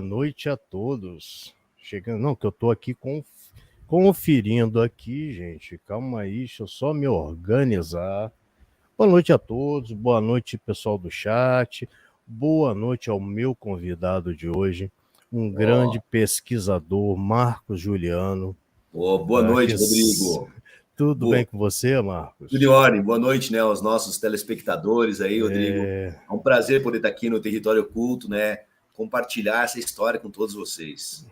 noite a todos. Chegando, não, que eu tô aqui conferindo aqui, gente. Calma aí, deixa eu só me organizar. Boa noite a todos, boa noite, pessoal do chat. Boa noite ao meu convidado de hoje, um grande pesquisador, Marcos Juliano. Boa noite, Rodrigo. Tudo bem com você, Marcos? Tudo em ordem. Boa noite, né, aos nossos telespectadores aí, Rodrigo. É um prazer poder estar aqui no Território Oculto, né, compartilhar essa história com todos vocês.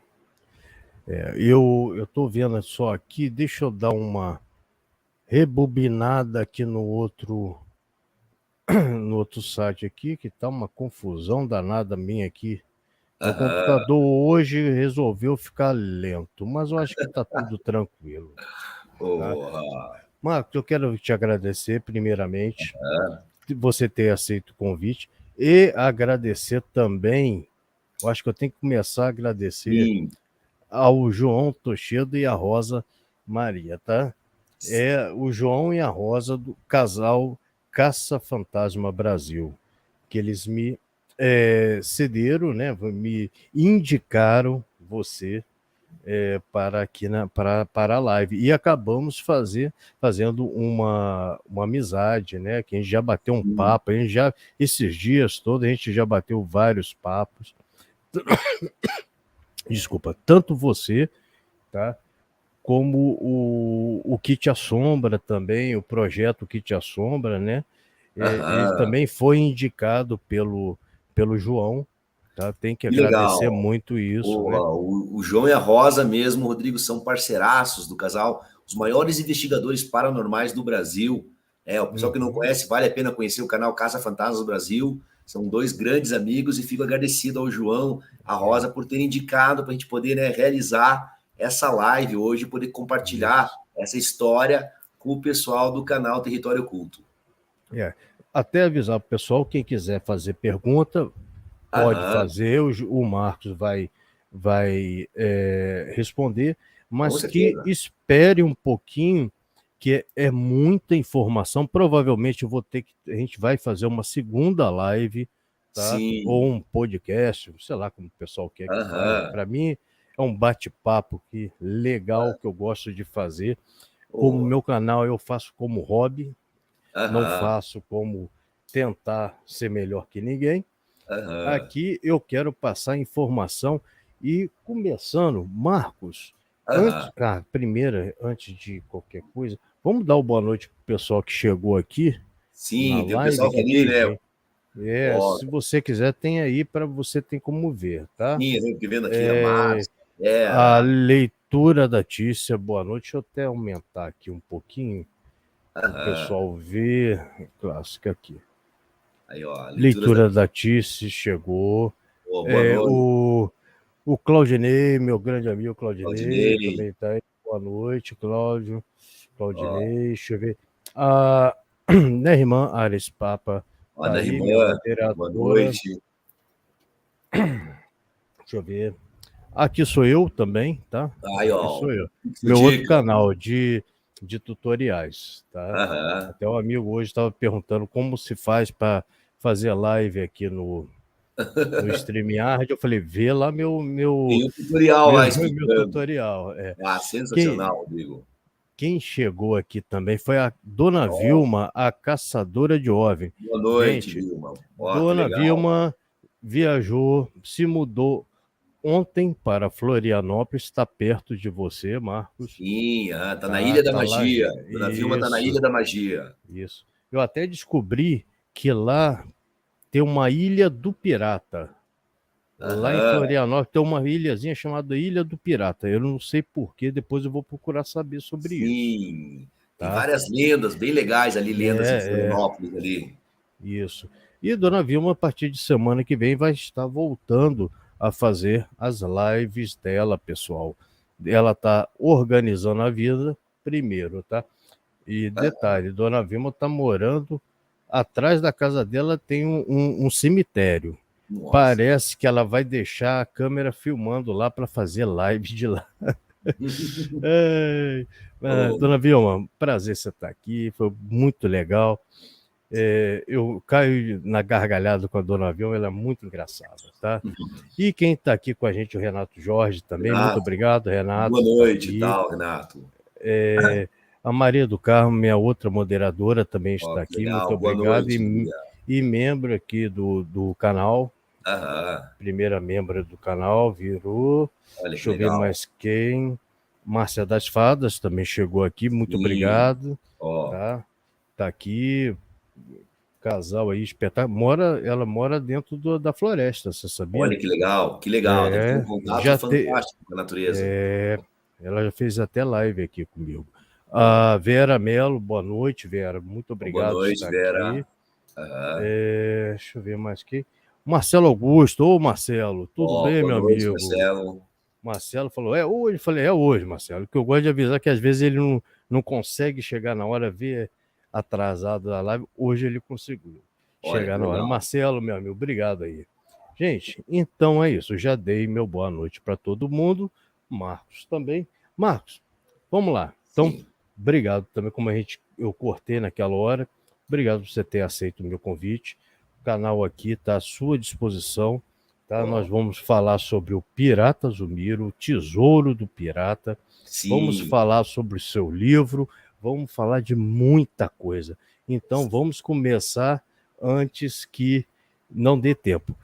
Eu estou vendo só aqui, deixa eu dar uma rebobinada aqui no outro site aqui, que tá uma confusão danada minha aqui. O computador hoje resolveu ficar lento, mas eu acho que tá tudo tranquilo. Tá? Marcos, eu quero te agradecer primeiramente você ter aceito o convite e agradecer também, eu acho que eu tenho que começar a agradecer ao João Tochedo e a Rosa Maria, tá? É o João e a Rosa do casal Caça Fantasma Brasil, que eles me cederam, né? Me indicaram você para aqui para a live. E acabamos fazendo uma amizade, né? Que a gente já bateu um papo, a gente já, esses dias todos, a gente já bateu vários papos. Desculpa, tanto você, tá? Como o Que Te Assombra também, o projeto Que Te Assombra, né? Ele também foi indicado pelo João, tá? Tem que agradecer muito isso, né? O João e a Rosa mesmo, Rodrigo, são parceiraços do casal, os maiores investigadores paranormais do Brasil. O pessoal que não conhece, vale a pena conhecer o canal Caça Fantasmas Brasil. São dois grandes amigos e fico agradecido ao João, à Rosa, por terem indicado para a gente poder, né, realizar essa live hoje, poder compartilhar essa história com o pessoal do canal Território Oculto. Até avisar para o pessoal, quem quiser fazer pergunta, pode fazer, o Marcos vai responder, mas que espere um pouquinho, que é muita informação. Provavelmente a gente vai fazer uma segunda live, tá? Ou um podcast, sei lá como o pessoal quer que faça. Para mim é um bate-papo legal que eu gosto de fazer. Como meu canal eu faço como hobby, não faço como tentar ser melhor que ninguém. Aqui eu quero passar informação e começando, Marcos, antes de qualquer coisa, vamos dar uma boa noite pro pessoal que chegou aqui. Sim, tem o pessoal ali, né? Se você quiser, tem aí para você ter como ver, tá? Sim, eu tô vendo aqui a Márcia. A leitura da Tícia, boa noite. Deixa eu até aumentar aqui um pouquinho para o pessoal ver. Clássica aqui. Aí, ó, leitura da Tícia chegou. O Claudinei, meu grande amigo Claudinei, também está aí. Boa noite, Cláudio. Claudinei, deixa eu ver. A Nerrimã Ares Papa. Tá aí, minha boa noite. Deixa eu ver. Aqui sou eu também, tá? Aí, ó. Aqui sou eu. Meu outro canal de tutoriais, tá? Até o amigo hoje estava perguntando como se faz para fazer live aqui no StreamYard. Eu falei, vê lá meu tem um tutorial lá explicando. Meu tutorial. Sensacional, Rodrigo. Quem chegou aqui também foi a Dona Vilma, a caçadora de OVNI. Boa noite, Vilma. Dona Vilma viajou, se mudou ontem para Florianópolis, está perto de você, Marcos. Sim, tá na Ilha da Magia. Dona Vilma está na Ilha da Magia. Isso. Eu até descobri que lá tem uma Ilha do Pirata. Lá em Florianópolis tem uma ilhazinha chamada Ilha do Pirata. Eu não sei porquê, depois eu vou procurar saber sobre isso. Sim, tem várias lendas bem legais ali, lendas em Florianópolis ali. Isso. E Dona Vilma, a partir de semana que vem, vai estar voltando a fazer as lives dela, pessoal. Ela está organizando a vida primeiro, tá? E detalhe, Dona Vilma está morando atrás da casa dela, tem um cemitério. Nossa. Parece que ela vai deixar a câmera filmando lá para fazer live de lá. Dona Vilma, prazer você estar aqui, foi muito legal. Eu caio na gargalhada com a Dona Vilma, ela é muito engraçada, tá? E quem está aqui com a gente, o Renato Jorge também, Renato, muito obrigado, Renato. Boa noite, tal, Renato. A Maria do Carmo, minha outra moderadora, também está aqui, legal. muito Boa obrigado. Noite, e membro aqui do canal, primeira membro do canal, virou. Olha, deixa eu ver mais quem. Márcia das Fadas também chegou aqui, muito obrigado. Tá aqui, casal aí espetáculo. Ela mora dentro da floresta, você sabia? Olha que legal, deve ter um contato fantástico com a natureza. Ela já fez até live aqui comigo. A Vera Mello, boa noite, Vera. Muito obrigado boa noite, por estar Vera. aqui. Deixa eu ver mais quem. Marcelo Augusto. Ô, Marcelo, tudo bem, meu noite, amigo? Marcelo. Marcelo falou, é hoje. Falei, é hoje, Marcelo. Que eu gosto de avisar que às vezes ele não consegue chegar na hora, ver atrasado da live. Hoje ele conseguiu chegar na hora. Marcelo, meu amigo, obrigado aí. Gente, então é isso. Eu já dei meu boa noite para todo mundo. Marcos também. Marcos, vamos lá. Então, obrigado também, como eu cortei naquela hora. Obrigado por você ter aceito o meu convite. O canal aqui está à sua disposição. Tá? Nós vamos falar sobre o Pirata Zumiro, o Tesouro do Pirata. Vamos falar sobre o seu livro. Vamos falar de muita coisa. Então, vamos começar antes que não dê tempo.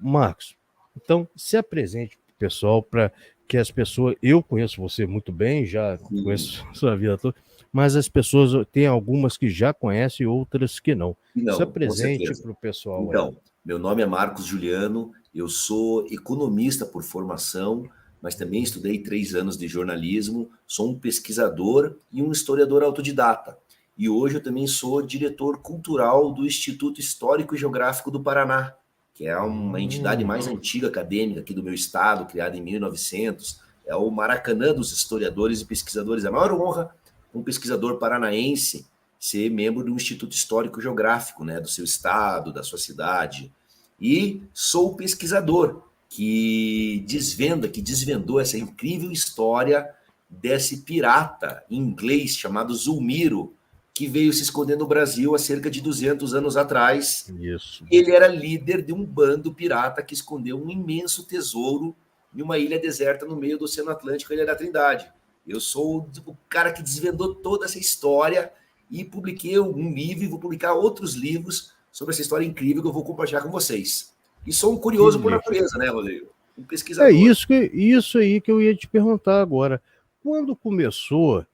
Marcos, então se apresente para o pessoal, para que as pessoas... Eu conheço você muito bem, já conheço sua vida toda, mas as pessoas, tem algumas que já conhecem e outras que não. Se apresente para o pessoal. Então, meu nome é Marcos Juliano, eu sou economista por formação, mas também estudei 3 anos de jornalismo, sou um pesquisador e um historiador autodidata. E hoje eu também sou diretor cultural do Instituto Histórico e Geográfico do Paraná, que é uma entidade mais antiga acadêmica aqui do meu estado, criada em 1900. É o Maracanã dos historiadores e pesquisadores. É a maior honra um pesquisador paranaense ser membro do Instituto Histórico e Geográfico, né, do seu estado, da sua cidade. E sou o pesquisador que desvendou essa incrível história desse pirata inglês chamado Zulmiro, que veio se esconder no Brasil há cerca de 200 anos atrás. Isso. Ele era líder de um bando pirata que escondeu um imenso tesouro em uma ilha deserta no meio do Oceano Atlântico, a Ilha da Trindade. Eu sou o cara que desvendou toda essa história e publiquei um livro e vou publicar outros livros sobre essa história incrível que eu vou compartilhar com vocês. E sou um curioso por natureza, né, Rodrigo? Um pesquisador. Isso aí que eu ia te perguntar agora. Quando começou,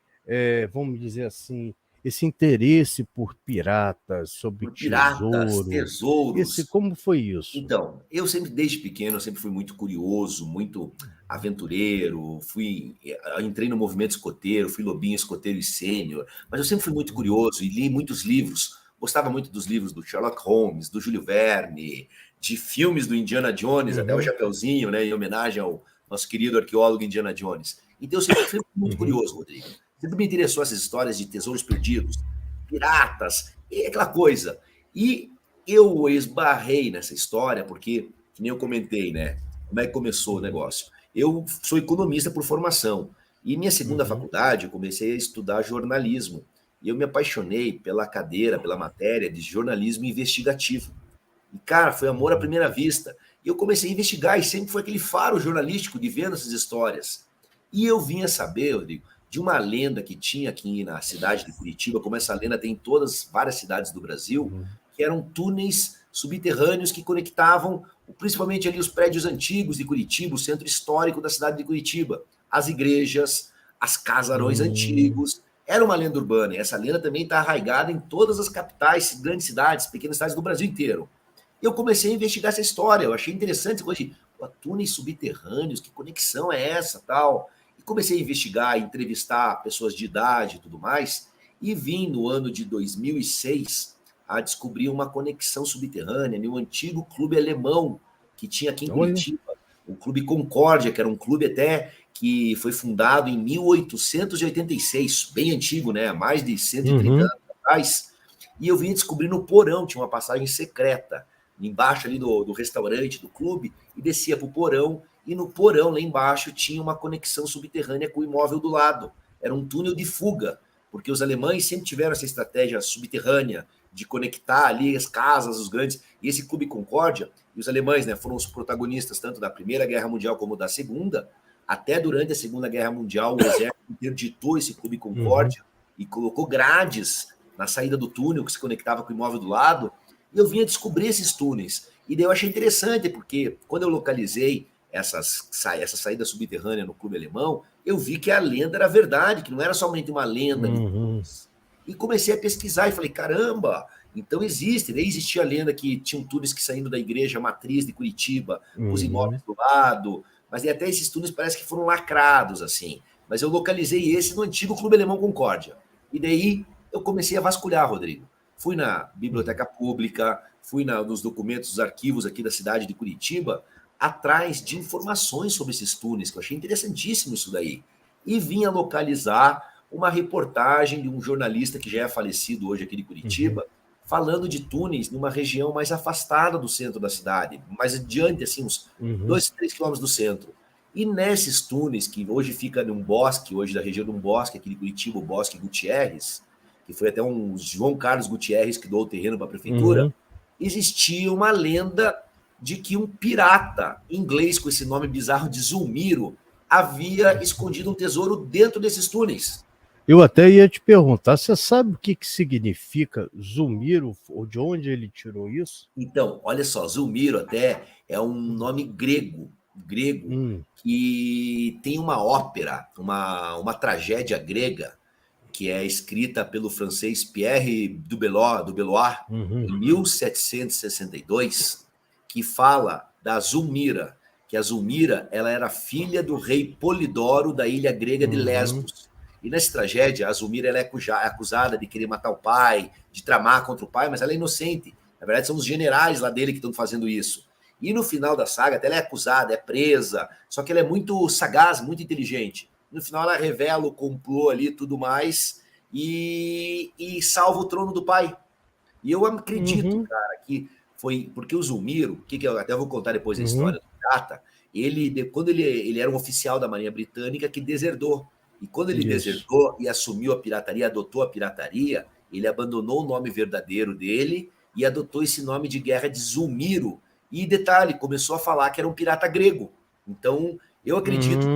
vamos dizer assim, esse interesse por piratas, sobre tesouros. Como foi isso? Então, eu sempre, desde pequeno, eu sempre fui muito curioso, muito aventureiro, entrei no movimento escoteiro, fui lobinho escoteiro e sênior, mas eu sempre fui muito curioso e li muitos livros. Gostava muito dos livros do Sherlock Holmes, do Júlio Verne, de filmes do Indiana Jones, até o Chapeuzinho, né, em homenagem ao nosso querido arqueólogo Indiana Jones. Então, eu sempre fui muito curioso, Rodrigo. Sempre me interessou essas histórias de tesouros perdidos, piratas, e aquela coisa. E eu esbarrei nessa história porque, que nem eu comentei, né? Como é que começou o negócio? Eu sou economista por formação. E minha segunda faculdade, eu comecei a estudar jornalismo. E eu me apaixonei pela cadeira, pela matéria de jornalismo investigativo. E, cara, foi amor à primeira vista. E eu comecei a investigar, e sempre foi aquele faro jornalístico de vendo essas histórias. E eu vinha saber, Rodrigo, de uma lenda que tinha aqui na cidade de Curitiba, como essa lenda tem em várias cidades do Brasil, que eram túneis subterrâneos que conectavam principalmente ali os prédios antigos de Curitiba, o centro histórico da cidade de Curitiba, as igrejas, as casarões antigos. Era uma lenda urbana, e essa lenda também está arraigada em todas as capitais, grandes cidades, pequenas cidades do Brasil inteiro. Eu comecei a investigar essa história, eu achei interessante essa coisa de túneis subterrâneos, que conexão é essa, tal. E comecei a investigar, entrevistar pessoas de idade e tudo mais, e vim no ano de 2006 a descobrir uma conexão subterrânea em um antigo clube alemão que tinha aqui em Curitiba, o Clube Concórdia, que era um clube até que foi fundado em 1886, bem antigo, né? Mais de 130 anos atrás. E eu vim descobrir no porão, tinha uma passagem secreta, embaixo ali do restaurante, do clube, e descia para o porão, e no porão, lá embaixo, tinha uma conexão subterrânea com o imóvel do lado. Era um túnel de fuga, porque os alemães sempre tiveram essa estratégia subterrânea de conectar ali as casas, os grandes. E esse Clube Concórdia, e os alemães, né, foram os protagonistas tanto da Primeira Guerra Mundial como da Segunda. Até durante a Segunda Guerra Mundial, o exército interditou esse Clube Concórdia e colocou grades na saída do túnel que se conectava com o imóvel do lado. E eu vinha descobrir esses túneis. E daí eu achei interessante, porque quando eu localizei essa saída subterrânea no clube alemão, eu vi que a lenda era verdade, que não era somente uma lenda. E comecei a pesquisar e falei, caramba, então existe. Daí existia a lenda que tinham túneis que saindo da igreja matriz de Curitiba, os imóveis do lado, mas até esses túneis parece que foram lacrados, assim. Mas eu localizei esse no antigo Clube Alemão Concórdia. E daí eu comecei a vasculhar, Rodrigo. Fui na biblioteca pública, fui nos documentos, dos arquivos aqui da cidade de Curitiba, atrás de informações sobre esses túneis, que eu achei interessantíssimo isso daí. E vim a localizar uma reportagem de um jornalista que já é falecido hoje aqui de Curitiba, falando de túneis numa região mais afastada do centro da cidade, mais adiante, assim, uns 2, 3 quilômetros do centro. E nesses túneis, que hoje fica num bosque, hoje da região de um bosque aqui de Curitiba, o Bosque Gutierrez, que foi até um João Carlos Gutierrez que doou o terreno para a prefeitura, existia uma lenda de que um pirata inglês com esse nome bizarro de Zulmiro havia escondido um tesouro dentro desses túneis. Eu até ia te perguntar, você sabe o que significa Zulmiro, ou de onde ele tirou isso? Então, olha só, Zulmiro até é um nome grego, que tem uma ópera, uma tragédia grega, que é escrita pelo francês Pierre du Belloir, em 1762, que fala da Zulmira, que a Zulmira ela era filha do rei Polidoro da ilha grega de Lesbos. E nessa tragédia, a Zulmira ela é acusada de querer matar o pai, de tramar contra o pai, mas ela é inocente. Na verdade, são os generais lá dele que estão fazendo isso. E no final da saga, até ela é acusada, é presa, só que ela é muito sagaz, muito inteligente. No final, ela revela o complô ali e tudo mais, e salva o trono do pai. E eu acredito, cara, que foi porque o Zulmiro, que eu até vou contar depois a história do pirata, quando ele era um oficial da Marinha Britânica que deserdou. E quando ele desertou e assumiu a pirataria, adotou a pirataria, ele abandonou o nome verdadeiro dele e adotou esse nome de guerra de Zulmiro. E detalhe, começou a falar que era um pirata grego. Então, eu acredito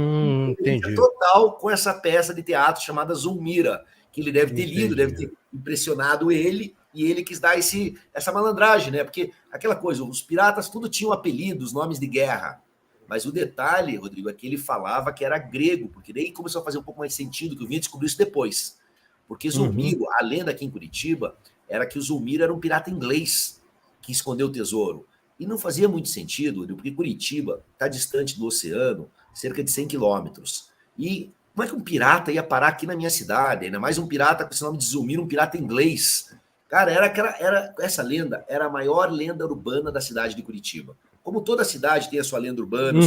que total com essa peça de teatro chamada Zulmira, que ele deve ter lido, deve ter impressionado ele, e ele quis dar essa malandragem, né? Porque aquela coisa, os piratas tudo tinham apelidos, nomes de guerra. Mas o detalhe, Rodrigo, é que ele falava que era grego, porque daí começou a fazer um pouco mais sentido, que eu vim descobrir isso depois. Porque Zulmiro, a lenda aqui em Curitiba, era que o Zulmiro era um pirata inglês que escondeu o tesouro. E não fazia muito sentido, porque Curitiba está distante do oceano, cerca de 100 quilômetros. E como é que um pirata ia parar aqui na minha cidade? Ainda mais um pirata com esse nome de Zulmiro, um pirata inglês. Cara, essa lenda era a maior lenda urbana da cidade de Curitiba. Como toda cidade tem a sua lenda urbana,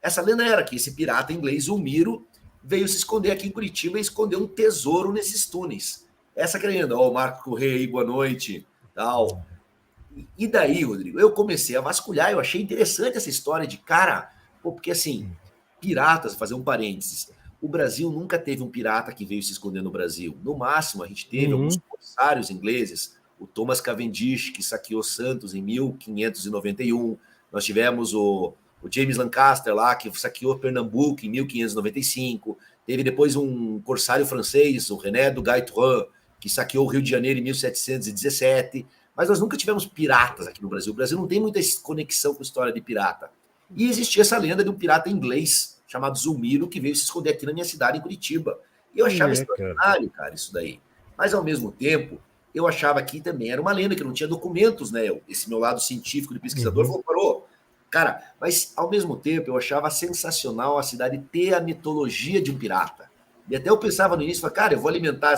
essa lenda era que esse pirata inglês, Zulmiro, veio se esconder aqui em Curitiba e escondeu um tesouro nesses túneis. Essa que é a lenda. Ó, o Marco Correia aí, boa noite. Tal. E daí, Rodrigo, eu comecei a vasculhar, eu achei interessante essa história de cara, porque assim, piratas, fazer um parênteses, o Brasil nunca teve um pirata que veio se esconder no Brasil. No máximo, a gente teve alguns corsários ingleses, o Thomas Cavendish, que saqueou Santos em 1591. Nós tivemos o James Lancaster lá, que saqueou Pernambuco em 1595. Teve depois um corsário francês, o René du Gaitran, que saqueou o Rio de Janeiro em 1717. Mas nós nunca tivemos piratas aqui no Brasil. O Brasil não tem muita conexão com a história de pirata. E existia essa lenda de um pirata inglês chamado Zulmiro, que veio se esconder aqui na minha cidade, em Curitiba. E eu achava extraordinário, cara, isso daí. Mas, ao mesmo tempo, eu achava que também era uma lenda, que não tinha documentos, né? Esse meu lado científico de pesquisador falou, parou. Cara, mas, ao mesmo tempo, eu achava sensacional a cidade ter a mitologia de um pirata. E até eu pensava no início, cara, eu vou alimentar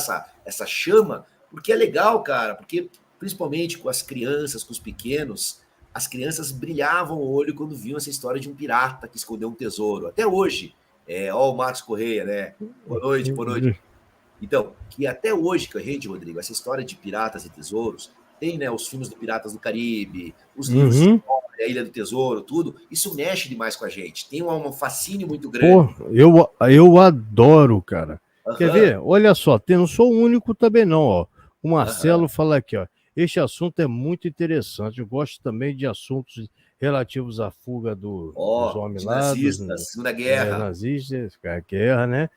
essa chama, porque é legal, cara, porque, principalmente com as crianças, com os pequenos, as crianças brilhavam o olho quando viam essa história de um pirata que escondeu um tesouro. Até hoje, ó o Marcos Correia, né? Boa noite, boa noite. Então, que até hoje, Rodrigo, essa história de piratas e tesouros, tem, né, os filmes do Piratas do Caribe, os livros a Ilha do Tesouro, tudo, isso mexe demais com a gente. Tem um fascínio muito grande. Pô, eu adoro, cara. Quer ver? Olha só, não sou o único também não, ó. O Marcelo fala aqui, ó. Este assunto é muito interessante. Eu gosto também de assuntos relativos à fuga dos homens De lá, dos nazistas, Segunda Guerra. nazistas, a guerra, né?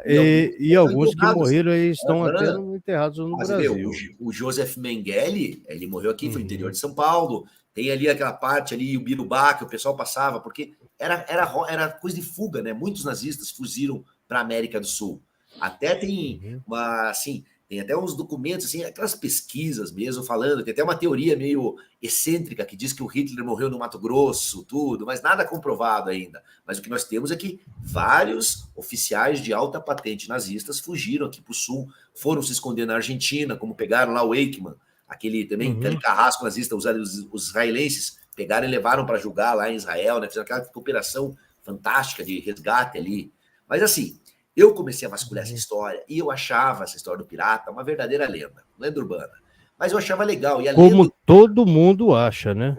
E Alguns que morreram aí estão até enterrados no Brasil. O Joseph Mengele, ele morreu aqui, foi no interior de São Paulo. Tem ali aquela parte ali, o Birubá, que o pessoal passava, porque era coisa de fuga, né? Muitos nazistas fugiram para a América do Sul. Até tem tem até uns documentos, assim, aquelas pesquisas mesmo falando, tem até uma teoria meio excêntrica que diz que o Hitler morreu no Mato Grosso, tudo, mas nada comprovado ainda. Mas o que nós temos é que vários oficiais de alta patente nazistas fugiram aqui para o Sul, foram se esconder na Argentina, como pegaram lá o Eichmann, aquele carrasco nazista, os israelenses pegaram e levaram para julgar lá em Israel, né? Fizeram aquela operação fantástica de resgate ali. Mas assim, eu comecei a vasculhar essa história e eu achava essa história do pirata uma verdadeira lenda urbana. Mas eu achava legal. E como todo mundo acha, né?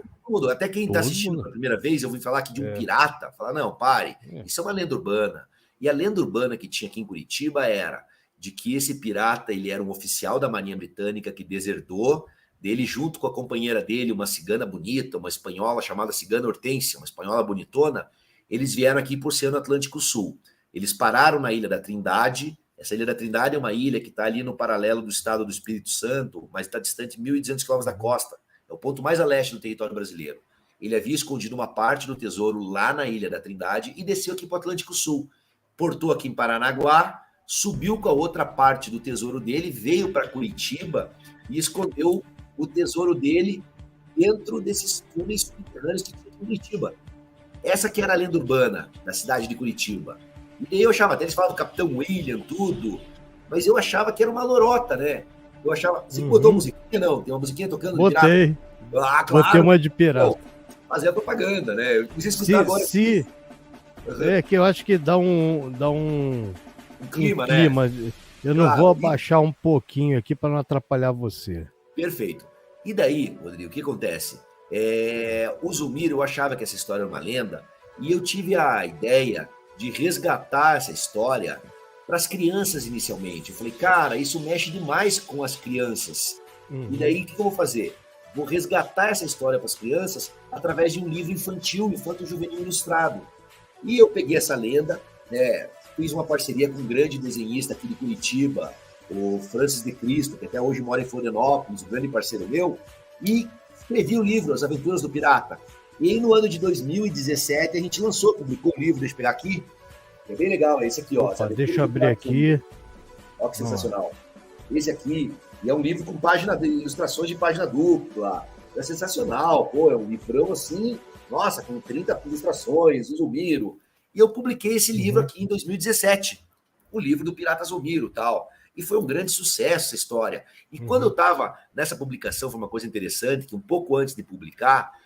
Até quem está assistindo pela primeira vez, eu vim falar aqui de um pirata, falar, não, pare, isso é uma lenda urbana. E a lenda urbana que tinha aqui em Curitiba era de que esse pirata, ele era um oficial da Marinha Britânica que deserdou, dele junto com a companheira dele, uma cigana bonita, uma espanhola chamada Cigana Hortência, uma espanhola bonitona, eles vieram aqui por Oceano Atlântico Sul. Eles pararam na Ilha da Trindade. Essa Ilha da Trindade é uma ilha que está ali no paralelo do estado do Espírito Santo, mas está distante 1.200 quilômetros da costa. É o ponto mais a leste do território brasileiro. Ele havia escondido uma parte do tesouro lá na Ilha da Trindade e desceu aqui para o Atlântico Sul. Portou aqui em Paranaguá, subiu com a outra parte do tesouro dele, veio para Curitiba e escondeu o tesouro dele dentro desses túneis subterrâneos que tinha em Curitiba. Essa que era a lenda urbana da cidade de Curitiba. E eu achava, até eles falavam do Capitão William, tudo, mas eu achava que era uma lorota, né? Eu achava... Você botou musiquinha? Não, tem uma musiquinha tocando? Botei. Claro. Botei uma de pirata. Fazer a propaganda, né? Eu quis escutar agora. É que eu acho que dá um clima, né? Eu não vou abaixar um pouquinho aqui para não atrapalhar você. Perfeito. E daí, Rodrigo, o que acontece? O Zumiro, eu achava que essa história era uma lenda, e eu tive a ideia de resgatar essa história para as crianças inicialmente. Eu falei, cara, isso mexe demais com as crianças. E daí, o que eu vou fazer? Vou resgatar essa história para as crianças através de um livro infantil, infanto-juvenil ilustrado. E eu peguei essa lenda, né, fiz uma parceria com um grande desenhista aqui de Curitiba, o Francis de Cristo, que até hoje mora em Florianópolis, um grande parceiro meu, e escrevi o livro As Aventuras do Pirata. E aí, no ano de 2017, a gente publicou um livro, deixa eu pegar aqui, é bem legal, é esse aqui, ó. Opa, deixa eu abrir aqui. Olha que sensacional. Esse aqui, e é um livro com ilustrações de página dupla, é sensacional, pô, é um livrão assim, nossa, com 30 ilustrações, o Zumiro. E eu publiquei esse livro aqui em 2017, o livro do Pirata Zumiro e tal. E foi um grande sucesso essa história. E quando eu estava nessa publicação, foi uma coisa interessante, que um pouco antes de publicar,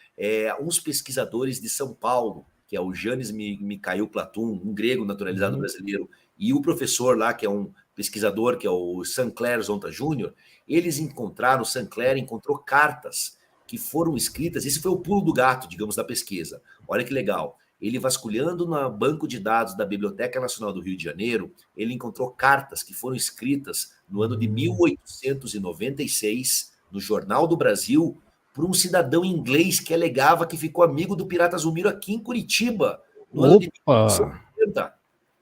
uns pesquisadores de São Paulo, que é o Janis Mikhail Platum, um grego naturalizado brasileiro, e o professor lá, que é um pesquisador, que é o Sancler Zonta Júnior, eles encontraram, o Sancler encontrou cartas que foram escritas, esse foi o pulo do gato, digamos, da pesquisa. Olha que legal. Ele vasculhando no banco de dados da Biblioteca Nacional do Rio de Janeiro, ele encontrou cartas que foram escritas no ano de 1896, no Jornal do Brasil, por um cidadão inglês que alegava que ficou amigo do Pirata Zumiro aqui em Curitiba, no ano de 1870.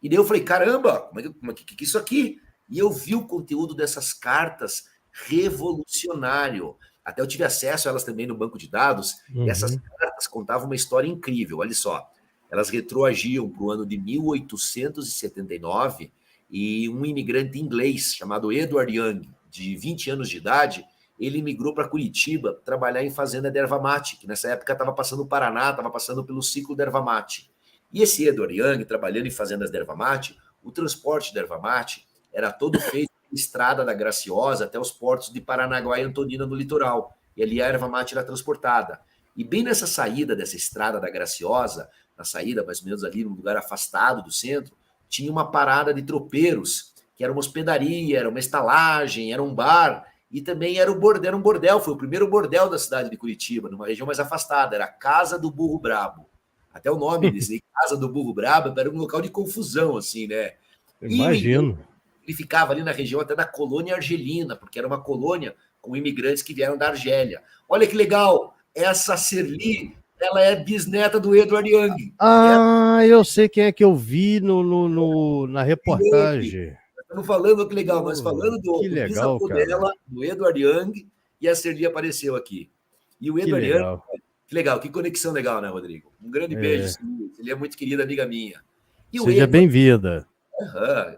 E daí eu falei, caramba, como é que é isso aqui? E eu vi o conteúdo dessas cartas revolucionário. Até eu tive acesso a elas também no banco de dados, e essas cartas contavam uma história incrível, olha só. Elas retroagiam para o ano de 1879, e um imigrante inglês chamado Edward Young, de 20 anos de idade, ele migrou para Curitiba trabalhar em fazenda de erva mate, que nessa época estava passando o Paraná, estava passando pelo ciclo da erva mate. E esse Edward Young, trabalhando em fazendas de erva mate, o transporte da erva mate era todo feito pela estrada da Graciosa até os portos de Paranaguá e Antonina no litoral. E ali a erva mate era transportada. E bem nessa saída dessa estrada da Graciosa, na saída mais ou menos ali num lugar afastado do centro, tinha uma parada de tropeiros, que era uma hospedaria, era uma estalagem, era um bar, e também era um bordel, foi o primeiro bordel da cidade de Curitiba, numa região mais afastada, era a Casa do Burro Brabo. Até o nome desse Casa do Burro Brabo era um local de confusão, assim, né? Imagino. Ele ficava ali na região até da colônia argelina, porque era uma colônia com imigrantes que vieram da Argélia. Olha que legal, essa Serli, ela é bisneta do Edward Young. Eu sei quem é que eu vi na reportagem. Estamos falando, que legal, nós falando do bisavô dela, do Edward Young, e a Serli apareceu aqui. E o Edward Young, que legal, que conexão legal, né, Rodrigo? Um grande beijo, ele é muito querida amiga minha. E seja bem-vinda.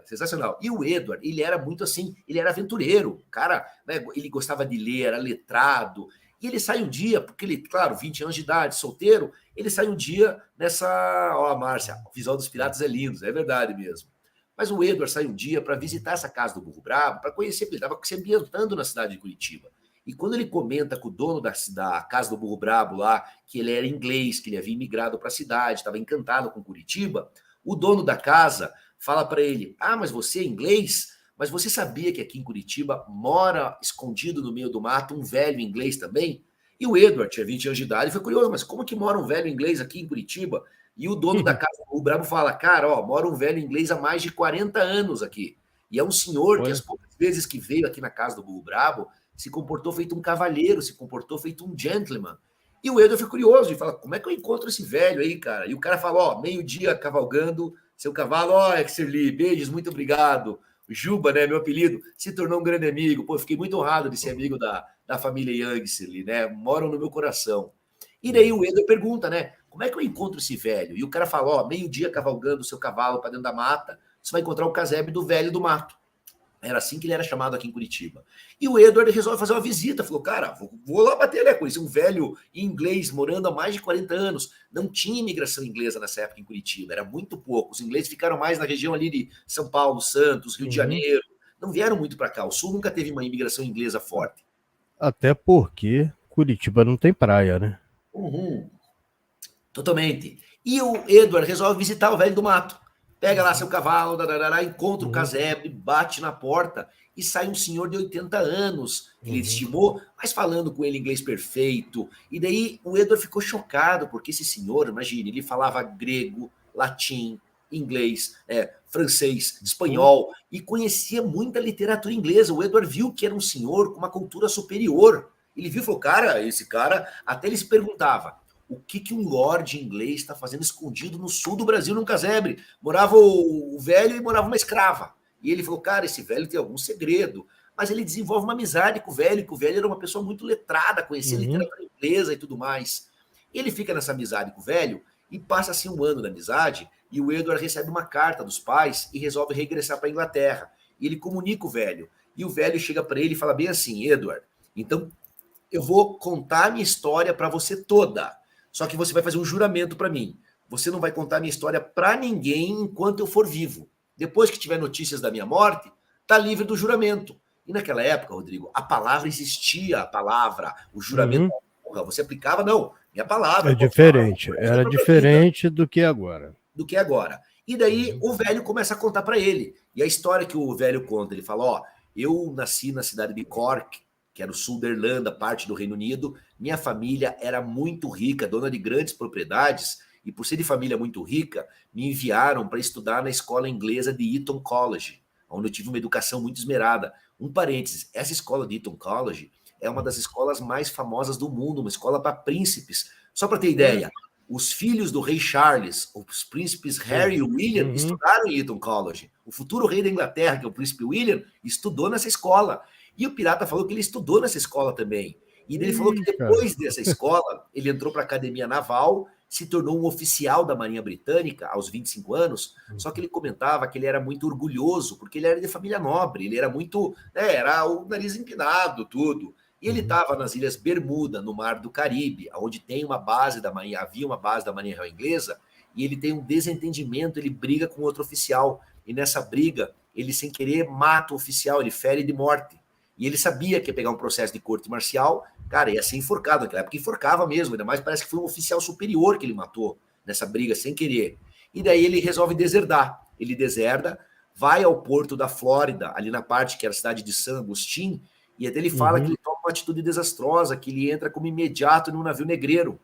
Sensacional. E o Edward, ele era muito assim, ele era aventureiro, cara, né, ele gostava de ler, era letrado, e ele sai um dia, porque ele, claro, 20 anos de idade, solteiro, ele sai um dia nessa, ó, Márcia, o visual dos piratas é lindo, é verdade mesmo. Mas o Edward sai um dia para visitar essa casa do Burro Brabo, para conhecer, porque ele estava se ambientando na cidade de Curitiba. E quando ele comenta com o dono da casa do Burro Brabo lá, que ele era inglês, que ele havia imigrado para a cidade, estava encantado com Curitiba, o dono da casa fala para ele, mas você é inglês? Mas você sabia que aqui em Curitiba mora escondido no meio do mato um velho inglês também? E o Edward tinha 20 anos de idade e foi curioso, mas como que mora um velho inglês aqui em Curitiba? E o dono da casa, o Brabo, fala, cara, mora um velho inglês há mais de 40 anos aqui. E é um senhor que as poucas vezes que veio aqui na casa do Burro Brabo, se comportou feito um cavalheiro, se comportou feito um gentleman. E o Edward foi curioso e fala, como é que eu encontro esse velho aí, cara? E o cara fala, meio-dia cavalgando, seu cavalo, Exerly, beijos, muito obrigado. Juba, né, meu apelido, se tornou um grande amigo. Pô, fiquei muito honrado de ser amigo da família Young, né? Moram no meu coração. E daí o Edward pergunta, né? Como é que eu encontro esse velho? E o cara fala, meio-dia cavalgando o seu cavalo para dentro da mata, você vai encontrar o casebre do velho do mato. Era assim que ele era chamado aqui em Curitiba. E o Edward resolve fazer uma visita. Falou, cara, vou lá bater, né? Conheci um velho inglês morando há mais de 40 anos. Não tinha imigração inglesa nessa época em Curitiba, era muito pouco. Os ingleses ficaram mais na região ali de São Paulo, Santos, Rio de Janeiro. Não vieram muito para cá. O Sul nunca teve uma imigração inglesa forte. Até porque Curitiba não tem praia, né? Totalmente. E o Edward resolve visitar o velho do mato. Pega lá seu cavalo, encontra o casebre, bate na porta e sai um senhor de 80 anos, que ele estimou, mas falando com ele inglês perfeito. E daí o Edward ficou chocado, porque esse senhor, imagine, ele falava grego, latim, inglês, francês, espanhol, e conhecia muita literatura inglesa. O Edward viu que era um senhor com uma cultura superior. Ele viu e falou, cara, esse cara, até ele se perguntava, o que um lorde inglês está fazendo escondido no sul do Brasil, num casebre? Morava o velho e morava uma escrava. E ele falou, cara, esse velho tem algum segredo. Mas ele desenvolve uma amizade com o velho, que o velho era uma pessoa muito letrada, conhecia literatura inglesa e tudo mais. Ele fica nessa amizade com o velho e passa assim um ano da amizade, e o Edward recebe uma carta dos pais e resolve regressar para a Inglaterra. E ele comunica o velho. E o velho chega para ele e fala bem assim, Edward, então eu vou contar a minha história para você toda. Só que você vai fazer um juramento para mim. Você não vai contar minha história para ninguém enquanto eu for vivo. Depois que tiver notícias da minha morte, tá livre do juramento. E naquela época, Rodrigo, a palavra existia, a palavra, o juramento, você aplicava, não, minha palavra. É diferente, era diferente do que agora. E daí o velho começa a contar para ele. E a história que o velho conta, ele fala, eu nasci na cidade de Cork, que era o sul da Irlanda, parte do Reino Unido. Minha família era muito rica, dona de grandes propriedades, e por ser de família muito rica, me enviaram para estudar na escola inglesa de Eton College, onde eu tive uma educação muito esmerada. Um parênteses, essa escola de Eton College é uma das escolas mais famosas do mundo, uma escola para príncipes. Só para ter ideia, os filhos do rei Charles, os príncipes Harry e William, estudaram em Eton College. O futuro rei da Inglaterra, que é o príncipe William, estudou nessa escola. E o pirata falou que ele estudou nessa escola também. E ele falou que depois dessa escola, ele entrou para a Academia Naval, se tornou um oficial da Marinha Britânica aos 25 anos, só que ele comentava que ele era muito orgulhoso, porque ele era de família nobre, ele era muito, era o nariz empinado, tudo. E ele estava nas Ilhas Bermuda, no Mar do Caribe, onde tem uma base da Marinha, havia uma base da Marinha Real Inglesa, e ele tem um desentendimento, ele briga com outro oficial, e nessa briga, ele sem querer mata o oficial, ele fere de morte. E ele sabia que ia pegar um processo de corte marcial, cara, ia ser enforcado. Naquela época enforcava mesmo, ainda mais parece que foi um oficial superior que ele matou nessa briga sem querer. E daí ele resolve deserdar. Ele deserda, vai ao porto da Flórida, ali na parte que era a cidade de San Agustín, e até ele fala que ele toma uma atitude desastrosa, que ele entra como imediato num navio negreiro,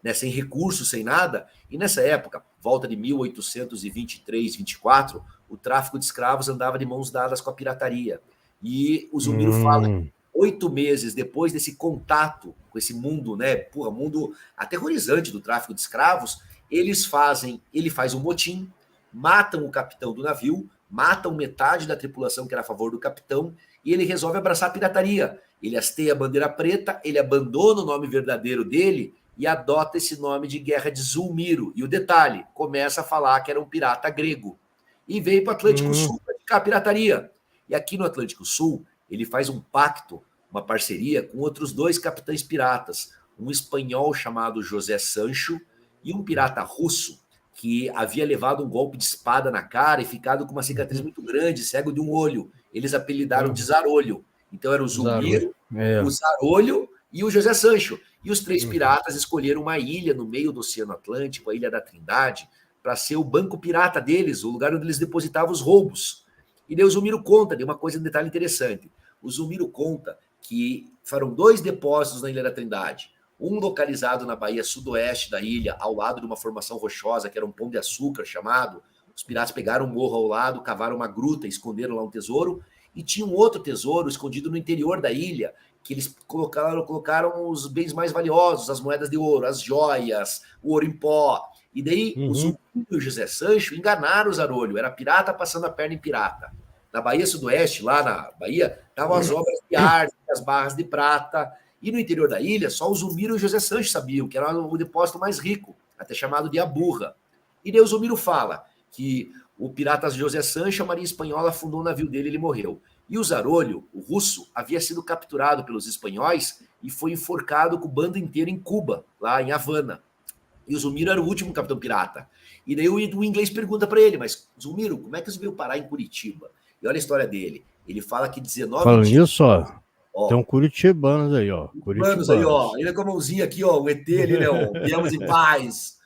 né, sem recursos, sem nada. E nessa época, volta de 1823, 24, o tráfico de escravos andava de mãos dadas com a pirataria. E o Zumiro fala que 8 meses depois desse contato com esse mundo, né, porra, mundo aterrorizante do tráfico de escravos, ele faz um motim, matam o capitão do navio, matam metade da tripulação que era a favor do capitão, e ele resolve abraçar a pirataria. Ele hasteia a bandeira preta, ele abandona o nome verdadeiro dele e adota esse nome de guerra de Zulmiro. E o detalhe, começa a falar que era um pirata grego. E veio para o Atlântico Sul praticar a pirataria. E aqui no Atlântico Sul, ele faz um pacto, uma parceria com outros 2 capitães piratas, um espanhol chamado José Sancho e um pirata russo que havia levado um golpe de espada na cara e ficado com uma cicatriz muito grande, cego de um olho. Eles apelidaram de Zarolho. Então era o Zumiro, o Zarolho e o José Sancho. E os 3 piratas escolheram uma ilha no meio do Oceano Atlântico, a Ilha da Trindade, para ser o banco pirata deles, o lugar onde eles depositavam os roubos. E daí o Zumiro conta de uma coisa, um detalhe interessante. O Zumiro conta que foram 2 depósitos na Ilha da Trindade. Um localizado na baía sudoeste da ilha, ao lado de uma formação rochosa, que era um pão de açúcar chamado. Os piratas pegaram um morro ao lado, cavaram uma gruta, esconderam lá um tesouro. E tinha um outro tesouro escondido no interior da ilha, que eles colocaram os bens mais valiosos, as moedas de ouro, as joias, o ouro em pó. E daí o Zumiro e o José Sancho enganaram o Zarolho. Era pirata passando a perna em pirata. Na Baía Sudoeste, lá na Bahia, estavam as obras de arte, as barras de prata. E no interior da ilha, só o Zumiro e o José Sancho sabiam, que era o depósito mais rico, até chamado de Aburra. E daí o Zumiro fala que o pirata José Sancho, a Marinha Espanhola, afundou o navio dele e ele morreu. E o Zarolho, o russo, havia sido capturado pelos espanhóis e foi enforcado com o bando inteiro em Cuba, lá em Havana. E o Zumiro era o último capitão pirata. E daí o inglês pergunta para ele, mas Zumiro, como é que você veio parar em Curitiba? E olha a história dele. Ele fala que 19 Falando nisso, tem um curitibanos aí, ó. Curitibanos aí, ó. Ele com a mãozinha aqui, ó. Um ET ali, né? Viemos em paz.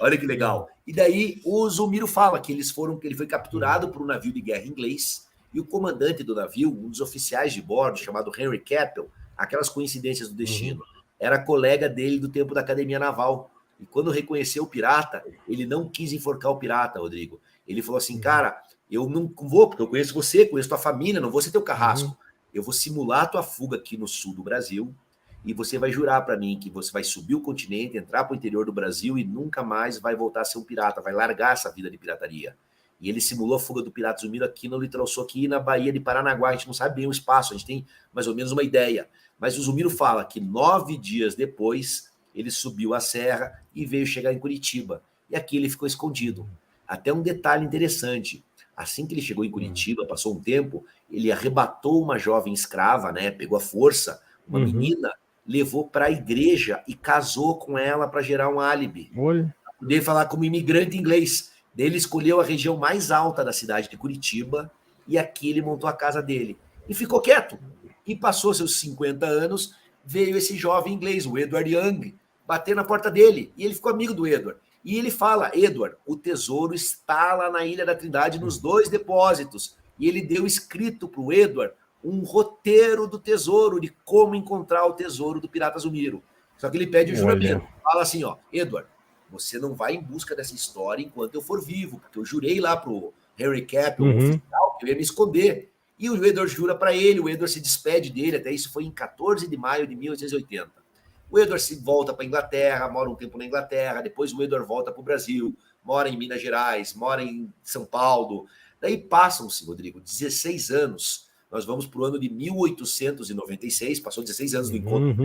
Olha que legal. E daí o Zumiro fala que ele foi capturado por um navio de guerra inglês e o comandante do navio, um dos oficiais de bordo, chamado Henry Keppel, aquelas coincidências do destino, era colega dele do tempo da Academia Naval. E quando reconheceu o pirata, ele não quis enforcar o pirata, Rodrigo. Ele falou assim, cara, eu não vou, porque eu conheço você, conheço tua família, não vou ser teu carrasco. Eu vou simular a tua fuga aqui no sul do Brasil e você vai jurar para mim que você vai subir o continente, entrar para o interior do Brasil e nunca mais vai voltar a ser um pirata, vai largar essa vida de pirataria. E ele simulou a fuga do pirata Zumiro aqui no litoral sul, aqui na Baía de Paranaguá. A gente não sabe bem o espaço, a gente tem mais ou menos uma ideia. Mas o Zumiro fala que 9 dias depois ele subiu a serra e veio chegar em Curitiba. E aqui ele ficou escondido. Até um detalhe interessante. Assim que ele chegou em Curitiba, passou um tempo, ele arrebatou uma jovem escrava, né? Pegou a força, uma menina, levou para a igreja e casou com ela para gerar um álibi. Para poder falar como imigrante inglês. Ele escolheu a região mais alta da cidade de Curitiba e aqui ele montou a casa dele. E ficou quieto. E passou seus 50 anos, veio esse jovem inglês, o Edward Young, bater na porta dele. E ele ficou amigo do Edward. E ele fala, Edward, o tesouro está lá na Ilha da Trindade, nos 2 depósitos. E ele deu escrito para o Edward um roteiro do tesouro, de como encontrar o tesouro do pirata Zumiro. Só que ele pede o juramento. Fala assim, ó, Edward, você não vai em busca dessa história enquanto eu for vivo, porque eu jurei lá pro Henry Keppel, o oficial, que eu ia me esconder. E o Edward jura para ele, o Edward se despede dele, até isso foi em 14 de maio de 1880. O Edward se volta para a Inglaterra, mora um tempo na Inglaterra, depois o Edward volta para o Brasil, mora em Minas Gerais, mora em São Paulo. Daí passam-se, Rodrigo, 16 anos. Nós vamos para o ano de 1896, passou 16 anos do encontro.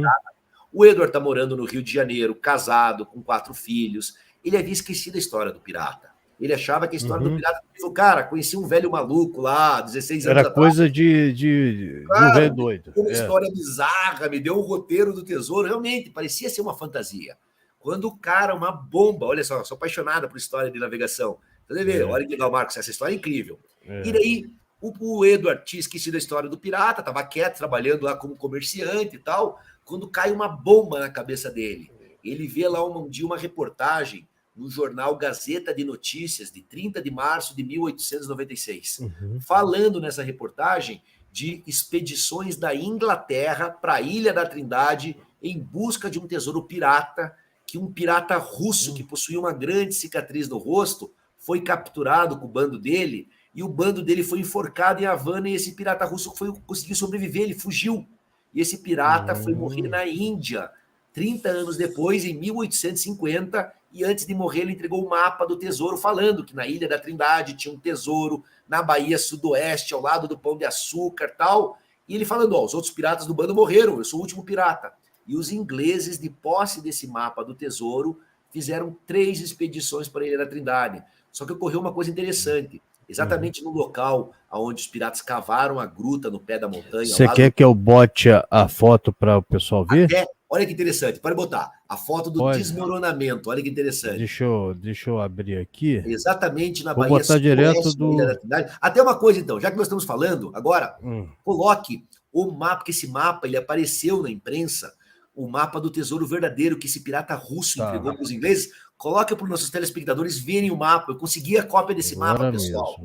O Edward está morando no Rio de Janeiro, casado, com 4 filhos. Ele havia esquecido a história do pirata. Ele achava que a história do pirata... Ele falou, cara, conheci um velho maluco lá, 16 anos atrás. Era coisa de um velho doido. Uma história bizarra, me deu um roteiro do tesouro. Realmente, parecia ser uma fantasia. Quando o cara, uma bomba... Olha só, sou apaixonada por história de navegação. Então, olha que legal, Marcos, essa história é incrível. E daí, o Edward tinha esquecido a história do pirata, estava quieto, trabalhando lá como comerciante e tal, quando cai uma bomba na cabeça dele. Ele vê lá um dia uma reportagem no jornal Gazeta de Notícias, de 30 de março de 1896, falando nessa reportagem de expedições da Inglaterra para a Ilha da Trindade em busca de um tesouro pirata, que um pirata russo que possuía uma grande cicatriz no rosto foi capturado com o bando dele, e o bando dele foi enforcado em Havana, e esse pirata russo conseguiu sobreviver, ele fugiu. E esse pirata foi morrer na Índia, 30 anos depois, em 1850, e antes de morrer ele entregou o mapa do tesouro, falando que na Ilha da Trindade tinha um tesouro, na Bahia Sudoeste, ao lado do Pão de Açúcar, tal. E ele falando, ó, os outros piratas do bando morreram, eu sou o último pirata. E os ingleses, de posse desse mapa do tesouro, fizeram 3 expedições para a Ilha da Trindade. Só que ocorreu uma coisa interessante. Exatamente no local onde os piratas cavaram a gruta no pé da montanha. Você quer que eu bote a foto para o pessoal ver? Olha que interessante, pode botar a foto do desmoronamento, olha que interessante. Deixa eu abrir aqui. Exatamente na Vou Bahia botar direto do... Ilha da Trindade. Até uma coisa então, já que nós estamos falando, agora, coloque o mapa, porque esse mapa ele apareceu na imprensa, o mapa do tesouro verdadeiro que esse pirata russo entregou para os ingleses. Coloca para os nossos telespectadores verem o mapa. Eu consegui a cópia desse mapa, pessoal.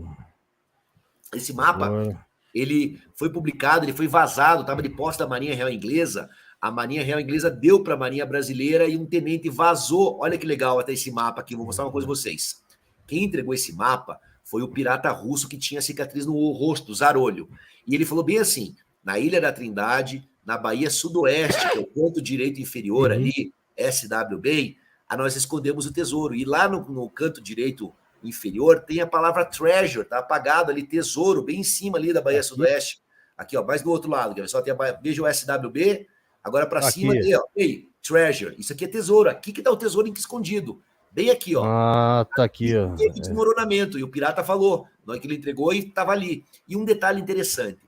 Esse mapa, ele foi publicado, ele foi vazado, estava de posse da Marinha Real Inglesa. A Marinha Real Inglesa deu para a Marinha Brasileira e um tenente vazou. Olha que legal até esse mapa aqui, vou mostrar uma coisa para vocês. Quem entregou esse mapa foi o pirata russo que tinha cicatriz no rosto, Zarolho. E ele falou bem assim, na Ilha da Trindade, na Bahia Sudoeste, que é o canto direito inferior ali, SW Bay, nós escondemos o tesouro. E lá no canto direito inferior tem a palavra treasure, tá apagado ali, tesouro, bem em cima ali da Bahia Sudoeste. Aqui, ó, mais do outro lado, só tem veja o SWB, agora para cima ali, ó, ei, treasure, isso aqui é tesouro, aqui que tá o tesouro escondido, bem aqui, ó. Ah, tá aqui, ó. Teve desmoronamento, e o pirata falou, não é que ele entregou e tava ali. E um detalhe interessante,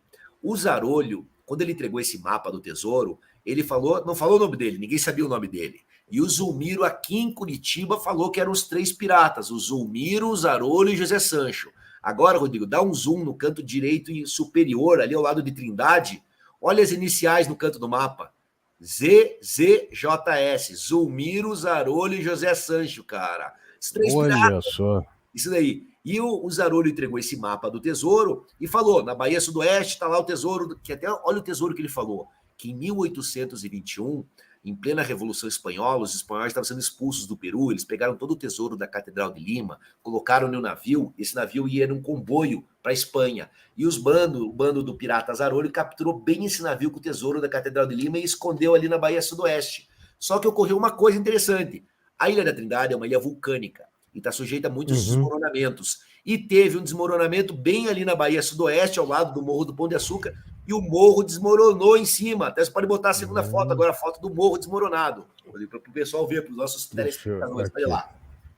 o Zarolho, quando ele entregou esse mapa do tesouro, ele falou, não falou o nome dele, ninguém sabia o nome dele. E o Zulmiro, aqui em Curitiba, falou que eram os 3 piratas, o Zulmiro, o Zarolho e o José Sancho. Agora, Rodrigo, dá um zoom no canto direito e superior, ali ao lado de Trindade. Olha as iniciais no canto do mapa. ZZJS, Zulmiro, Zarolho e José Sancho, cara. Os 3 Olha piratas. Só. Isso daí. E o Zarolho entregou esse mapa do tesouro e falou, na Bahia Sudoeste está lá o tesouro, que até olha o tesouro que ele falou, que em 1821, em plena Revolução Espanhola, os espanhóis estavam sendo expulsos do Peru, eles pegaram todo o tesouro da Catedral de Lima, colocaram no navio, esse navio ia num comboio para a Espanha, e o bando do pirata Zarolho capturou bem esse navio com o tesouro da Catedral de Lima e escondeu ali na Bahia Sudoeste. Só que ocorreu uma coisa interessante, a Ilha da Trindade é uma ilha vulcânica, e está sujeita a muitos desmoronamentos. E teve um desmoronamento bem ali na Bahia Sudoeste, ao lado do Morro do Pão de Açúcar, e o morro desmoronou em cima. Até você pode botar a segunda foto, agora a foto do morro desmoronado, para o pessoal ver, para os nossos telespectadores. Olha lá.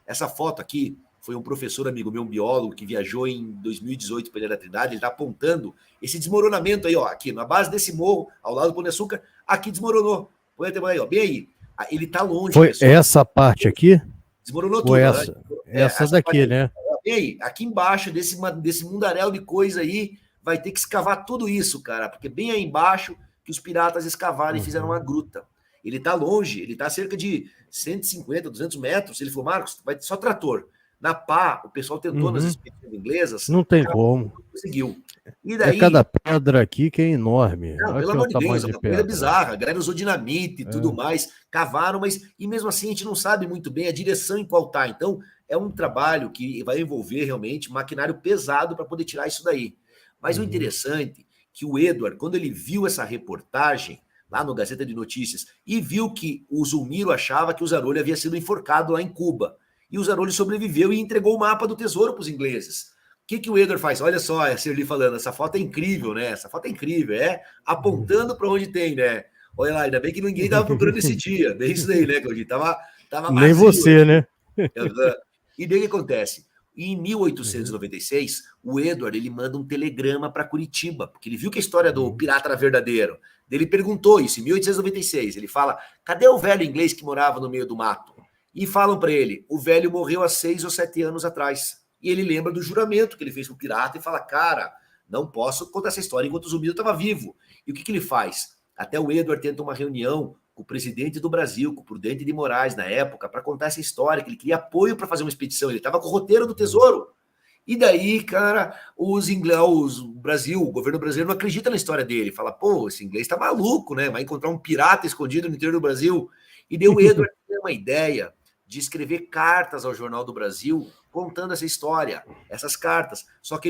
Essa foto aqui foi um professor amigo meu, um biólogo, que viajou em 2018 para a Ilha da Trindade, ele está apontando esse desmoronamento aí, ó, aqui, na base desse morro, ao lado do Pão de Açúcar, aqui desmoronou. Põe até aí, ó, bem aí. Ele está longe. Foi pessoal. Essa parte aqui? Desmoronou tudo. Foi essa, né? Essa daqui, né? E aí, aqui embaixo desse mundaréu de coisa aí, vai ter que escavar tudo isso, cara, porque bem aí embaixo que os piratas escavaram e fizeram uma gruta. Ele tá longe, ele tá a cerca de 150, 200 metros. Ele falou, Marcos, vai ter só trator. Na pá, o pessoal tentou nas expedições inglesas. Não tem como. Conseguiu. E daí, cada pedra aqui que é enorme. Não, pelo amor de Deus, é uma coisa bizarra. A galera usou dinamite e tudo mais, cavaram, mas e mesmo assim a gente não sabe muito bem a direção em qual tá. Então, é um trabalho que vai envolver realmente maquinário pesado para poder tirar isso daí. Mas o interessante é que o Edward, quando ele viu essa reportagem lá no Gazeta de Notícias e viu que o Zulmiro achava que o Zarolho havia sido enforcado lá em Cuba, e o Zarolho sobreviveu e entregou o mapa do tesouro para os ingleses. O que o Edward faz? Olha só, a Shirley falando, essa foto é incrível, né? Essa foto é incrível, apontando para onde tem, né? Olha lá, ainda bem que ninguém estava procurando esse dia. Bem isso daí, né, Claudinho? Tava nem você, né? E daí o que acontece? Em 1896, o Edward ele manda um telegrama para Curitiba, porque ele viu que a história do pirata era verdadeira. Ele perguntou isso em 1896. Ele fala, cadê o velho inglês que morava no meio do mato? E falam para ele, o velho morreu há 6 ou 7 anos atrás. E ele lembra do juramento que ele fez com o pirata e fala, cara, não posso contar essa história enquanto o Zulmiro estava vivo. E o que ele faz? Até o Edward tenta uma reunião com o presidente do Brasil, com o Prudente de Moraes, na época, para contar essa história, que ele queria apoio para fazer uma expedição. Ele estava com o roteiro do tesouro. E daí, cara, o Brasil, o governo brasileiro não acredita na história dele. Fala, pô, esse inglês tá maluco, né? Vai encontrar um pirata escondido no interior do Brasil. E daí o Edward tem uma ideia de escrever cartas ao Jornal do Brasil contando essa história, essas cartas. Só que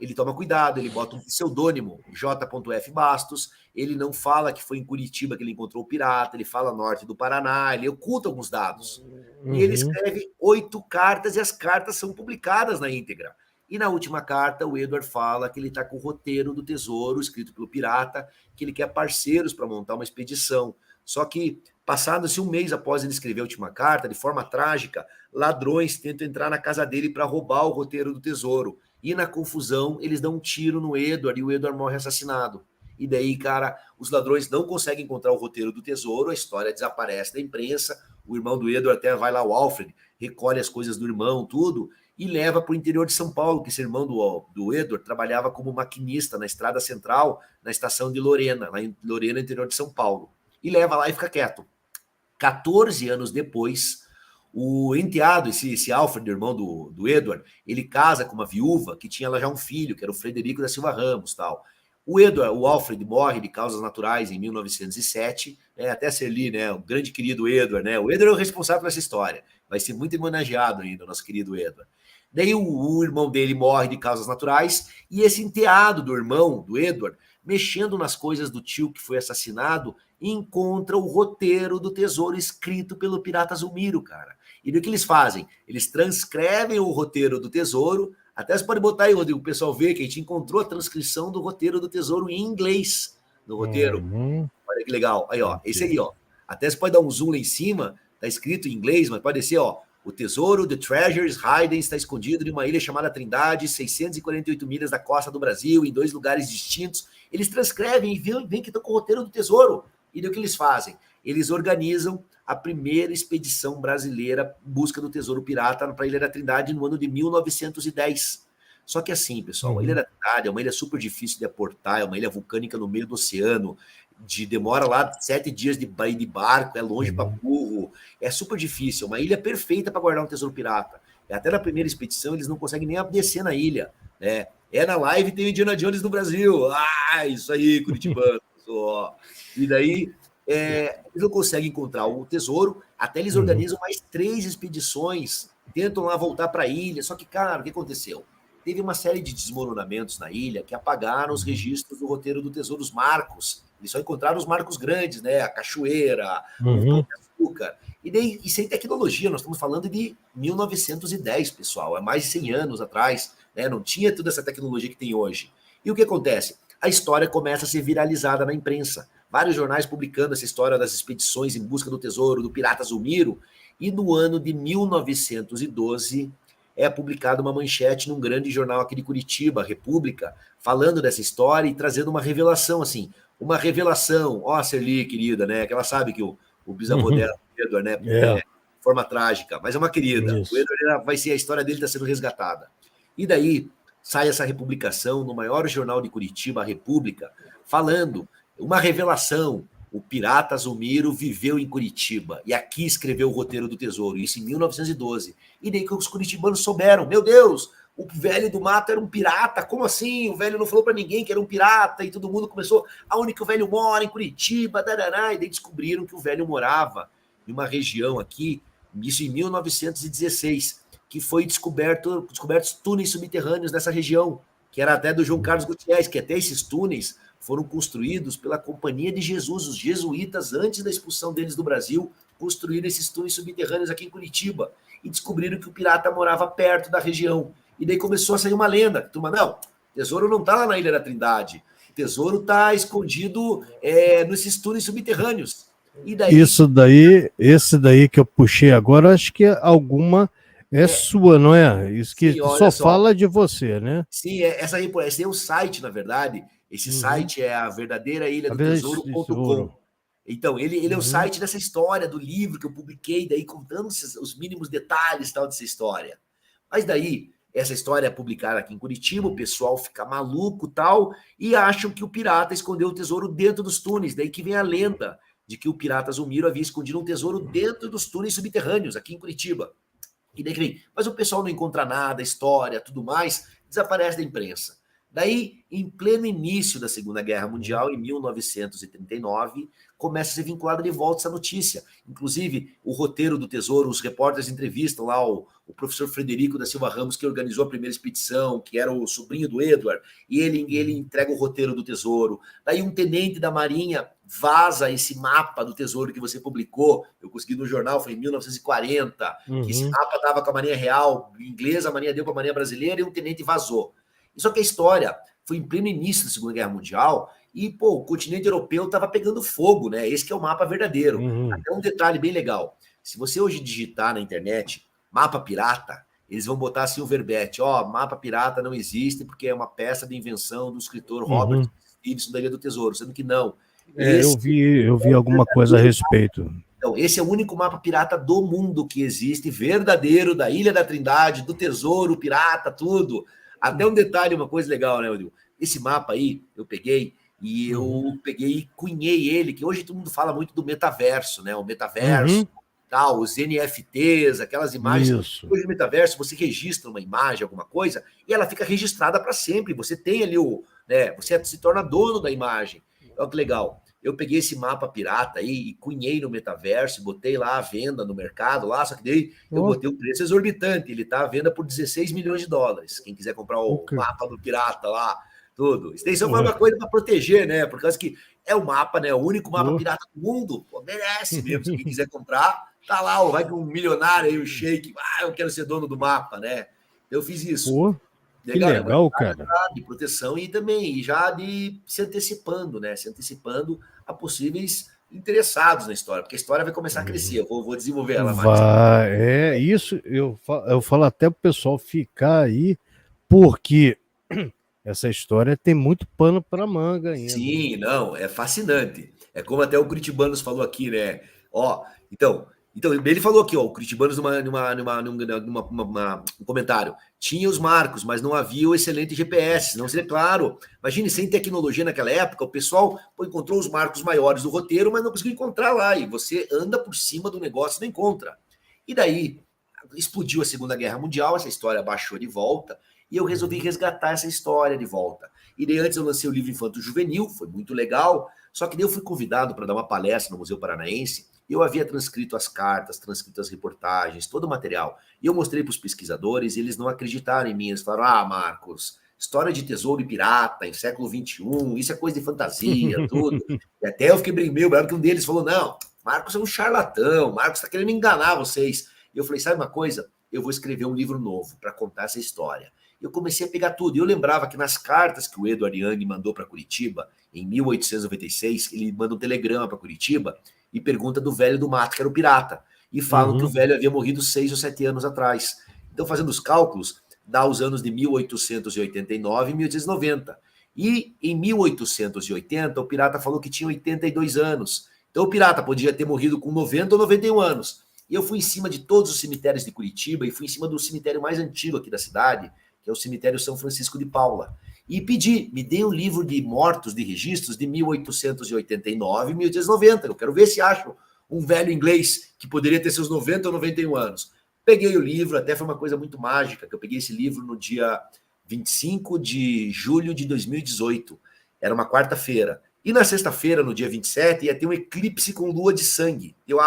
ele toma cuidado, ele bota um pseudônimo, J.F. Bastos, ele não fala que foi em Curitiba que ele encontrou o pirata, ele fala norte do Paraná, ele oculta alguns dados. E ele escreve 8 cartas e as cartas são publicadas na íntegra. E na última carta, o Edward fala que ele está com o roteiro do tesouro, escrito pelo pirata, que ele quer parceiros para montar uma expedição. Só que, passado-se um mês após ele escrever a última carta, de forma trágica, ladrões tentam entrar na casa dele para roubar o roteiro do tesouro. E na confusão, eles dão um tiro no Edward e o Edward morre assassinado. E daí, cara, os ladrões não conseguem encontrar o roteiro do tesouro, a história desaparece da imprensa, o irmão do Edward até vai lá, o Alfred, recolhe as coisas do irmão, tudo, e leva para o interior de São Paulo, que esse irmão do Edward trabalhava como maquinista na Estrada Central, na estação de Lorena, lá em Lorena, interior de São Paulo. E leva lá e fica quieto. 14 anos depois, o enteado, esse Alfred, irmão do Edward, ele casa com uma viúva que tinha lá já um filho, que era o Frederico da Silva Ramos, tal. O Alfred morre de causas naturais em 1907, até ser ali, né, o grande querido Edward, né? O Edward é o responsável por essa história. Vai ser muito homenageado ainda, o nosso querido Edward. Daí o irmão dele morre de causas naturais e esse enteado do irmão, do Edward, mexendo nas coisas do tio que foi assassinado, encontra o roteiro do tesouro escrito pelo pirata Zulmiro, cara. E do que eles fazem? Eles transcrevem o roteiro do tesouro, até você pode botar aí, Rodrigo, o pessoal vê que a gente encontrou a transcrição do roteiro do tesouro em inglês, no roteiro. Olha que legal. Aí, ó, esse aí, ó. Até você pode dar um zoom lá em cima, tá escrito em inglês, mas pode ser, ó, o tesouro, The Treasures Hidden, está escondido em uma ilha chamada Trindade, 648 milhas da costa do Brasil, em 2 lugares distintos. Eles transcrevem e veem que estão com o roteiro do tesouro. E do que eles fazem? Eles organizam a primeira expedição brasileira em busca do tesouro pirata para a Ilha da Trindade no ano de 1910. Só que assim, pessoal, a Ilha da Trindade é uma ilha super difícil de aportar, é uma ilha vulcânica no meio do oceano, demora lá 7 dias de barco, é longe para burro, é super difícil, é uma ilha perfeita para guardar um tesouro pirata. E até na primeira expedição eles não conseguem nem descer na ilha, né? Na live tem o Indiana Jones no Brasil, isso aí, curitibano. E daí eles não conseguem encontrar o tesouro, até eles organizam mais 3 expedições, tentam lá voltar para a ilha, só que, cara, o que aconteceu? Teve uma série de desmoronamentos na ilha que apagaram os registros do roteiro do tesouro, os marcos. Eles só encontraram os marcos grandes, né? A cachoeira, o Pão de Açúcar. E daí, e sem tecnologia, nós estamos falando de 1910, pessoal, é mais de 100 anos atrás, né? Não tinha toda essa tecnologia que tem hoje. E o que acontece? A história começa a ser viralizada na imprensa. Vários jornais publicando essa história das expedições em busca do tesouro, do pirata Zulmiro. E no ano de 1912... é publicada uma manchete num grande jornal aqui de Curitiba, República, falando dessa história e trazendo uma revelação, assim, ó, Serli, querida, né, que ela sabe que o bisavô dela, o Edward, né, de forma trágica, mas é uma querida, o Edward vai ser, a história dele está sendo resgatada. E daí sai essa republicação no maior jornal de Curitiba, a República, falando, uma revelação, o pirata Zulmiro viveu em Curitiba e aqui escreveu o roteiro do tesouro, isso em 1912. E daí que os curitibanos souberam, meu Deus, o velho do mato era um pirata, como assim? O velho não falou para ninguém que era um pirata e todo mundo começou, aonde que o velho mora? Em Curitiba, darará, e daí descobriram que o velho morava em uma região aqui, isso em 1916, que foi descobertos túneis subterrâneos nessa região, que era até do João Carlos Gutierrez, que até esses túneis foram construídos pela Companhia de Jesus, os jesuítas, antes da expulsão deles do Brasil, construíram esses túneis subterrâneos aqui em Curitiba e descobriram que o pirata morava perto da região. E daí começou a sair uma lenda. Turma, não, o tesouro não está lá na Ilha da Trindade. O tesouro está escondido nesses túneis subterrâneos. E daí... Esse daí que eu puxei agora, acho que alguma sua, não é? Isso que sim, só fala de você, né? Sim, esse é o site, na verdade. Esse site é a verdadeira ilha do tesouro.com. Então, ele é o site dessa história, do livro que eu publiquei, daí contando os mínimos detalhes tal dessa história. Mas daí, essa história é publicada aqui em Curitiba, o pessoal fica maluco tal, e acham que o pirata escondeu o tesouro dentro dos túneis. Daí que vem a lenda de que o pirata Zulmiro havia escondido um tesouro dentro dos túneis subterrâneos, aqui em Curitiba. E daí que vem, mas o pessoal não encontra nada, história, tudo mais, desaparece da imprensa. Daí, em pleno início da Segunda Guerra Mundial, em 1939, começa a ser vinculada de volta essa notícia. Inclusive, o roteiro do Tesouro, os repórteres entrevistam lá o professor Frederico da Silva Ramos, que organizou a primeira expedição, que era o sobrinho do Edward, e ele entrega o roteiro do Tesouro. Daí um tenente da Marinha vaza esse mapa do Tesouro que você publicou, eu consegui no jornal, foi em 1940, que esse mapa estava com a Marinha Real inglesa, a Marinha deu para a Marinha Brasileira, e um tenente vazou. Só que a história foi em pleno início da Segunda Guerra Mundial, e, o continente europeu estava pegando fogo, né? Esse que é o mapa verdadeiro. Até um detalhe bem legal. Se você hoje digitar na internet, mapa pirata, eles vão botar assim o verbete, mapa pirata não existe porque é uma peça de invenção do escritor Robert Stevenson da Ilha do Tesouro, sendo que não. Eu vi alguma coisa a respeito. Então, esse é o único mapa pirata do mundo que existe, verdadeiro, da Ilha da Trindade, do Tesouro pirata, tudo. Até um detalhe, uma coisa legal, né, Rodrigo? Esse mapa aí, eu peguei e cunhei ele, que hoje todo mundo fala muito do metaverso, né? O metaverso, tal, os NFTs, aquelas imagens. Isso. Hoje no metaverso, você registra uma imagem, alguma coisa, e ela fica registrada para sempre. Você tem ali você se torna dono da imagem. Olha que legal. Eu peguei esse mapa pirata aí e cunhei no metaverso, botei lá à venda no mercado, lá, só que daí eu botei um preço exorbitante. Ele está à venda por 16 milhões de dólares. Quem quiser comprar o mapa do pirata lá, tudo. Extensão foi uma coisa para proteger, né? Por causa que é o mapa, né? O único mapa pirata do mundo. Pô, merece mesmo. Se quem quiser comprar, tá lá, vai com um milionário aí, o Sheik. Eu quero ser dono do mapa, né? Eu fiz isso. Que legal, cara. De proteção e também já de se antecipando, né? Se antecipando a possíveis interessados na história, porque a história vai começar a crescer. Eu vou desenvolver ela mais. Isso eu falo até pro pessoal ficar aí, porque essa história tem muito pano para manga ainda. Sim, não, é fascinante. É como até o Curitibanos falou aqui, né? Então, ele falou aqui, o Curitibanos num comentário. Tinha os marcos, mas não havia o excelente GPS. Não seria claro. Imagine, sem tecnologia naquela época, o pessoal encontrou os marcos maiores do roteiro, mas não conseguiu encontrar lá. E você anda por cima do negócio e não encontra. E daí, explodiu a Segunda Guerra Mundial, essa história baixou de volta, e eu resolvi resgatar essa história de volta. E daí antes eu lancei o livro Infanto Juvenil, foi muito legal, só que daí eu fui convidado para dar uma palestra no Museu Paranaense, e eu havia transcrito as cartas, transcrito as reportagens, todo o material. E eu mostrei para os pesquisadores e eles não acreditaram em mim. Eles falaram, Marcos, história de tesouro e pirata em século XXI, isso é coisa de fantasia, tudo. E até eu fiquei meio bravo, porque um deles falou, não, Marcos é um charlatão, Marcos está querendo enganar vocês. E eu falei, sabe uma coisa? Eu vou escrever um livro novo para contar essa história. Eu comecei a pegar tudo. E eu lembrava que nas cartas que o Edward Young mandou para Curitiba, em 1896, ele manda um telegrama para Curitiba e pergunta do velho do mato, que era o pirata. E falam que o velho havia morrido 6 ou 7 anos atrás. Então, fazendo os cálculos, dá os anos de 1889 e 1890. E em 1880, o pirata falou que tinha 82 anos. Então, o pirata podia ter morrido com 90 ou 91 anos. E eu fui em cima de todos os cemitérios de Curitiba e fui em cima do cemitério mais antigo aqui da cidade, que é o cemitério São Francisco de Paula. E pedi, me dê um livro de mortos, de registros de 1889 e 1890. Eu quero ver se acho um velho inglês que poderia ter seus 90 ou 91 anos. Peguei o livro, até foi uma coisa muito mágica, que eu peguei esse livro no dia 25 de julho de 2018. Era uma quarta-feira. E na sexta-feira, no dia 27, ia ter um eclipse com lua de sangue. Eu,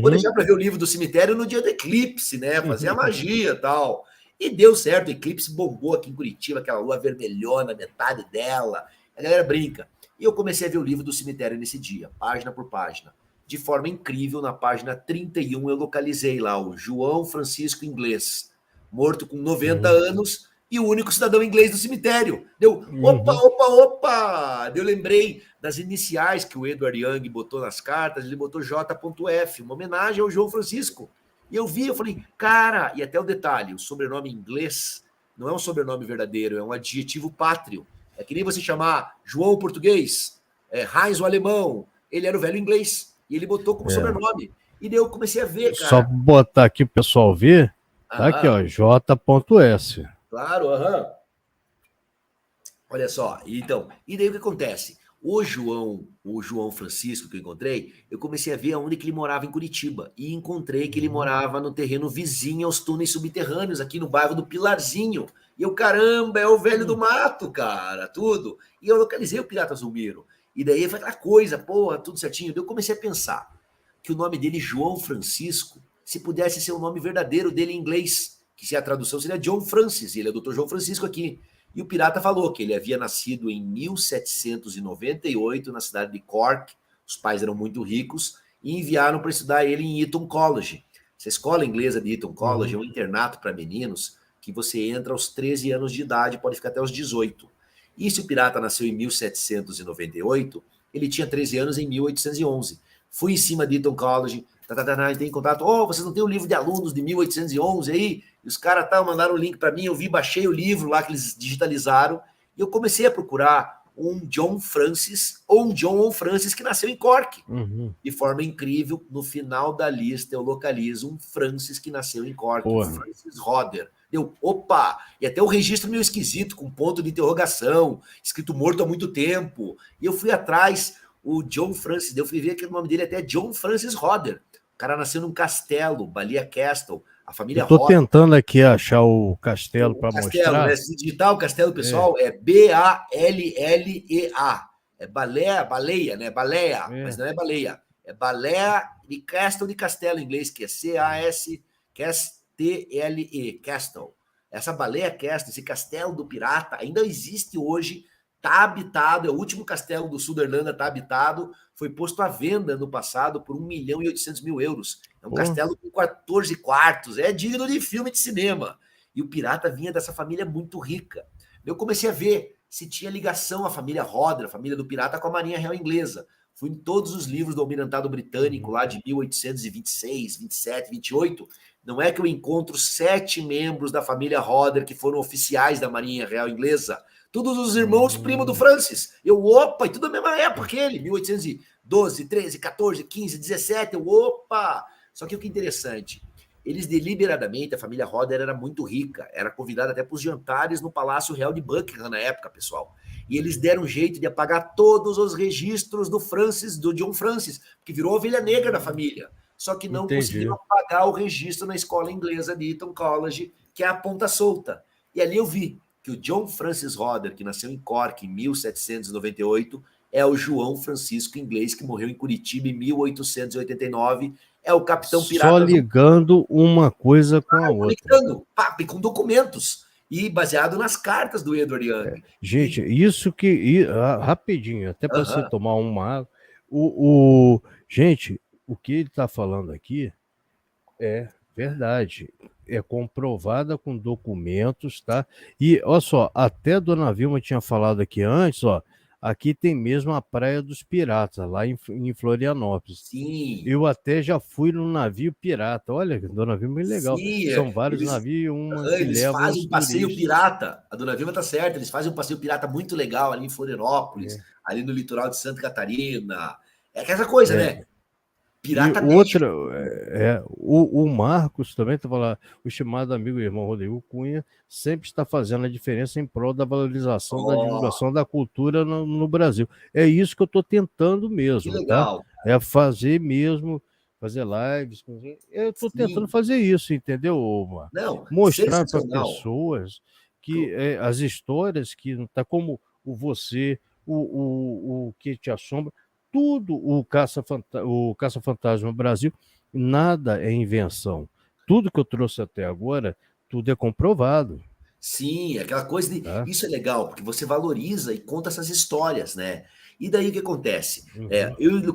vou deixar para ver o livro do cemitério no dia do eclipse, né? Fazer a magia e tal. E deu certo, o eclipse bombou aqui em Curitiba, aquela lua vermelhona, metade dela. A galera brinca. E eu comecei a ver o livro do cemitério nesse dia, página por página. De forma incrível, na página 31, eu localizei lá o João Francisco Inglês, morto com 90 anos, e o único cidadão inglês do cemitério. Deu, opa! Eu lembrei das iniciais que o Edward Young botou nas cartas, ele botou J.F, uma homenagem ao João Francisco. E eu vi, eu falei, cara, e até o detalhe, o sobrenome inglês não é um sobrenome verdadeiro, é um adjetivo pátrio. É que nem você chamar João o português, Heinz o alemão, ele era o velho inglês, e ele botou como sobrenome. E daí eu comecei a ver, cara. Só botar aqui pro pessoal ver, tá aqui, ó, J.S. Claro, Olha só, então, e daí o que acontece? O João Francisco que eu encontrei, eu comecei a ver onde que ele morava em Curitiba. E encontrei que ele morava no terreno vizinho aos túneis subterrâneos, aqui no bairro do Pilarzinho. E eu, caramba, é o velho do mato, cara, tudo. E eu localizei o Pirata Zulmiro. E daí foi aquela coisa, porra, tudo certinho. Daí eu comecei a pensar que o nome dele, João Francisco, se pudesse ser o nome verdadeiro dele em inglês, que se a tradução seria John Francis, ele é Dr. João Francisco aqui. E o pirata falou que ele havia nascido em 1798 na cidade de Cork, os pais eram muito ricos, e enviaram para estudar ele em Eton College. Essa escola inglesa de Eton College é um internato para meninos que você entra aos 13 anos de idade, pode ficar até aos 18. E se o pirata nasceu em 1798, ele tinha 13 anos em 1811. Fui em cima de Eton College, entrei em contato, vocês não tem o livro de alunos de 1811 aí? E os caras mandaram o link para mim, eu vi, baixei o livro lá que eles digitalizaram, e eu comecei a procurar um John Francis, ou um John ou Francis que nasceu em Cork. De forma incrível, no final da lista eu localizo um Francis que nasceu em Cork, Francis Roder. Eu, opa! E até o registro meio esquisito, com ponto de interrogação, escrito morto há muito tempo. E eu fui atrás, o John Francis, eu fui ver que o nome dele até é John Francis Roder. O cara nasceu num castelo, Balea Castle. A família Roder. Eu tô tentando aqui achar o castelo para mostrar. Né? Se digitar o castelo, pessoal, é Ballea. É baleia, né? Baleia, mas não é baleia. É Balea de Castle de castelo em inglês, que é C-A-S-T-L-E, Castle. Essa Balea Castle, esse castelo do pirata, ainda existe hoje, está habitado, é o último castelo do sul da Irlanda, está habitado, foi posto à venda no passado por 1.800.000 euros. É um castelo com 14 quartos, é digno de filme de cinema. E o pirata vinha dessa família muito rica. Eu comecei a ver se tinha ligação a família Roder, a família do pirata, com a Marinha Real Inglesa. Fui em todos os livros do Almirantado Britânico, lá de 1826, 27, 28. Não é que eu encontro 7 membros da família Roder que foram oficiais da Marinha Real Inglesa. Todos os irmãos primos do Francis. Eu, opa, e tudo da mesma época que ele. 1812, 13, 14, 15, 17. Eu, opa! Só que o que é interessante, eles deliberadamente, a família Roder era muito rica, era convidada até para os jantares no Palácio Real de Buckingham na época, pessoal. E eles deram jeito de apagar todos os registros do John Francis, que virou ovelha negra da família. Só que não conseguiram apagar o registro na escola inglesa de Eton College, que é a ponta solta. E ali eu vi que o John Francis Roder, que nasceu em Cork em 1798, é o João Francisco inglês, que morreu em Curitiba em 1889, é o capitão pirata. Só ligando uma coisa com a outra. Ligando, com documentos. E baseado nas cartas do Edward Young. Gente, isso que... rapidinho, até para você tomar uma água. Gente, o que ele está falando aqui é verdade. É comprovada com documentos, tá? E, olha só, até a dona Vilma tinha falado aqui antes, ó. Aqui tem mesmo a Praia dos Piratas, lá em Florianópolis. Sim. Eu até já fui num navio pirata. Olha, dona Vilma, é legal. Sim, são vários navios, que eles levam fazem um passeio turistas. pirata. A dona Vilma tá certa, eles fazem um passeio pirata muito legal ali em Florianópolis, ali no litoral de Santa Catarina. É aquela coisa, né? Pirata outra, o Marcos também estava lá, o estimado amigo e irmão Rodrigo Cunha sempre está fazendo a diferença em prol da valorização da divulgação da cultura no Brasil. É isso que eu estou tentando mesmo, que legal, tá? É fazer mesmo, fazer lives. Eu estou tentando fazer isso, entendeu, Omar? Não, mostrar para pessoas que as histórias que tá como você, o que te assombra, tudo o Caça-Fantasma Brasil, nada é invenção. Tudo que eu trouxe até agora, tudo é comprovado. Sim, aquela coisa de... Isso é legal, porque você valoriza e conta essas histórias, né? E daí o que acontece?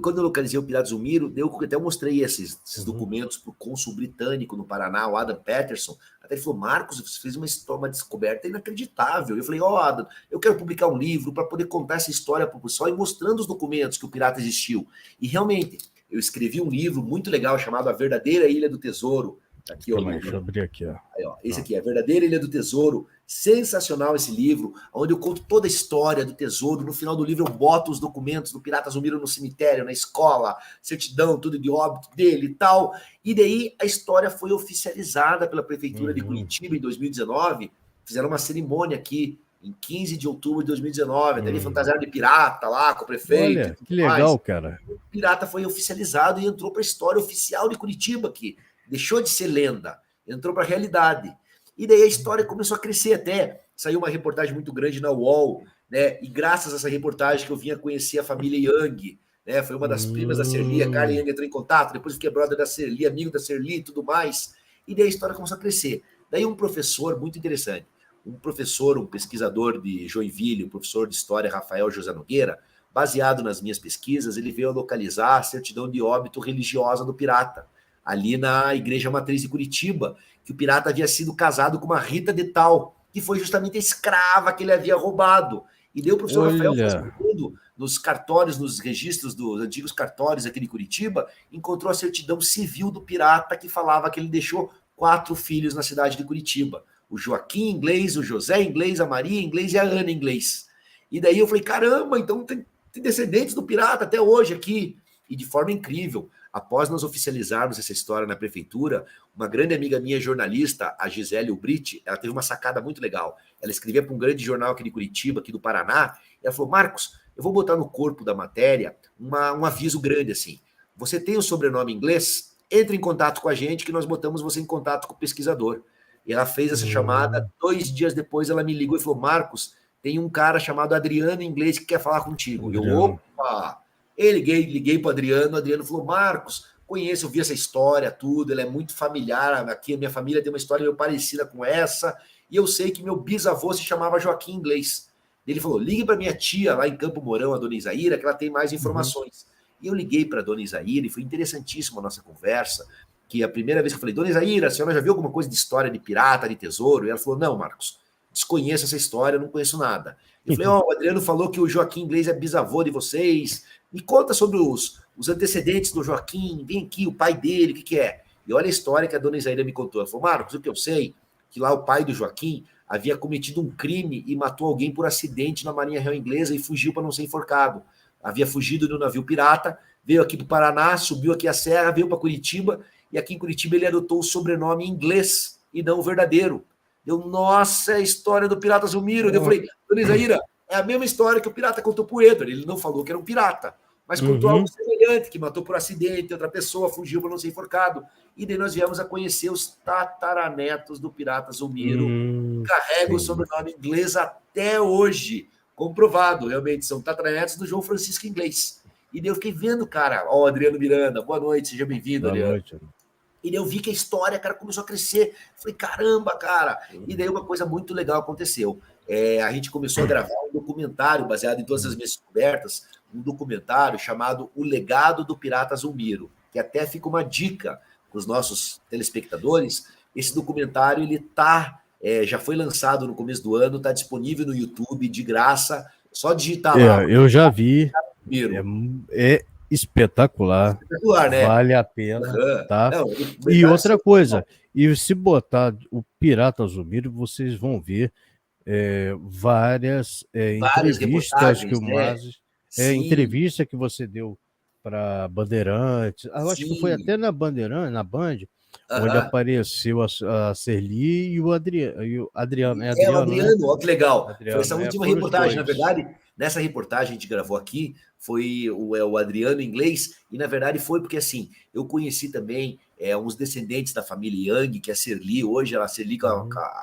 Quando eu localizei o Pirata Zumiro, eu até mostrei esses documentos para o cônsul britânico no Paraná, o Adam Patterson. Até ele falou, Marcos, você fez uma descoberta inacreditável. Eu falei, Adam, eu quero publicar um livro para poder contar essa história para o pessoal e mostrando os documentos que o pirata existiu. E realmente, eu escrevi um livro muito legal chamado A Verdadeira Ilha do Tesouro. Aqui, ó, deixa eu abrir aqui, ó. Aí, ó, esse aqui é A Verdadeira Ilha do Tesouro. Sensacional esse livro, onde eu conto toda a história do tesouro. No final do livro eu boto os documentos do Pirata Zumiro no cemitério, na escola, certidão, tudo de óbito dele e tal. E daí a história foi oficializada pela Prefeitura de Curitiba em 2019. Fizeram uma cerimônia aqui em 15 de outubro de 2019. Até ele fantasiado de pirata lá com o prefeito. Olha, que legal, cara. O pirata foi oficializado e entrou para a história oficial de Curitiba aqui. Deixou de ser lenda, entrou para a realidade. E daí a história começou a crescer até. Saiu uma reportagem muito grande na UOL, né? E graças a essa reportagem que eu vim a conhecer a família Young, né? Foi uma das primas da Serli, a Carla Young entrou em contato, depois fiquei brother da Serli, amigo da Serli e tudo mais. E daí a história começou a crescer. Daí um professor muito interessante, um pesquisador de Joinville, um professor de história, Rafael José Nogueira, baseado nas minhas pesquisas, ele veio a localizar a certidão de óbito religiosa do pirata, ali na Igreja Matriz de Curitiba, que o pirata havia sido casado com uma Rita de Tal, que foi justamente a escrava que ele havia roubado. E daí o professor Rafael foi nos cartórios, nos registros dos antigos cartórios aqui de Curitiba, encontrou a certidão civil do pirata que falava que ele deixou 4 filhos na cidade de Curitiba. O Joaquim Inglês, o José Inglês, a Maria Inglês e a Ana Inglês. E daí eu falei, caramba, então tem descendentes do pirata até hoje aqui. E de forma incrível, após nós oficializarmos essa história na prefeitura, uma grande amiga minha, jornalista, a Gisele Ubriti, ela teve uma sacada muito legal. Ela escrevia para um grande jornal aqui de Curitiba, aqui do Paraná, e ela falou, Marcos, eu vou botar no corpo da matéria um aviso grande assim. Você tem o sobrenome inglês? Entre em contato com a gente que nós botamos você em contato com o pesquisador. E ela fez essa chamada, 2 dias depois ela me ligou e falou, Marcos, tem um cara chamado Adriano Inglês que quer falar contigo. Eu, opa! Liguei para o Adriano falou, Marcos, conheço, eu vi essa história, tudo, ela é muito familiar, aqui a minha família tem uma história meio parecida com essa, e eu sei que meu bisavô se chamava Joaquim Inglês. Ele falou, ligue para minha tia lá em Campo Mourão, a dona Isaíra, que ela tem mais informações. E eu liguei para a dona Isaíra, e foi interessantíssima a nossa conversa, que a primeira vez que eu falei, dona Isaíra, a senhora já viu alguma coisa de história de pirata, de tesouro? E ela falou, não, Marcos, desconheço essa história, não conheço nada. Eu falei, o Adriano falou que o Joaquim Inglês é bisavô de vocês, me conta sobre os antecedentes do Joaquim, vem aqui, o pai dele, o que é? E olha a história que a dona Isaíra me contou. Ela falou, Marcos, o que eu sei, que lá o pai do Joaquim havia cometido um crime e matou alguém por acidente na Marinha Real Inglesa e fugiu para não ser enforcado. Havia fugido de um navio pirata, veio aqui para o Paraná, subiu aqui a serra, veio para Curitiba, e aqui em Curitiba ele adotou o sobrenome inglês e não o verdadeiro. Eu, nossa, é a história do pirata Zulmiro. Eu falei, dona Isaíra, é a mesma história que o pirata contou pro Edward. Ele não falou que era um pirata, mas contou algo semelhante, que matou por acidente, outra pessoa fugiu para não ser enforcado. E daí nós viemos a conhecer os tataranetos do pirata Zulmiro, que carregam o sobrenome inglês até hoje. Comprovado, realmente, são tataranetos do João Francisco Inglês. E daí eu fiquei vendo, cara, Adriano Miranda, boa noite, seja bem-vindo, Adriano. Boa noite. E daí eu vi que a história, cara, começou a crescer. Falei, caramba, cara. E daí uma coisa muito legal aconteceu. A gente começou a gravar um documentário baseado em todas as minhas descobertas, um documentário chamado O Legado do Pirata Zulmiro, que até fica uma dica para os nossos telespectadores. Esse documentário, ele já foi lançado no começo do ano, está disponível no YouTube, de graça, só digitar lá. Eu já vi, é espetacular, né? Vale a pena, tá? Não, e outra coisa, e se botar o Pirata Zulmiro, vocês vão ver várias entrevistas que o Mazes, entrevista que você deu para Bandeirantes, eu acho que foi até na Bandeirantes, na Band, onde apareceu a Serli e o Adriano. O Adriano, né? Olha que legal. Adriano, foi essa última reportagem, na verdade. Nessa reportagem que a gente gravou aqui, foi o Adriano Inglês, e na verdade foi porque, assim, eu conheci também uns descendentes da família Young, que é a Serli, hoje a Serli,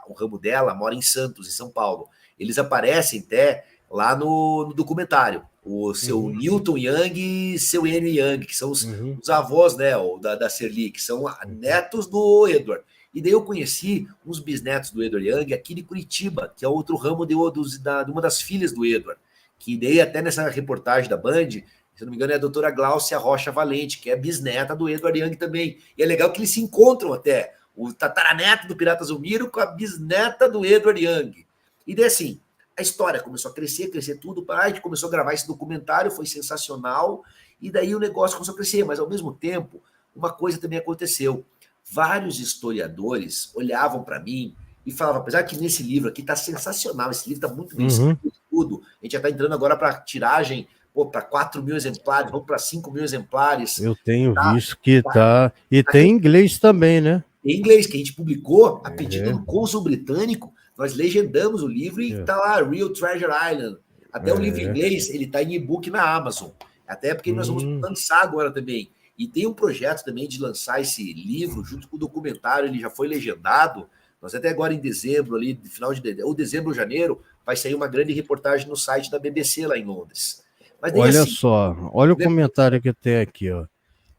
o ramo dela, mora em Santos, em São Paulo. Eles aparecem até lá no documentário, o seu Newton Young e seu Enio Young, que são os avós, né, da Serli, que são netos do Edward. E daí eu conheci uns bisnetos do Edward Young aqui de Curitiba, que é outro ramo de uma das filhas do Edward, que daí até nessa reportagem da Band, se não me engano, é a doutora Gláucia Rocha Valente, que é bisneta do Edward Young também. E é legal que eles se encontram até, o tataraneto do Pirata Zulmiro com a bisneta do Edward Young. E daí assim, a história começou a crescer tudo, a gente começou a gravar esse documentário, foi sensacional, e daí o negócio começou a crescer, mas ao mesmo tempo, uma coisa também aconteceu. Vários historiadores olhavam para mim e falavam, apesar que nesse livro aqui está sensacional, esse livro está muito bem escrito, tudo, a gente já está entrando agora para tiragem, para 4 mil exemplares, vamos para 5 mil exemplares. Eu tenho visto que tá. E tem inglês também, né? Em inglês, que a gente publicou a pedido do cônsul britânico, nós legendamos o livro e está lá, Real Treasure Island. Até o livro em inglês, ele está em e-book na Amazon. Até porque nós vamos lançar agora também. E tem um projeto também de lançar esse livro junto com o documentário, ele já foi legendado. Nós até agora em dezembro, ali, final de dezembro ou janeiro, vai sair uma grande reportagem no site da BBC lá em Londres. Mas olha assim, só, olha o comentário que tem aqui, ó.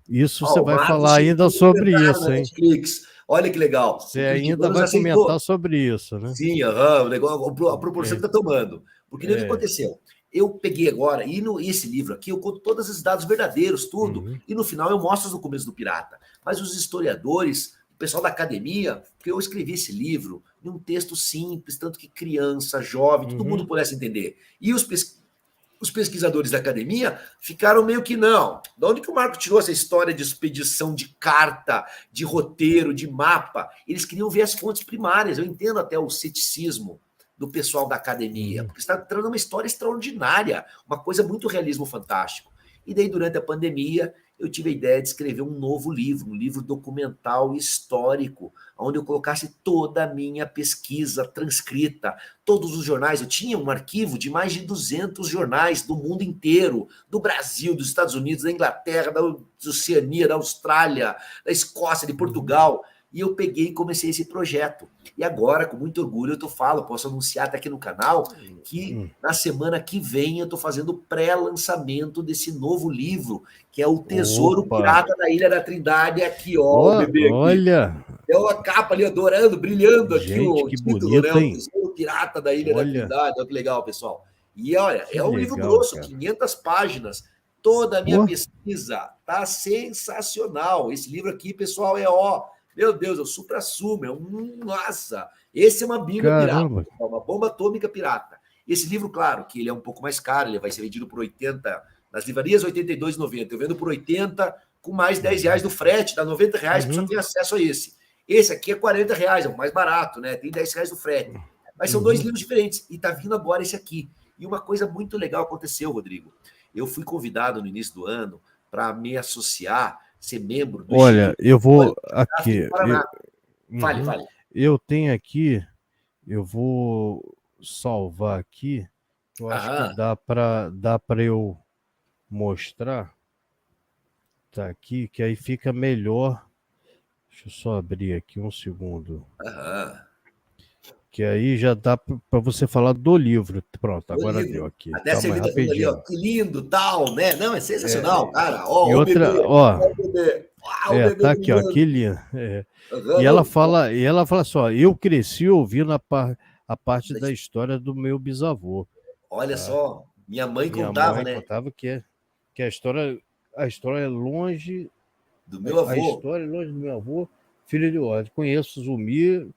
Isso você vai falar ainda sobre isso, hein? Netflix. Olha que legal. Você ainda vai comentar sobre isso, né? Sim, o negócio, a proporção que está tomando. Porque o que aconteceu? Eu peguei agora, e esse livro aqui, eu conto todos os dados verdadeiros, tudo, e no final eu mostro os documentos do pirata. Mas os historiadores, o pessoal da academia, porque eu escrevi esse livro em um texto simples, tanto que criança, jovem, todo mundo pudesse entender. E os pesquisadores da academia ficaram meio que não. De onde que o Marco tirou essa história de expedição, de carta, de roteiro, de mapa? Eles queriam ver as fontes primárias. Eu entendo até o ceticismo do pessoal da academia, porque está trazendo uma história extraordinária, uma coisa muito realismo fantástico. E daí, durante a pandemia, eu tive a ideia de escrever um novo livro, um livro documental histórico, onde eu colocasse toda a minha pesquisa transcrita, todos os jornais. Eu tinha um arquivo de mais de 200 jornais do mundo inteiro, do Brasil, dos Estados Unidos, da Inglaterra, da Oceania, da Austrália, da Escócia, de Portugal. E eu peguei e comecei esse projeto. E agora, com muito orgulho, posso anunciar até aqui no canal, que na semana que vem eu estou fazendo o pré-lançamento desse novo livro, que é o Tesouro Pirata da Ilha da Trindade. Aqui, ó, o bebê aqui. Olha! É uma capa ali, adorando, brilhando aqui. Gente, o que título, bonito, né? hein? O Tesouro Pirata da Ilha da Trindade. Olha que legal, pessoal. E olha, é um livro grosso, cara. 500 páginas. Toda a minha pesquisa tá sensacional. Esse livro aqui, pessoal, meu Deus, é o supra-sumo, nossa, esse é uma bíblia pirata, uma bomba atômica pirata. Esse livro, claro, que ele é um pouco mais caro, ele vai ser vendido por 80, nas livrarias R$ 82,90, eu vendo por 80, com mais R$10 do frete, dá R$90, a pessoa tem acesso a esse. Esse aqui é R$40, é o mais barato, né? Tem R$10 do frete. Mas são dois livros diferentes, e tá vindo agora esse aqui. E uma coisa muito legal aconteceu, Rodrigo. Eu fui convidado no início do ano para me associar, ser membro do Olha, eu vou aqui. Fale. Eu tenho aqui, eu vou salvar aqui. Eu acho que dá para eu mostrar. Tá aqui, que aí fica melhor. Deixa eu só abrir aqui um segundo. Que aí já dá para você falar do livro. Pronto, agora deu aqui. Até você ali, ó, que lindo, tal, né? Não, é sensacional, cara. Ó, e outra, bebê, ó, o bebê. tá aqui, ó, que lindo. E ela fala assim, ó, eu cresci ouvindo a parte da história do meu bisavô. Olha só, minha mãe contava que a história é longe do meu avô. A história é longe do meu avô, filho de ordem. Conheço Zumiro,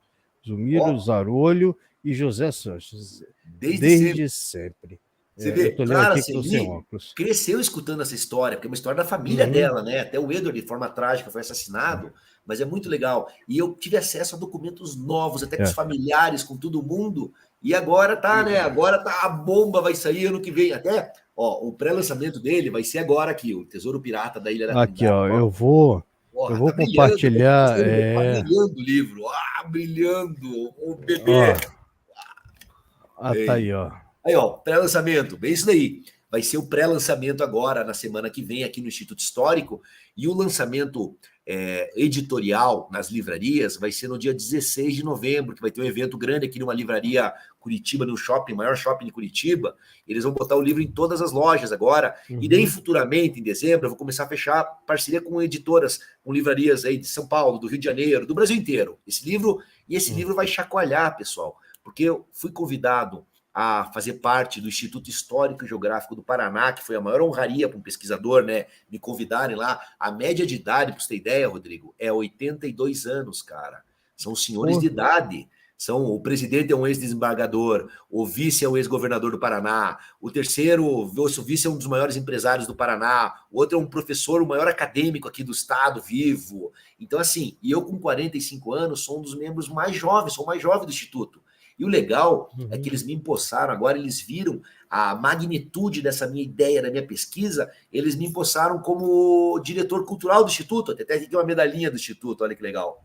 Zarolho e José Sanches. Desde sempre. Você vê, claro, assim, cresceu escutando essa história, porque é uma história da família dela, né? Até o Edward, de forma trágica, foi assassinado, mas é muito legal. E eu tive acesso a documentos novos, até com os familiares, com todo mundo, e agora tá, né? Agora tá, a bomba vai sair ano que vem. Até, ó, o pré-lançamento dele vai ser agora aqui, o Tesouro Pirata da Ilha da Trindade. Aqui, ó, eu vou compartilhar. Tá brilhando o livro, brilhando, o bebê. Tá aí, ó. Aí, ó, pré-lançamento, bem isso daí. Vai ser o pré-lançamento agora, na semana que vem, aqui no Instituto Histórico, e o lançamento editorial nas livrarias vai ser no dia 16 de novembro, que vai ter um evento grande aqui numa livraria Curitiba, no shopping, maior shopping de Curitiba. Eles vão botar o livro em todas as lojas agora, e daí futuramente, em dezembro, eu vou começar a fechar parceria com editoras, com livrarias aí de São Paulo, do Rio de Janeiro, do Brasil inteiro. Esse livro vai chacoalhar, pessoal, porque eu fui convidado a fazer parte do Instituto Histórico e Geográfico do Paraná, que foi a maior honraria para um pesquisador, né, me convidarem lá. A média de idade, para você ter ideia, Rodrigo, é 82 anos, cara. São senhores de idade. O presidente é um ex-desembargador, o vice é um ex-governador do Paraná, o vice é um dos maiores empresários do Paraná, o outro é um professor, o maior acadêmico aqui do estado, vivo. Então, assim, e eu com 45 anos sou um dos membros mais jovens, sou o mais jovem do Instituto. E o legal é que eles me empossaram, agora eles viram a magnitude dessa minha ideia, da minha pesquisa, eles me empossaram como diretor cultural do Instituto, até aqui uma medalhinha do Instituto, olha que legal.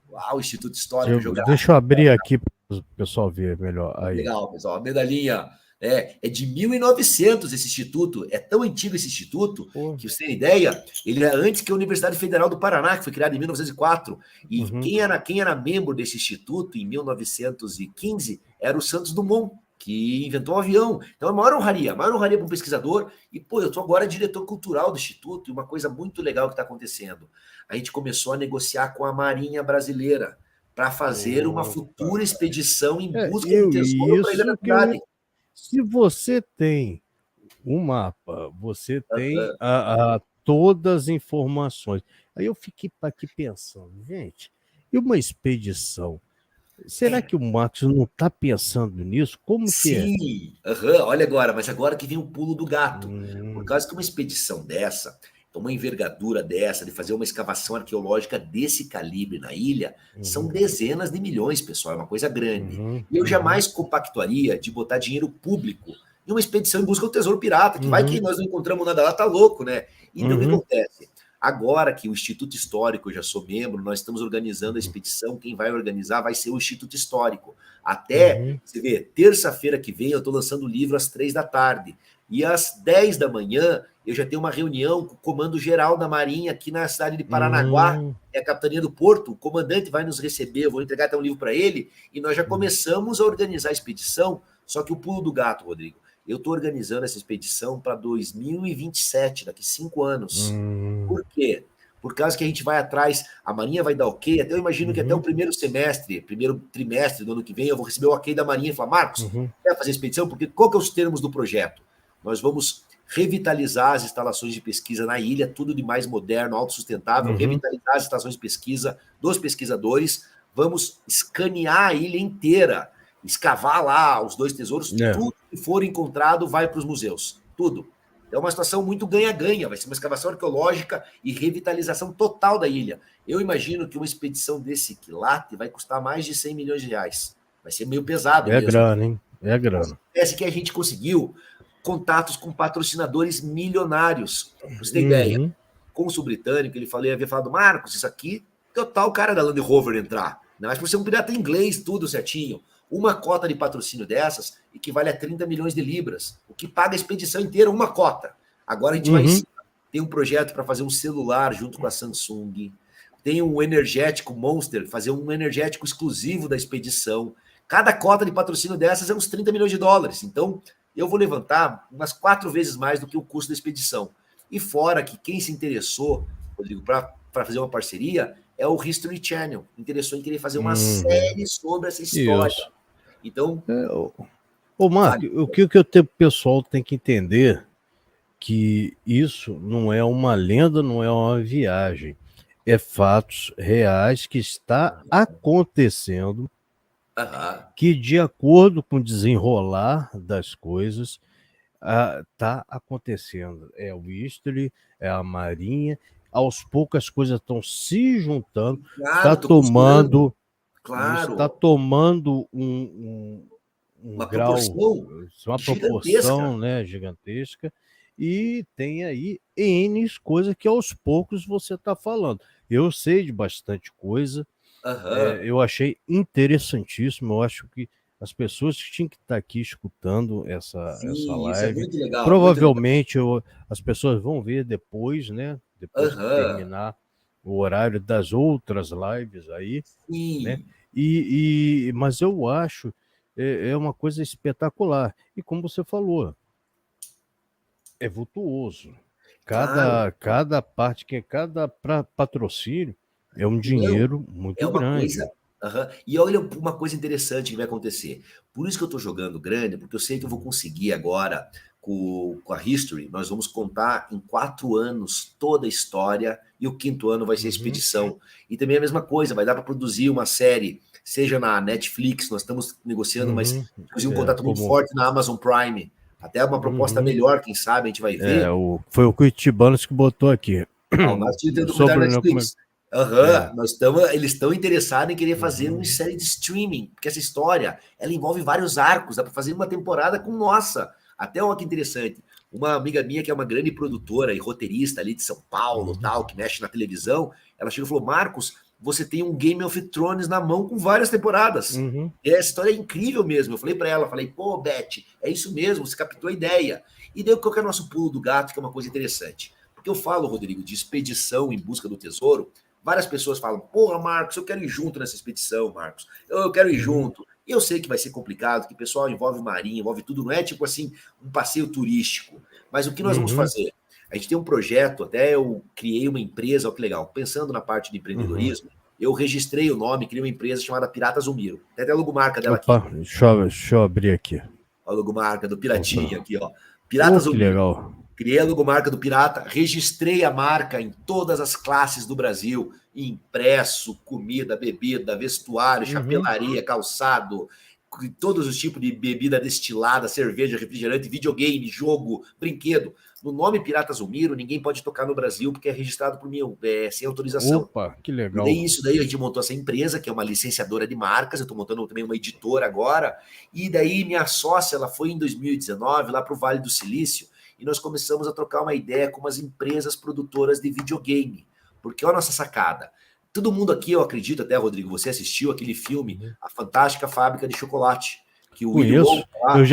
Uau, Instituto Histórico e Geográfico. Deixa eu abrir aqui para o pessoal ver melhor. Aí. Legal, pessoal, a medalhinha é de 1900 esse instituto, é tão antigo esse instituto, que você tem ideia, ele é antes que a Universidade Federal do Paraná, que foi criada em 1904, e quem era membro desse instituto em 1915 era o Santos Dumont, que inventou um avião. Então, é a maior honraria para um pesquisador. E, pô, eu tô agora diretor cultural do Instituto, e uma coisa muito legal que está acontecendo. A gente começou a negociar com a Marinha Brasileira para fazer uma futura expedição em busca do tesouro para a Ilha da Trindade. Se você tem um mapa, você tem todas as informações. Aí eu fiquei aqui pensando, gente, e uma expedição? Será que o Marcos não está pensando nisso? Como que é? Sim, olha agora, mas agora que vem o pulo do gato. Por causa que uma expedição dessa, uma envergadura dessa, de fazer uma escavação arqueológica desse calibre na ilha, são dezenas de milhões, pessoal, é uma coisa grande. E eu jamais compactuaria de botar dinheiro público em uma expedição em busca do tesouro pirata, que vai que nós não encontramos nada lá, tá louco, né? Então, o que acontece? Agora que o Instituto Histórico, eu já sou membro, nós estamos organizando a expedição, quem vai organizar vai ser o Instituto Histórico. Até, você vê, terça-feira que vem eu estou lançando o livro às 3 da tarde. E às 10 da manhã eu já tenho uma reunião com o Comando Geral da Marinha aqui na cidade de Paranaguá, é a Capitania do Porto. O comandante vai nos receber, eu vou entregar até um livro para ele, e nós já começamos a organizar a expedição, só que o pulo do gato, Rodrigo, eu estou organizando essa expedição para 2027, daqui 5 anos. Por quê? Por causa que a gente vai atrás, a Marinha vai dar ok, até eu imagino que até o primeiro trimestre do ano que vem, eu vou receber o ok da Marinha e falar, Marcos, quer fazer expedição? Porque qual que é os termos do projeto? Nós vamos revitalizar as instalações de pesquisa na ilha, tudo de mais moderno, autossustentável, revitalizar as estações de pesquisa dos pesquisadores, vamos escanear a ilha inteira, escavar lá os 2 tesouros, tudo que for encontrado vai para os museus, tudo. É uma situação muito ganha-ganha, vai ser uma escavação arqueológica e revitalização total da ilha. Eu imagino que uma expedição desse quilate vai custar mais de 100 milhões de reais. Vai ser meio pesado mesmo. É grana, hein? É grana. Parece que a gente conseguiu contatos com patrocinadores milionários. Pra você ter ideia, com o sul-britânico, ele havia falado, Marcos, isso aqui, total cara da Land Rover entrar. Mas por ser um pirata inglês, tudo certinho. Uma cota de patrocínio dessas equivale a 30 milhões de libras, o que paga a expedição inteira, uma cota. Agora a gente vai ter um projeto para fazer um celular junto com a Samsung, tem um energético Monster, fazer um energético exclusivo da expedição. Cada cota de patrocínio dessas é uns 30 milhões de dólares. Então, eu vou levantar umas 4 vezes mais do que o custo da expedição. E fora que quem se interessou, Rodrigo, para fazer uma parceria, é o History Channel. Interessou em querer fazer uma série sobre essa história. Isso. Então... Ô, Marco, o que o pessoal tem que entender que isso não é uma lenda, não é uma viagem. É fatos reais que está acontecendo, que de acordo com o desenrolar das coisas, está acontecendo. É o History, é a Marinha, aos poucos as coisas estão se juntando, está tomando uma grau, uma proporção, gigantesca. Né, gigantesca, e tem aí N coisas que aos poucos você está falando. Eu sei de bastante coisa, eu achei interessantíssimo, eu acho que as pessoas que tinham que estar aqui escutando essa live, isso é muito legal, provavelmente as pessoas vão ver depois, né? Depois que terminar o horário das outras lives aí, né? Mas eu acho é uma coisa espetacular. E como você falou, é vultuoso. Cada parte, cada patrocínio é um dinheiro muito grande. E olha uma coisa interessante que vai acontecer. Por isso que eu estou jogando grande, porque eu sei que eu vou conseguir agora, com a History, nós vamos contar em 4 anos toda a história, e o 5º ano vai ser a expedição. E também a mesma coisa, vai dar para produzir uma série, seja na Netflix, nós estamos negociando, mas inclusive um contato muito forte na Amazon Prime. Até uma proposta melhor, quem sabe, a gente vai ver. Foi o Curitibanos que botou aqui. O nosso documentário Netflix. Eles estão interessados em querer fazer uma série de streaming, porque essa história, ela envolve vários arcos, dá para fazer uma temporada com nossa. Até olha que interessante, uma amiga minha que é uma grande produtora e roteirista ali de São Paulo, tal, que mexe na televisão, ela chegou e falou, Marcos, você tem um Game of Thrones na mão com várias temporadas. E essa história é incrível mesmo. Eu falei para ela, pô, Beth, é isso mesmo, você captou a ideia. E daí qual que é o nosso pulo do gato, que é uma coisa interessante. Porque eu falo, Rodrigo, de expedição em busca do tesouro, várias pessoas falam, porra, Marcos, eu quero ir junto nessa expedição, Marcos. Eu quero ir junto. Eu sei que vai ser complicado, que o pessoal envolve marinha, envolve tudo, não é tipo assim, um passeio turístico. Mas o que nós vamos fazer? A gente tem um projeto, até eu criei uma empresa, olha que legal, pensando na parte de empreendedorismo, eu registrei o nome, criei uma empresa chamada Piratas Umiro. Tem até a logomarca dela aqui. Opa, deixa eu abrir aqui. A logomarca do Piratinha aqui, ó. Piratas Umiro. Legal. Criei a logomarca do Pirata, registrei a marca em todas as classes do Brasil, impresso, comida, bebida, vestuário, chapelaria, calçado, todos os tipos de bebida destilada, cerveja, refrigerante, videogame, jogo, brinquedo. No nome Piratas Umiro, ninguém pode tocar no Brasil porque é registrado por mim, sem autorização. Opa, que legal. E daí a gente montou essa empresa, que é uma licenciadora de marcas, eu estou montando também uma editora agora, e daí minha sócia, ela foi em 2019 lá para o Vale do Silício, e nós começamos a trocar uma ideia com umas empresas produtoras de videogame. Porque olha a nossa sacada. Todo mundo aqui, eu acredito até, Rodrigo, você assistiu aquele filme, A Fantástica Fábrica de Chocolate. Que o Willy Wonka, eu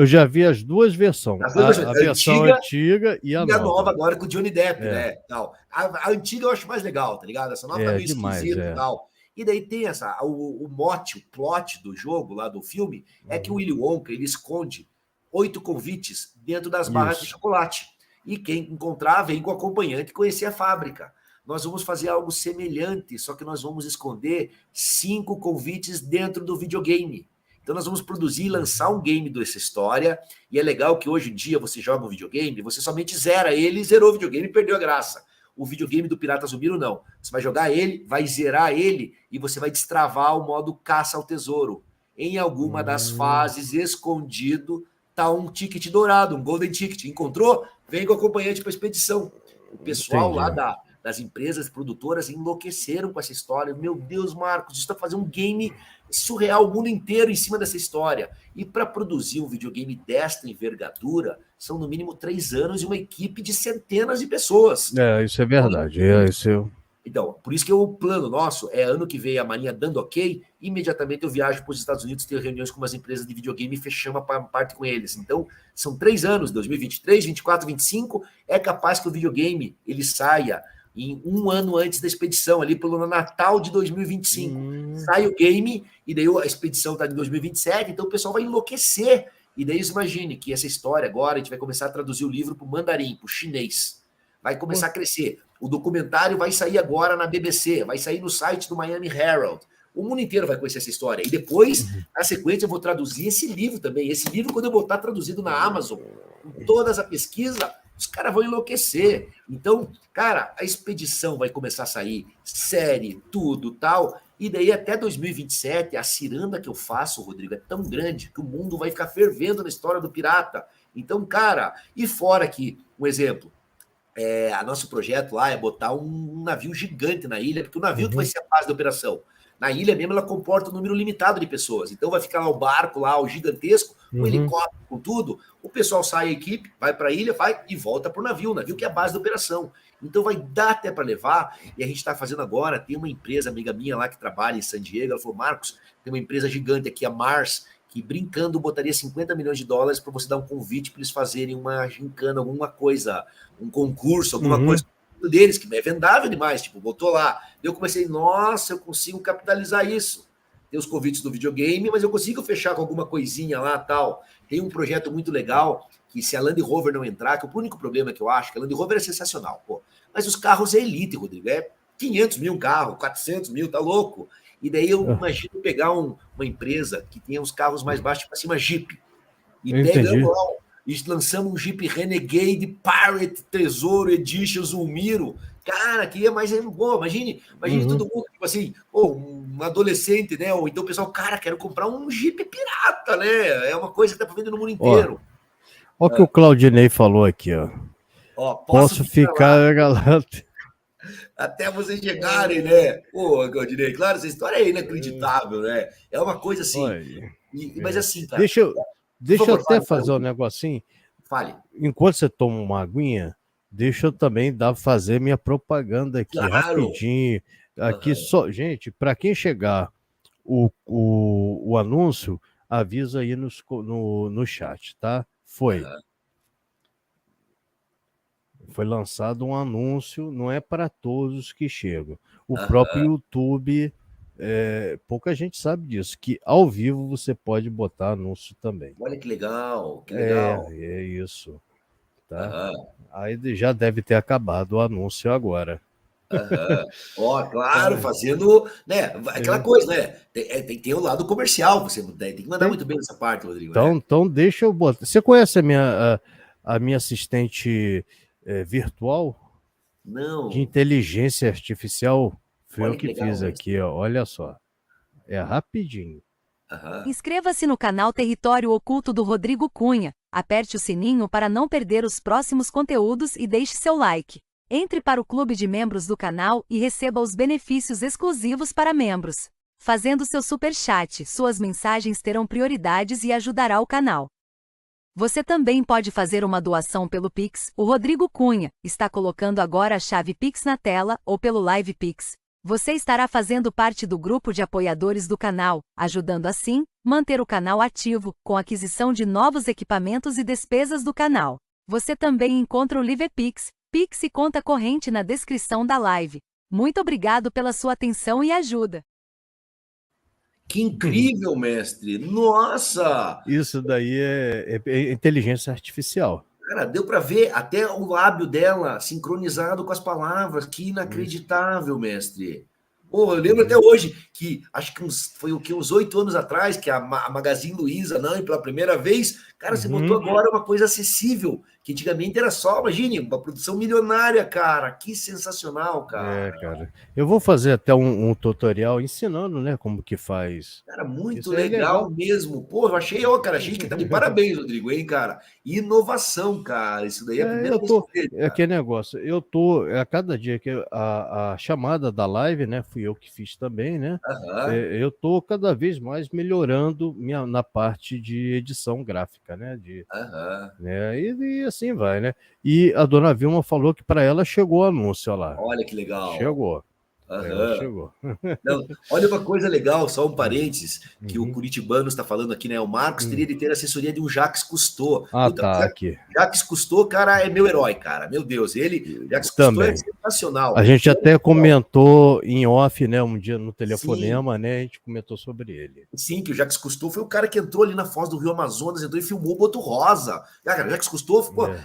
já vi as duas versões. A versão antiga e a nova agora com o Johnny Depp, né? Tal. A antiga eu acho mais legal, tá ligado? Essa nova tá meio esquisita e tal. E daí tem o mote, o plot do jogo lá do filme, é que o Willy Wonka, ele esconde 8 convites dentro das barras de chocolate. E quem encontrar, vem com o acompanhante conhecer a fábrica. Nós vamos fazer algo semelhante, só que nós vamos esconder 5 convites dentro do videogame. Então nós vamos produzir e lançar um game dessa história, e é legal que hoje em dia você joga um videogame, você somente zera ele, zerou o videogame e perdeu a graça. O videogame do Piratas Umiro não. Você vai jogar ele, vai zerar ele, e você vai destravar o modo caça ao tesouro. Em alguma das fases, escondido, tá um ticket dourado, um golden ticket. Encontrou? Vem com o acompanhante para a expedição. O pessoal lá das empresas produtoras enlouqueceram com essa história. Meu Deus, Marcos, isso está fazendo um game surreal, o mundo inteiro em cima dessa história. E para produzir um videogame desta envergadura, são no mínimo 3 anos e uma equipe de centenas de pessoas. Isso é verdade. Então, por isso que o plano nosso é ano que vem a Marinha dando ok, imediatamente eu viajo para os Estados Unidos, tenho reuniões com umas empresas de videogame e fechamos a parte com eles. Então, são 3 anos, 2023, 24, 25, é capaz que o videogame ele saia em 1 ano antes da expedição, ali pelo Natal de 2025. Sai o game, e daí a expedição está em 2027, então o pessoal vai enlouquecer. E daí imagine que essa história agora, a gente vai começar a traduzir o livro para o mandarim, para o chinês. Vai começar a crescer. O documentário vai sair agora na BBC, vai sair no site do Miami Herald. O mundo inteiro vai conhecer essa história. E depois, na sequência, eu vou traduzir esse livro também. Esse livro, quando eu botar traduzido na Amazon, com todas a pesquisa, os caras vão enlouquecer. Então, cara, a expedição vai começar a sair, série, tudo, tal. E daí, até 2027, a ciranda que eu faço, Rodrigo, é tão grande que o mundo vai ficar fervendo na história do pirata. Então, cara, e fora que, um exemplo, nosso projeto lá é botar um navio gigante na ilha, porque o navio que vai ser a base da operação. Na ilha mesmo, ela comporta um número limitado de pessoas. Então, vai ficar lá o barco, lá, o gigantesco, o helicóptero, com tudo. O pessoal sai, a equipe, vai para a ilha, vai e volta para o navio que é a base da operação. Então, vai dar até para levar. E a gente está fazendo agora, tem uma empresa, amiga minha lá, que trabalha em San Diego, ela falou, Marcos, tem uma empresa gigante aqui, a Mars, que brincando botaria $50 milhões para você dar um convite para eles fazerem uma gincana, alguma coisa, um concurso, alguma coisa deles, que é vendável demais, tipo, botou lá. Eu comecei, nossa, eu consigo capitalizar isso. Tem os convites do videogame, mas eu consigo fechar com alguma coisinha lá, tal. Tem um projeto muito legal, que se a Land Rover não entrar, que o único problema que eu acho, que a Land Rover é sensacional, pô, mas os carros é elite, Rodrigo, é 500 mil um carro, 400 mil, tá louco? E daí eu imagino pegar uma empresa que tenha os carros mais baixos para cima, Jeep. E pegamos lá, e lançamos um Jeep Renegade Pirate Tesouro Edition Zulmiro. Cara, que é mais bom. Imagine todo mundo, tipo assim, um adolescente, né? Ou então o pessoal, cara, quero comprar um Jeep pirata, né? É uma coisa que tá vendo no mundo inteiro. Olha o que o Claudinei falou aqui, ó. Posso ficar galante. Até vocês chegarem, né? Pô, Claudinei, claro, essa história é inacreditável, né? É uma coisa assim. Mas assim, cara. Deixa eu até fazer um negocinho. Fale. Enquanto você toma uma aguinha, deixa eu também fazer minha propaganda aqui, rapidinho. Aqui só, gente, para quem chegar o anúncio, avisa aí no chat, tá? Foi lançado um anúncio, não é para todos que chegam. O próprio YouTube pouca gente sabe disso, que ao vivo você pode botar anúncio também. Olha que legal, que legal. É isso, tá? Aham. Aí já deve ter acabado o anúncio agora. Aham. Ó, claro, fazendo, né? Aquela coisa, né? Tem que ter o lado comercial, você tem que mandar Tem. muito bem essa parte, Rodrigo, né? Então deixa eu botar. Você conhece a minha assistente virtual de Não, inteligência artificial? Foi eu olha que que legal, fiz aqui, ó. Olha só. É rapidinho. aham. Inscreva-se no canal Território Oculto do Rodrigo Cunha, aperte o sininho para não perder os próximos conteúdos e deixe seu like. Entre para o clube de membros do canal e receba os benefícios exclusivos para membros. Fazendo seu superchat, suas mensagens terão prioridades e ajudará o canal. Você também pode fazer uma doação pelo Pix. O Rodrigo Cunha está colocando agora a chave Pix na tela ou pelo Live Pix. Você estará fazendo parte do grupo de apoiadores do canal, ajudando assim manter o canal ativo com a aquisição de novos equipamentos e despesas do canal. Você também encontra o LivePix, Pix e conta corrente na descrição da live. Muito obrigado pela sua atenção e ajuda. Que incrível, mestre! Nossa! Isso daí é inteligência artificial. Cara, deu para ver até o lábio dela sincronizado com as palavras. Que inacreditável, mestre. Pô, eu lembro até hoje que acho que foi o que uns 8 anos atrás que a Magazine Luiza, não, e pela primeira vez, cara, você botou agora uma coisa acessível, que antigamente era só, imagine, uma produção milionária, cara. Que sensacional, cara. Cara. Eu vou fazer até um tutorial ensinando, né, como que faz. Cara, muito Isso é legal legal. mesmo. Pô, eu achei, ó, cara, achei que tá de parabéns, Rodrigo, hein, cara. Inovação, cara. Isso daí é a primeira vez que eu vejo, É que negócio, a cada dia que a chamada da live, né, fui eu que fiz também, né, Aham. eu tô cada vez mais melhorando na parte de edição gráfica, né, Aham. né, e assim vai, né. E a dona Vilma falou que para ela chegou o anúncio, olha lá, Olha que legal. chegou, para ela Aham. chegou. Não, olha uma coisa legal, só um parênteses, que o Uhum. Curitibano está falando aqui, né? O Marcos teria de ter assessoria de um Jacques Cousteau. Ah, Puta, tá, aqui. Jacques Cousteau, cara, é meu herói, cara. Meu Deus, Jacques Cousteau é Também. sensacional. A gente até comentou em off, né, um dia no Sim. telefonema, né, a gente comentou sobre ele. Sim, que o Jacques Cousteau foi o cara que entrou ali na foz do Rio Amazonas, entrou e filmou o Boto Rosa. Cara, o Jacques Cousteau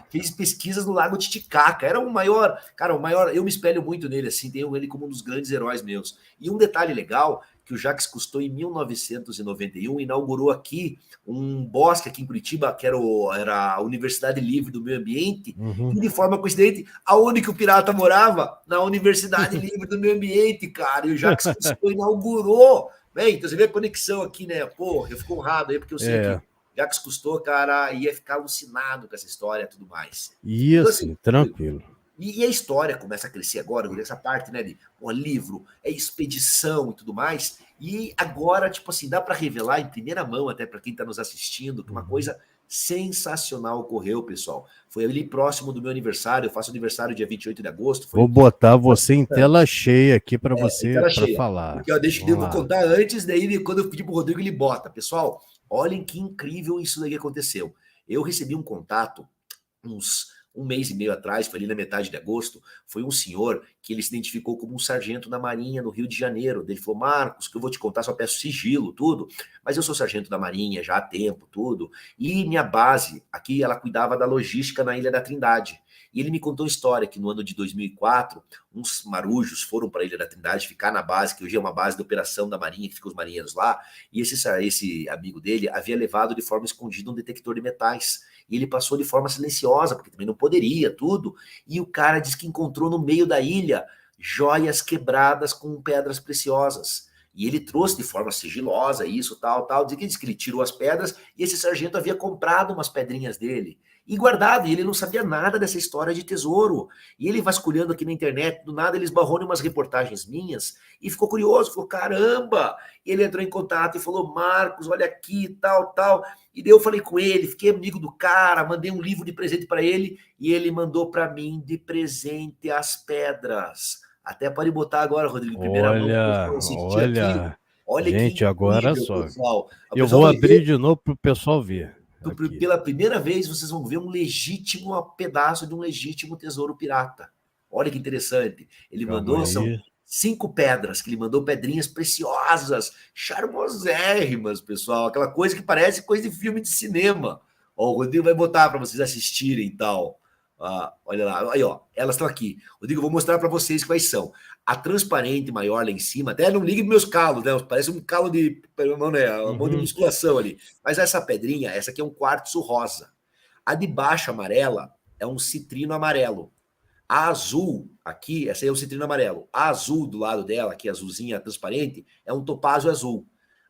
fez pesquisas no Lago Titicaca. Era o maior, cara, eu me espelho muito nele, assim, tenho ele como um dos grandes heróis meus. E um detalhe legal, que o Jacques Cousteau, em 1991, inaugurou aqui um bosque aqui em Curitiba, que era a Universidade Livre do Meio Ambiente, e de forma coincidente, aonde que o pirata morava? Na Universidade Livre do Meio Ambiente, cara. E o Jacques Cousteau inaugurou. Bem, então você vê a conexão aqui, né? Pô, eu fico honrado aí, porque eu sei que Jacques Cousteau, cara, ia ficar alucinado com essa história e tudo mais. Ia Então, assim, assim, tranquilo. e a história começa a crescer agora, essa parte, né, de livro, expedição e tudo mais. E agora, tipo assim, dá para revelar em primeira mão, até para quem está nos assistindo, que uma coisa sensacional ocorreu, pessoal. Foi ali próximo do meu aniversário, eu faço aniversário dia 28 de agosto. Vou botar você em tela cheia aqui para você para falar. Porque eu vou contar antes, daí quando eu pedi pro Rodrigo, ele bota. Pessoal, olhem que incrível isso daí aconteceu. Eu recebi um contato uns um mês e meio atrás, foi ali na metade de agosto, foi um senhor que ele se identificou como um sargento da Marinha no Rio de Janeiro. Ele falou, Marcos, que eu vou te contar, só peço sigilo, tudo, mas eu sou sargento da Marinha já há tempo, tudo, e minha base aqui, ela cuidava da logística na Ilha da Trindade. E ele me contou uma história que no ano de 2004, uns marujos foram para a Ilha da Trindade ficar na base, que hoje é uma base de operação da Marinha, que fica os marinheiros lá, e esse amigo dele havia levado de forma escondida um detector de metais. E ele passou de forma silenciosa, porque também não poderia, tudo. E o cara disse que encontrou no meio da ilha joias quebradas com pedras preciosas. E ele trouxe de forma sigilosa isso, tal. Diz que ele tirou as pedras e esse sargento havia comprado umas pedrinhas dele e guardado, e ele não sabia nada dessa história de tesouro. E ele vasculhando aqui na internet, do nada ele esbarrou em umas reportagens minhas e ficou curioso, falou, caramba! E ele entrou em contato e falou, Marcos, olha aqui, tal. E daí eu falei com ele, fiquei amigo do cara, mandei um livro de presente para ele, e ele mandou para mim de presente as pedras. Até pode botar agora, Rodrigo, em primeira mão, para assistir aqui. Olha que gente, agora incrível, só. pessoal. Eu vou abrir de novo para o pessoal ver. Aqui. Pela primeira vez, vocês vão ver um pedaço de um legítimo tesouro pirata. Olha que interessante. Ele mandou, 5 pedras, que ele mandou pedrinhas preciosas, charmosérrimas, pessoal. Aquela coisa que parece coisa de filme de cinema. Ó, o Rodrigo vai botar para vocês assistirem e tal. Olha lá, aí, ó, elas estão aqui. Rodrigo, eu vou mostrar para vocês quais são. A transparente maior lá em cima, até não ligue meus calos, né? Parece um calo de mão de musculação ali. Mas essa pedrinha, essa aqui é um quartzo rosa. A de baixo amarela é um citrino amarelo. A azul, aqui, essa aí é o citrino amarelo. A azul do lado dela, aqui, azulzinha transparente, é um topázio azul.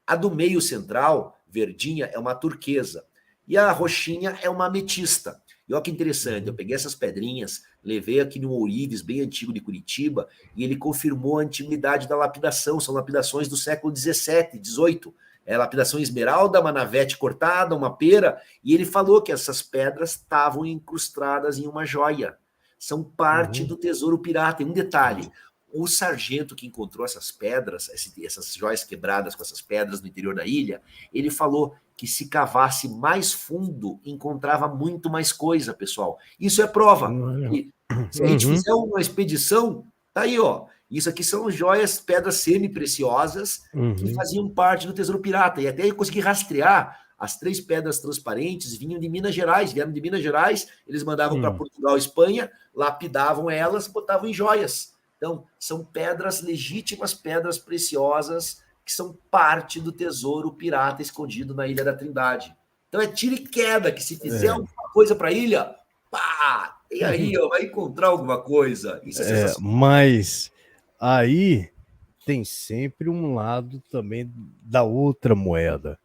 A do meio central, verdinha, é uma turquesa. E a roxinha é uma ametista. E olha que interessante, eu peguei essas pedrinhas, levei aqui no ourives, bem antigo de Curitiba, e ele confirmou a antiguidade da lapidação. São lapidações do século XVII, XVIII. É lapidação esmeralda, uma navete cortada, uma pera, e ele falou que essas pedras estavam incrustadas em uma joia. São parte do tesouro pirata. E um detalhe, o sargento que encontrou essas pedras, essas joias quebradas com essas pedras no interior da ilha, ele falou que se cavasse mais fundo, encontrava muito mais coisa, pessoal. Isso é prova. E se a gente fizer uma expedição, tá aí, ó. Isso aqui são joias, pedras semi-preciosas que faziam parte do tesouro pirata. E até eu consegui rastrear as 3 pedras transparentes, vinham de Minas Gerais, vieram de Minas Gerais, eles mandavam para Portugal e Espanha, lapidavam elas, botavam em joias. Então, são pedras legítimas, pedras preciosas, que são parte do tesouro pirata escondido na Ilha da Trindade. Então, é tiro e queda, que se fizer alguma coisa para a ilha, pá, e aí ó, vai encontrar alguma coisa. Isso é sensacional. Mas aí tem sempre um lado também da outra moeda.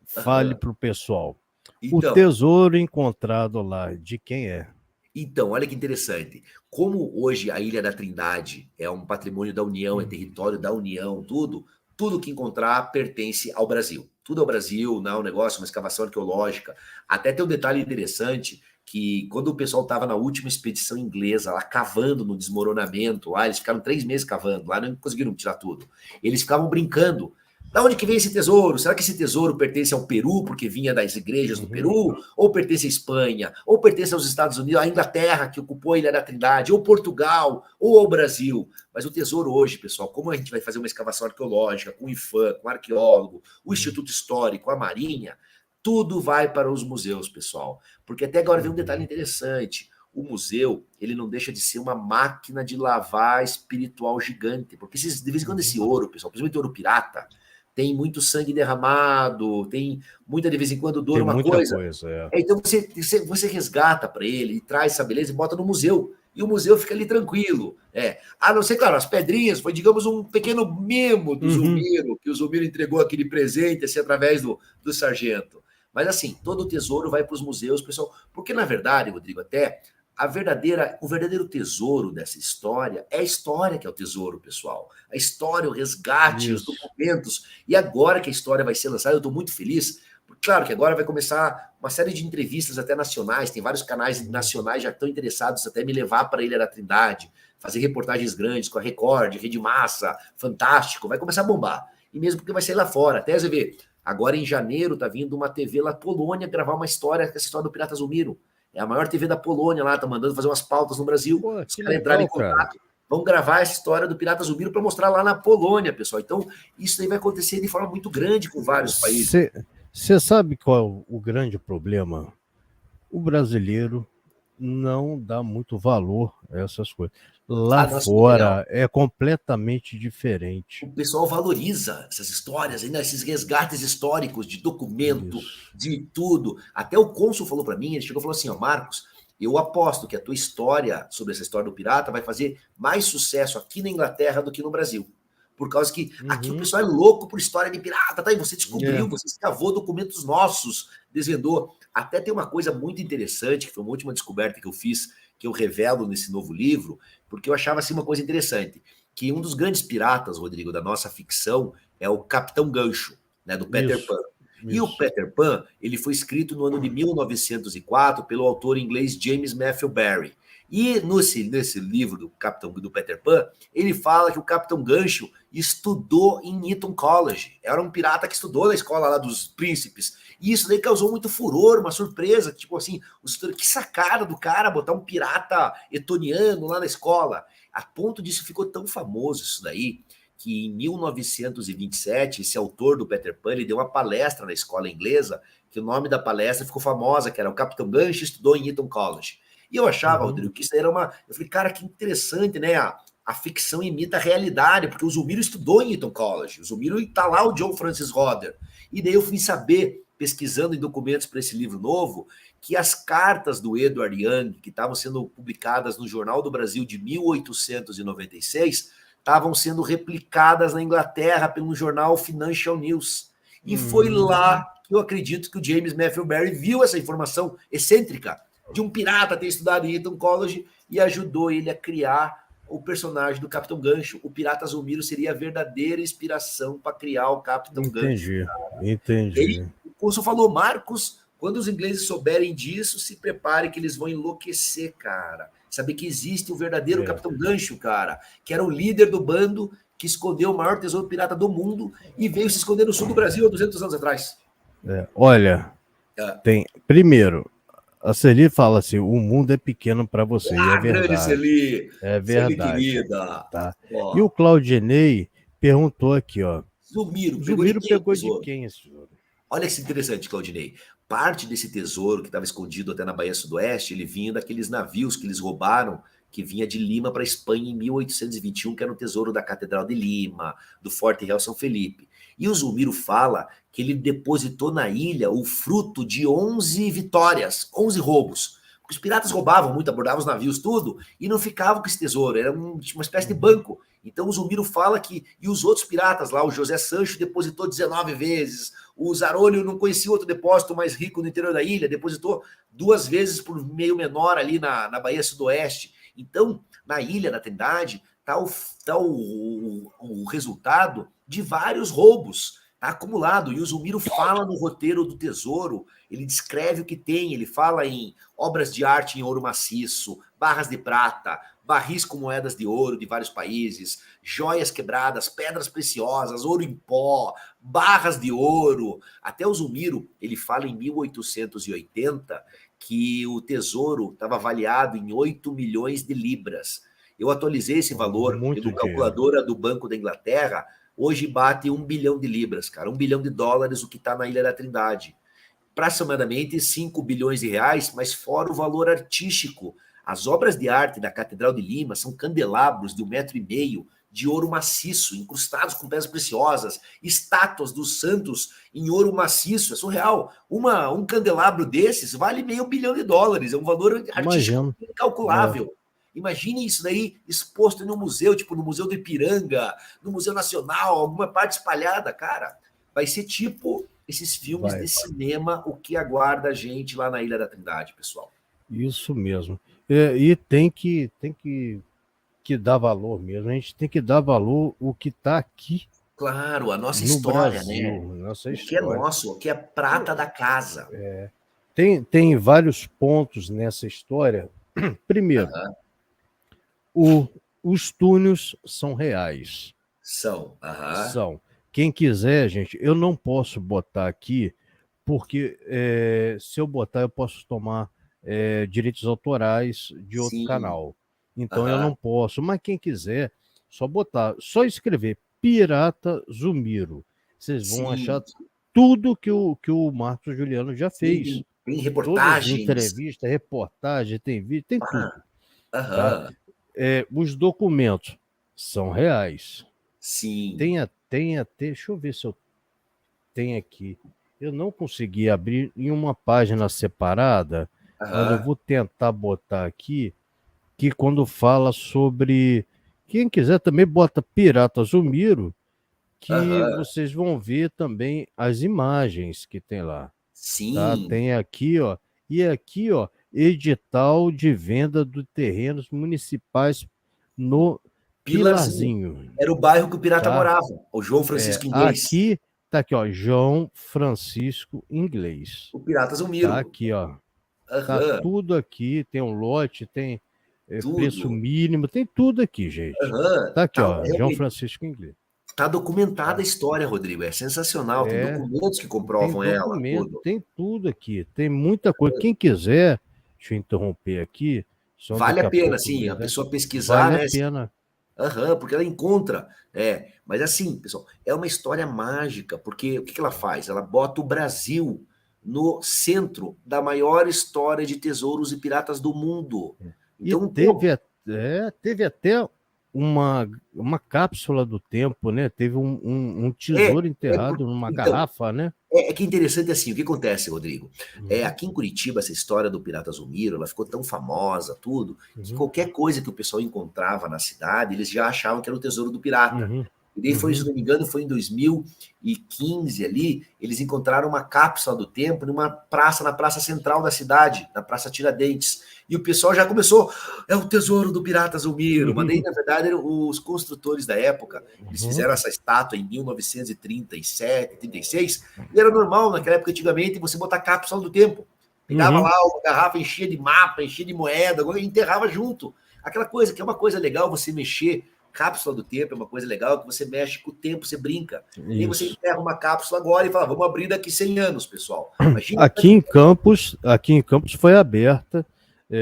Fale para o pessoal. Então, o tesouro encontrado lá, de quem é? Então, olha que interessante. Como hoje a Ilha da Trindade é um patrimônio da União, é território da União, tudo que encontrar pertence ao Brasil. Tudo ao Brasil, não é um negócio, uma escavação arqueológica. Até tem um detalhe interessante, que quando o pessoal estava na última expedição inglesa, lá cavando no desmoronamento, lá eles ficaram 3 meses cavando, lá não conseguiram tirar tudo. Eles ficavam brincando. Da onde que vem esse tesouro? Será que esse tesouro pertence ao Peru, porque vinha das igrejas do Peru? Ou pertence à Espanha? Ou pertence aos Estados Unidos, à Inglaterra, que ocupou a Ilha da Trindade? Ou Portugal? Ou ao Brasil? Mas o tesouro hoje, pessoal, como a gente vai fazer uma escavação arqueológica, com o IFAM, com o arqueólogo, o Instituto Histórico, a Marinha, tudo vai para os museus, pessoal. Porque até agora vem um detalhe interessante. O museu, ele não deixa de ser uma máquina de lavar espiritual gigante. Porque de vez em quando esse ouro, pessoal, principalmente ouro pirata, tem muito sangue derramado, tem muita, de vez em quando, dor, uma coisa. Então você resgata para ele, e traz essa beleza e bota no museu. E o museu fica ali tranquilo. A não ser, claro, as pedrinhas foi, digamos, um pequeno mimo do Zulmiro, que o Zulmiro entregou aquele presente assim, através do sargento. Mas assim, todo o tesouro vai para os museus, pessoal. Porque, na verdade, Rodrigo, até o verdadeiro tesouro dessa história é a história que é o tesouro, pessoal. A história, o resgate, os documentos. E agora que a história vai ser lançada, eu estou muito feliz. Claro que agora vai começar uma série de entrevistas até nacionais, tem vários canais nacionais já estão interessados até me levar para a Ilha da Trindade, fazer reportagens grandes com a Record, Rede Massa, Fantástico, vai começar a bombar. E mesmo porque vai sair lá fora. Até você vê, agora em janeiro tá vindo uma TV lá Polônia gravar uma história, essa história do Pirata Zulmiro. É a maior TV da Polônia lá, tá mandando fazer umas pautas no Brasil. Pô, os caras entrarem em contato, vão gravar essa história do Pirata Zulmiro para mostrar lá na Polônia, pessoal. Então, isso aí vai acontecer de forma muito grande com vários países. Você sabe qual é o grande problema? O brasileiro não dá muito valor a essas coisas. Lá fora é completamente diferente. O pessoal valoriza essas histórias, ainda esses resgates históricos de documento, de tudo. Até o cônsul falou para mim, ele chegou e falou assim, ó, Marcos, eu aposto que a tua história sobre essa história do pirata vai fazer mais sucesso aqui na Inglaterra do que no Brasil. Por causa que aqui o pessoal é louco por história de pirata, tá? E você descobriu, você escavou documentos nossos, desvendou. Até tem uma coisa muito interessante, que foi uma última descoberta que eu fiz, que eu revelo nesse novo livro, porque eu achava assim uma coisa interessante, que um dos grandes piratas, Rodrigo, da nossa ficção é o Capitão Gancho, né, do Peter Pan. E o Peter Pan, ele foi escrito no ano de 1904 pelo autor inglês James Matthew Barrie. E nesse livro do Capitão do Peter Pan, ele fala que o Capitão Gancho estudou em Eton College. Era um pirata que estudou na escola lá dos príncipes. E isso daí causou muito furor, uma surpresa. Tipo assim, que sacada do cara botar um pirata etoniano lá na escola. A ponto disso ficou tão famoso isso daí, que em 1927, esse autor do Peter Pan, ele deu uma palestra na escola inglesa, que o nome da palestra ficou famosa, que era o Capitão Gancho estudou em Eton College. E eu achava, Rodrigo, que isso era uma... Eu falei, cara, que interessante, né? A ficção imita a realidade, porque o Zulmiro estudou em Eton College. O Zulmiro está lá, o John Francis Hodder. E daí eu fui saber, pesquisando em documentos para esse livro novo, que as cartas do Edward Young, que estavam sendo publicadas no Jornal do Brasil de 1896, estavam sendo replicadas na Inglaterra pelo jornal Financial News. E foi lá que eu acredito que o James Matthew Barrie viu essa informação excêntrica de um pirata ter estudado em Eton College e ajudou ele a criar o personagem do Capitão Gancho. O pirata Zulmiro seria a verdadeira inspiração para criar o Capitão Gancho. Entendi. O Coulson falou, Marcos, quando os ingleses souberem disso, se prepare que eles vão enlouquecer, cara. Saber que existe o verdadeiro Capitão Gancho, cara, que era o líder do bando que escondeu o maior tesouro pirata do mundo e veio se esconder no sul do Brasil há 200 anos atrás. Olha, primeiro, a Celi fala assim, o mundo é pequeno para você, e é verdade. Grande Celi. É verdade. Celi querida. Tá. E o Claudinei perguntou aqui, ó. Zulmiro pegou de quem esse tesouro? Olha que interessante, Claudinei. Parte desse tesouro que estava escondido até na Baía Sudoeste, ele vinha daqueles navios que eles roubaram, que vinha de Lima para a Espanha em 1821, que era o tesouro da Catedral de Lima, do Forte Real São Felipe. E o Zulmiro fala que ele depositou na ilha o fruto de 11 vitórias, 11 roubos. Porque os piratas roubavam muito, abordavam os navios, tudo, e não ficavam com esse tesouro, era uma espécie de banco. Então o Zulmiro fala que, e os outros piratas lá, o José Sancho depositou 19 vezes, o Zarolho não conhecia outro depósito mais rico no interior da ilha, depositou 2 vezes por meio menor ali na Baía Sudoeste. Então, na Ilha da Trindade, está o resultado de vários roubos, está acumulado. E o Zulmiro fala no roteiro do tesouro, ele descreve o que tem, ele fala em obras de arte em ouro maciço, barras de prata, barris com moedas de ouro de vários países, joias quebradas, pedras preciosas, ouro em pó, barras de ouro. Até o Zulmiro, ele fala em 1880 que o tesouro estava avaliado em 8 milhões de libras. Eu atualizei esse valor pela calculadora do Banco da Inglaterra, hoje bate 1 bilhão de libras, cara, 1 bilhão de dólares o que está na Ilha da Trindade. Aproximadamente 5 bilhões de reais, mas fora o valor artístico. As obras de arte da Catedral de Lima são candelabros de 1,5 metro de ouro maciço, incrustados com pedras preciosas, estátuas dos santos em ouro maciço, é surreal. Um candelabro desses vale $500 milhão, é um valor artístico incalculável. Imagine isso daí exposto em um museu, tipo no Museu do Ipiranga, no Museu Nacional, alguma parte espalhada, cara. Vai ser tipo esses filmes de cinema, o que aguarda a gente lá na Ilha da Trindade, pessoal. Isso mesmo. E tem que dar valor mesmo. A gente tem que dar valor o que está aqui. Claro, a nossa história, Brasil, né? Nossa o que é nosso, o que é prata da casa. Tem vários pontos nessa história. Primeiro, os túneis são reais. São. São. Quem quiser, gente, eu não posso botar aqui, porque se eu botar, eu posso tomar direitos autorais de outro canal. Então eu não posso. Mas quem quiser, só botar, só escrever Pirata Zulmiro. Vocês vão achar tudo que o Marcos Juliano já fez. Tem reportagens. Entrevista, reportagem, tem vídeo, tem tudo. Tá? Os documentos são reais. Sim. Tem até, deixa eu ver se eu tenho aqui. Eu não consegui abrir em uma página separada, mas eu vou tentar botar aqui, que quando fala sobre... Quem quiser também bota Pirata Zulmiro, que vocês vão ver também as imagens que tem lá. Sim. Tá? Tem aqui, ó. E aqui, ó, edital de venda de terrenos municipais no Pilarzinho. Era o bairro que o pirata morava, o João Francisco Inglês. Aqui, tá aqui, ó, João Francisco Inglês. O Pirata Zulmiro. Tá aqui, ó. Tá tudo aqui, tem um lote, tem preço mínimo, tem tudo aqui, gente. Tá aqui, ó, João Francisco Inglês. Tá documentada a história, Rodrigo, é sensacional, tem documentos que comprovam ela. Tem tudo aqui, tem muita coisa. Quem quiser, deixa eu interromper aqui. Vale a pena, sim, a pessoa pesquisar, vale a pena. Porque ela encontra. Mas assim, pessoal, é uma história mágica, porque o que ela faz? Ela bota o Brasil no centro da maior história de tesouros e piratas do mundo. Então, teve até uma cápsula do tempo, né? Teve um tesouro enterrado numa garrafa, né? Que interessante assim, o que acontece, Rodrigo? Aqui em Curitiba, essa história do Pirata Zulmiro, ela ficou tão famosa, tudo, que qualquer coisa que o pessoal encontrava na cidade, eles já achavam que era o tesouro do pirata. E daí foi, se não me engano, foi em 2015 ali, eles encontraram uma cápsula do tempo numa praça, na praça central da cidade, na Praça Tiradentes. E o pessoal já começou, é o tesouro do Pirata Zulmiro. Mas daí, na verdade, eram os construtores da época, eles fizeram essa estátua em 1937, 36, e era normal, naquela época, antigamente, você botar cápsula do tempo. Pegava lá uma garrafa, enchia de mapa, enchia de moeda, e enterrava junto. Aquela coisa, que é uma coisa legal você mexer. Cápsula do tempo é uma coisa legal, que você mexe com o tempo, você brinca. E aí você enterra uma cápsula agora e fala, vamos abrir daqui 100 anos, pessoal. Imagina aqui em Campos foi aberta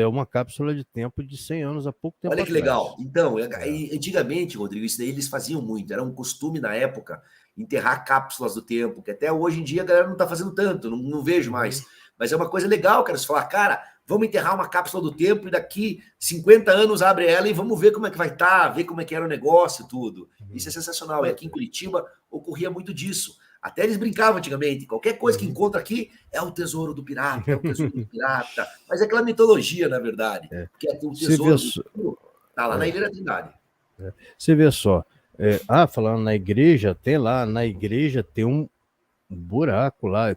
uma cápsula de tempo de 100 anos há pouco tempo. Olha que legal. Então, antigamente, Rodrigo, isso daí eles faziam muito. Era um costume na época enterrar cápsulas do tempo, que até hoje em dia a galera não está fazendo tanto, não vejo mais. Mas é uma coisa legal, cara, você falar, cara, vamos enterrar uma cápsula do tempo e daqui 50 anos abre ela e vamos ver como é que vai estar, ver como é que era o negócio, tudo. Isso é sensacional. E aqui em Curitiba ocorria muito disso. Até eles brincavam antigamente. Qualquer coisa que encontra aqui é o tesouro do pirata, é o tesouro do pirata. Mas é aquela mitologia, na verdade. Porque o tesouro está lá na Ilha da Trindade. Você vê só. Falando na igreja, na igreja tem um buraco lá.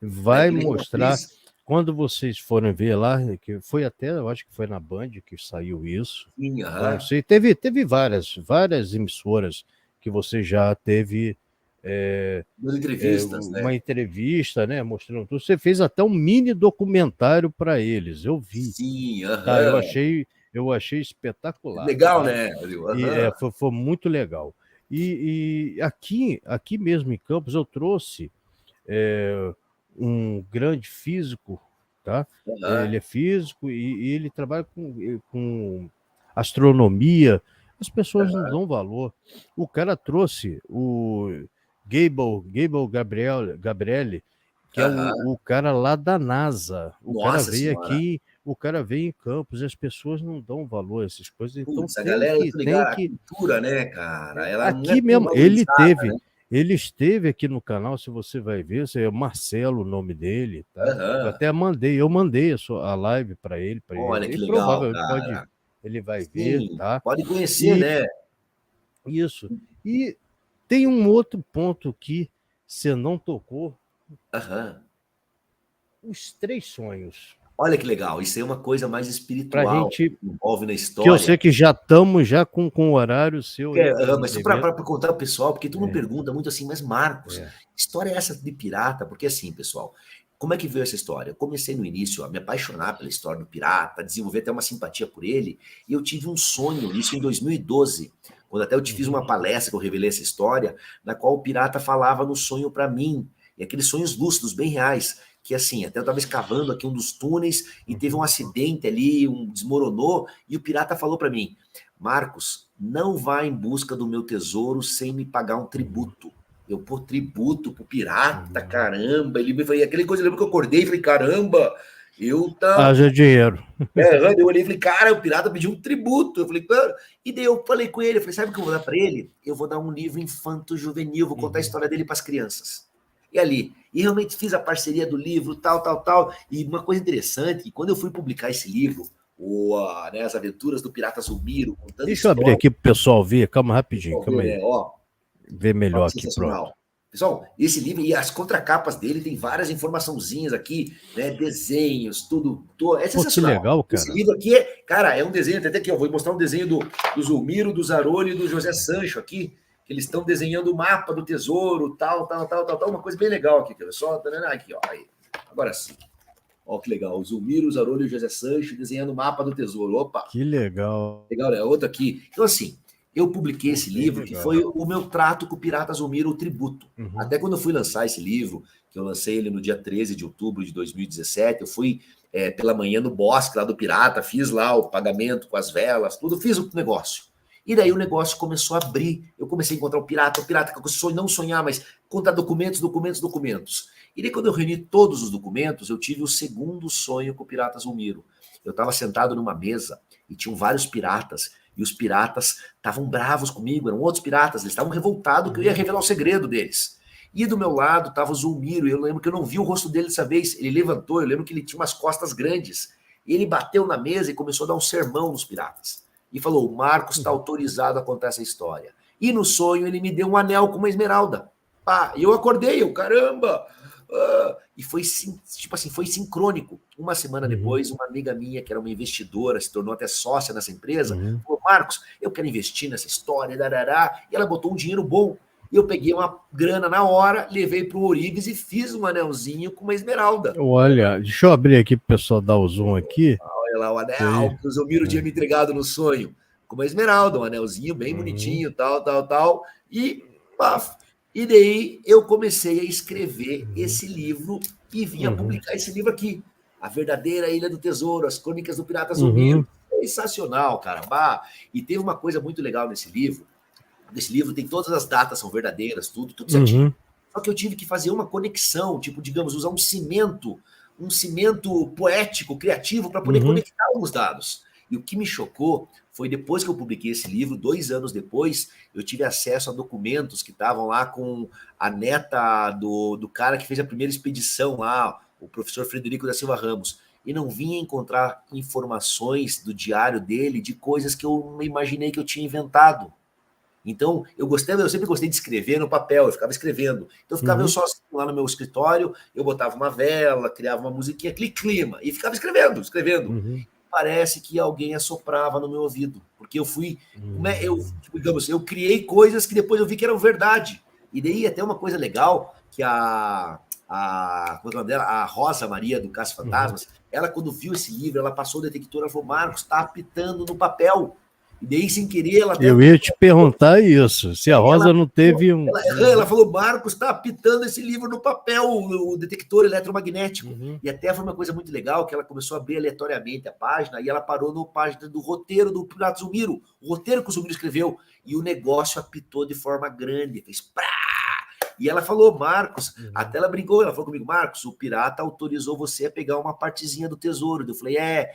Vai mostrar. Quando vocês forem ver lá, que foi até, eu acho que foi na Band que saiu isso. Sim, não sei, teve várias emissoras que você já teve entrevistas, uma entrevista, né, mostrando tudo. Você fez até um mini documentário para eles, eu vi. Sim, eu achei espetacular. Legal, né? Foi muito legal. E aqui mesmo em Campos eu trouxe um grande físico, tá? Ele é físico e ele trabalha com astronomia. As pessoas não dão valor. O cara trouxe o Gable Gabriele, que é o cara lá da NASA. O cara veio em Campos e as pessoas não dão valor a essas coisas. Então a galera ligada à cultura, né, cara? Ela aqui mesmo, ele teve... Né? Ele esteve aqui no canal, se você vai ver, é Marcelo o nome dele, tá? Eu até mandei a live para ele. Olha que legal, provavelmente ele vai ver, tá? Pode conhecer, né? Isso. E tem um outro ponto que você não tocou. Os 3 sonhos. Olha que legal, isso é uma coisa mais espiritual que envolve na história. Que eu sei que já estamos com o horário seu. Mas só para contar ao pessoal, porque tu não pergunta muito assim, mas Marcos, que história é essa de pirata? Porque assim, pessoal, como é que veio essa história? Eu comecei no início a me apaixonar pela história do pirata, desenvolver até uma simpatia por ele, e eu tive um sonho, isso em 2012, quando até eu te fiz uma palestra que eu revelei essa história, na qual o pirata falava no sonho para mim, e aqueles sonhos lúcidos, bem reais, que assim, até eu estava escavando aqui um dos túneis e teve um acidente ali, desmoronou, e o pirata falou para mim, Marcos, não vá em busca do meu tesouro sem me pagar um tributo. Eu, tributo pro pirata, caramba, ele me falou, aquele coisa, eu lembro que eu acordei e falei, caramba, haja dinheiro. Eu olhei e falei, cara, o pirata pediu um tributo. Eu falei, cara, e daí eu falei com ele, eu falei, sabe o que eu vou dar para ele? Eu vou dar um livro infanto-juvenil, vou contar a história dele para as crianças. E realmente fiz a parceria do livro, tal. E uma coisa interessante, quando eu fui publicar esse livro, As Aventuras do Pirata Zulmiro, contando Deixa eu abrir aqui pro pessoal ver, calma rapidinho, calma aí. Ver melhor aqui, pronto. Pessoal, esse livro e as contracapas dele tem várias informaçãozinhas aqui, né? Desenhos, tudo. É sensacional. Que legal, cara. Esse livro aqui é um desenho, até aqui, vou mostrar um desenho do Zulmiro, do Zarolli e do José Sancho aqui. Que eles estão desenhando o mapa do tesouro, tal, uma coisa bem legal aqui, só aqui, ó, aí. Agora sim. Ó, que legal. O Zulmiro, o Zarolho e o José Sancho desenhando o mapa do tesouro. Opa! Que legal. Legal, né? Outro aqui. Então, assim, eu publiquei esse livro, que foi o meu trato com o Pirata Zulmiro, o tributo. Até quando eu fui lançar esse livro, que eu lancei ele no dia 13 de outubro de 2017, eu fui pela manhã no bosque lá do Pirata, fiz lá o pagamento com as velas, tudo, fiz o negócio. E daí o negócio começou a abrir. Eu comecei a encontrar o pirata que eu não sonhar, mas contar documentos. E daí, quando eu reuni todos os documentos, eu tive o segundo sonho com o Pirata Zulmiro. Eu estava sentado numa mesa e tinham vários piratas, e os piratas estavam bravos comigo, eram outros piratas, eles estavam revoltados que eu ia revelar o segredo deles. E do meu lado estava o Zulmiro, e eu lembro que eu não vi o rosto dele dessa vez. Ele levantou, eu lembro que ele tinha umas costas grandes. E ele bateu na mesa e começou a dar um sermão nos piratas. E falou, o Marcos está autorizado a contar essa história. E no sonho ele me deu um anel com uma esmeralda. Pá, e eu acordei, caramba! E foi, tipo assim, foi sincrônico. Uma semana depois, uma amiga minha, que era uma investidora, se tornou até sócia nessa empresa, falou, Marcos, eu quero investir nessa história, e ela botou um dinheiro bom. E eu peguei uma grana na hora, levei para o Orives e fiz um anelzinho com uma esmeralda. Olha, deixa eu abrir aqui para o pessoal dar o zoom aqui. Olha lá o anel que o Zulmiro tinha me entregado no sonho. Com uma esmeralda, um anelzinho bem bonitinho, tal. E, paf. E daí eu comecei a escrever esse livro e vim a publicar esse livro aqui. A Verdadeira Ilha do Tesouro, As Crônicas do Pirata Zulmiro. Sensacional, cara. E teve uma coisa muito legal nesse livro. Nesse livro tem todas as datas, são verdadeiras, tudo certinho. Só que eu tive que fazer uma conexão, tipo, digamos, usar um cimento poético, criativo, para poder conectar alguns dados. E o que me chocou foi depois que eu publiquei esse livro, 2 anos depois, eu tive acesso a documentos que estavam lá com a neta do cara que fez a primeira expedição lá, o professor Frederico da Silva Ramos. E não vinha encontrar informações do diário dele de coisas que eu não imaginei que eu tinha inventado. Então, eu sempre gostei de escrever no papel, eu ficava escrevendo. Então, eu ficava eu sozinho lá no meu escritório, eu botava uma vela, criava uma musiquinha, aquele clima, e ficava escrevendo. Parece que alguém assoprava no meu ouvido, porque eu fui, digamos, eu criei coisas que depois eu vi que eram verdade. E daí até uma coisa legal, que como é o nome dela? A Rosa Maria do Caça Fantasmas, ela quando viu esse livro, ela passou o detector, ela falou, Marcos, tá apitando no papel. E daí, sem querer, ela... Eu ia te perguntar isso, se a Rosa não teve Ela falou, Marcos, está apitando esse livro no papel, o detector eletromagnético. E até foi uma coisa muito legal, que ela começou a abrir aleatoriamente a página, e ela parou na página do roteiro do Pirata Zulmiro, o roteiro que o Zulmiro escreveu, e o negócio apitou de forma grande, fez prá! E ela falou, Marcos, até ela brincou, ela falou comigo, Marcos, o pirata autorizou você a pegar uma partezinha do tesouro. Eu falei, é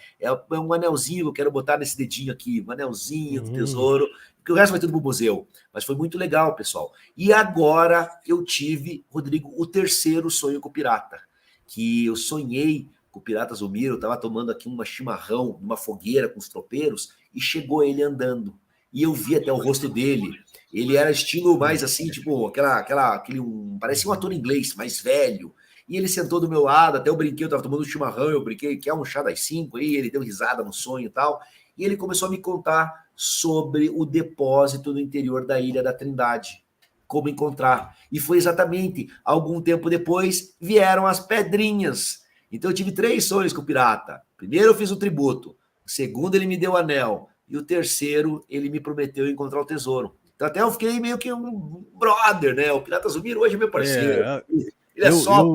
um anelzinho que eu quero botar nesse dedinho aqui, um anelzinho do tesouro, porque o resto vai tudo pro museu. Mas foi muito legal, pessoal. E agora eu tive, Rodrigo, o terceiro sonho com o pirata, que eu sonhei com o Pirata Zulmiro, eu estava tomando aqui um chimarrão, numa fogueira com os tropeiros, e chegou ele andando. E eu vi até o rosto dele. Ele era estilo mais assim, tipo, parecia um ator inglês, mais velho. E ele sentou do meu lado, até eu brinquei, eu tava tomando um chimarrão, eu brinquei, quer um chá das 5? Aí ele deu risada no sonho e tal. E ele começou a me contar sobre o depósito no interior da Ilha da Trindade. Como encontrar. E foi exatamente, algum tempo depois, vieram as pedrinhas. Então eu tive 3 sonhos com o pirata. Primeiro eu fiz o tributo. O segundo ele me deu o anel. E o terceiro, ele me prometeu encontrar o tesouro. Então até eu fiquei meio que um brother, né? O Pirata Zulmiro hoje é meu parceiro. Ele é só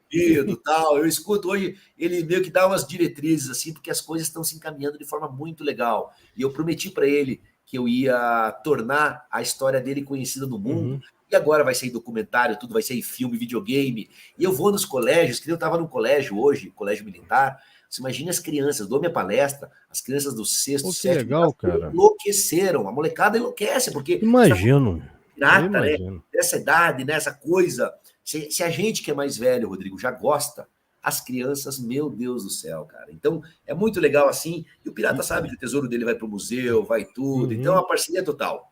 e tal. Eu escuto hoje, ele meio que dá umas diretrizes, assim, porque as coisas estão se encaminhando de forma muito legal. E eu prometi para ele que eu ia tornar a história dele conhecida no mundo. E agora vai sair documentário, tudo vai sair filme, videogame. E eu vou nos colégios, que eu estava num colégio hoje, colégio militar. Você imagina as crianças, dou minha palestra, as crianças do 6º, 7º, legal, cara. Enlouqueceram. A molecada enlouquece, porque... Imagino. Pirata, né? Dessa idade, nessa coisa. Se a gente que é mais velho, Rodrigo, já gosta, as crianças, meu Deus do céu, cara. Então, é muito legal assim. E o pirata sabe que o tesouro dele vai para o museu, vai tudo. Então, é uma parceria total.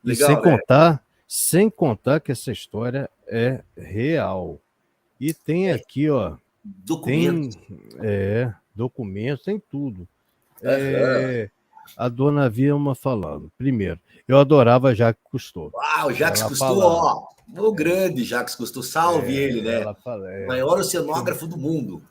Legal, sem contar que essa história é real. E tem aqui, ó... Documentos. Documentos, tem tudo. A dona Vilma falando. Primeiro, eu adorava Jacques Cousteau. O Jacques Cousteau, ó. O grande Jacques Cousteau, salve ele, né? O maior oceanógrafo do mundo.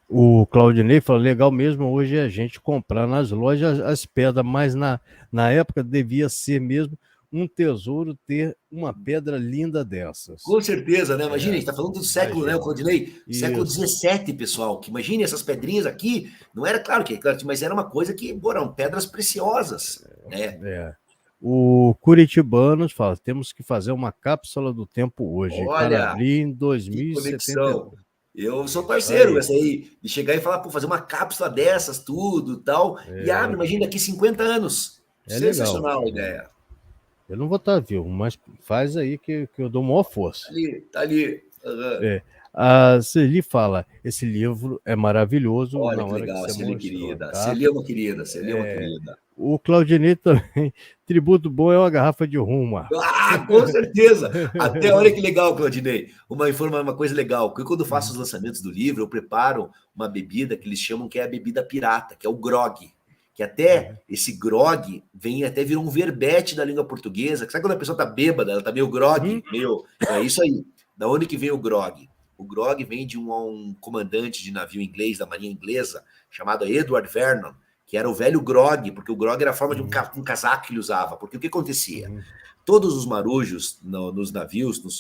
O Claudinei falou, legal mesmo hoje é a gente comprar nas lojas as pedras, mas na época devia ser mesmo um tesouro ter uma pedra linda dessas. Com certeza, né? Imagina, a gente está falando do século, né, o Claudinei? Século XVII, pessoal. Que imagine essas pedrinhas aqui. Não era, claro, mas era uma coisa que, eram pedras preciosas, né? O Curitibanos fala, temos que fazer uma cápsula do tempo hoje, para Olha, abrir em que 2072. conexão. Eu sou parceiro essa aí, de chegar e falar, fazer uma cápsula dessas, tudo tal. E abre, imagina, daqui 50 anos. Sensacional a ideia. Eu não vou estar vivo, mas faz aí que eu dou maior força. Tá ali. Uhum. A Celi fala, esse livro é maravilhoso. Olha que legal, Celi querida. Celi é uma querida, Celi é uma querida. O Claudinei também, tributo bom é uma garrafa de rum, Marcos. Com certeza. Até olha que legal, Claudinei. Uma coisa legal, porque quando eu faço os lançamentos do livro, eu preparo uma bebida que eles chamam que é a bebida pirata, que é o grog. Que até esse grog virou um verbete da língua portuguesa. Sabe quando a pessoa tá bêbada, ela tá meio grog? É isso aí. Da onde que vem o grog? O grog vem de um comandante de navio inglês, da marinha inglesa, chamado Edward Vernon, que era o velho grog, porque o grog era a forma de um casaco que ele usava. Porque o que acontecia? Todos os marujos nos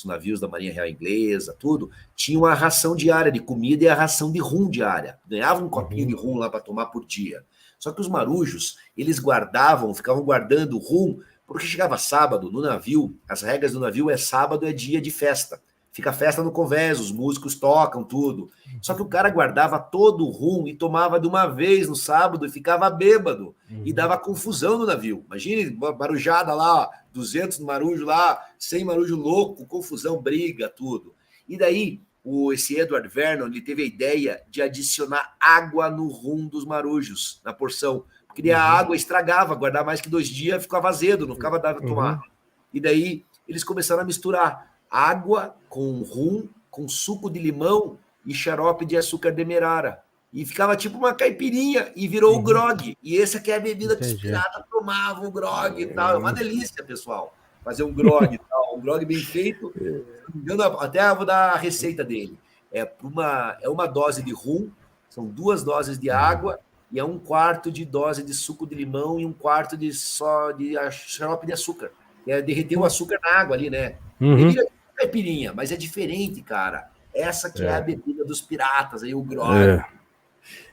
navios da Marinha Real Inglesa, tudo, tinham a ração diária de comida e a ração de rum diária. Ganhavam um copinho de rum lá para tomar por dia. Só que os marujos, eles ficavam guardando rum, porque chegava sábado no navio, as regras do navio sábado é dia de festa. Fica festa no convés, os músicos tocam tudo. Só que o cara guardava todo o rum e tomava de uma vez no sábado e ficava bêbado. E dava confusão no navio. Imagine uma marujada lá, 200 marujo lá, 100 marujo louco, confusão, briga, tudo. E daí, esse Edward Vernon, ele teve a ideia de adicionar água no rum dos marujos, na porção. Porque a água estragava, guardar mais que 2 dias ficava azedo, não ficava dado a tomar. E daí, eles começaram a misturar água com rum, com suco de limão e xarope de açúcar demerara. E ficava tipo uma caipirinha e virou o grog. E essa aqui é a bebida que os piratas tomavam, o grog e tal. É uma delícia, pessoal, fazer um grog e tal. Um grog bem feito. Se não me engano, até vou dar a receita dele. É uma dose de rum, são 2 doses de água e é 1/4 de dose de suco de limão e 1/4 de xarope de açúcar. É derreter o açúcar na água ali, né? Bebida caipirinha, mas é diferente, cara. Essa que é a bebida dos piratas, aí o grog.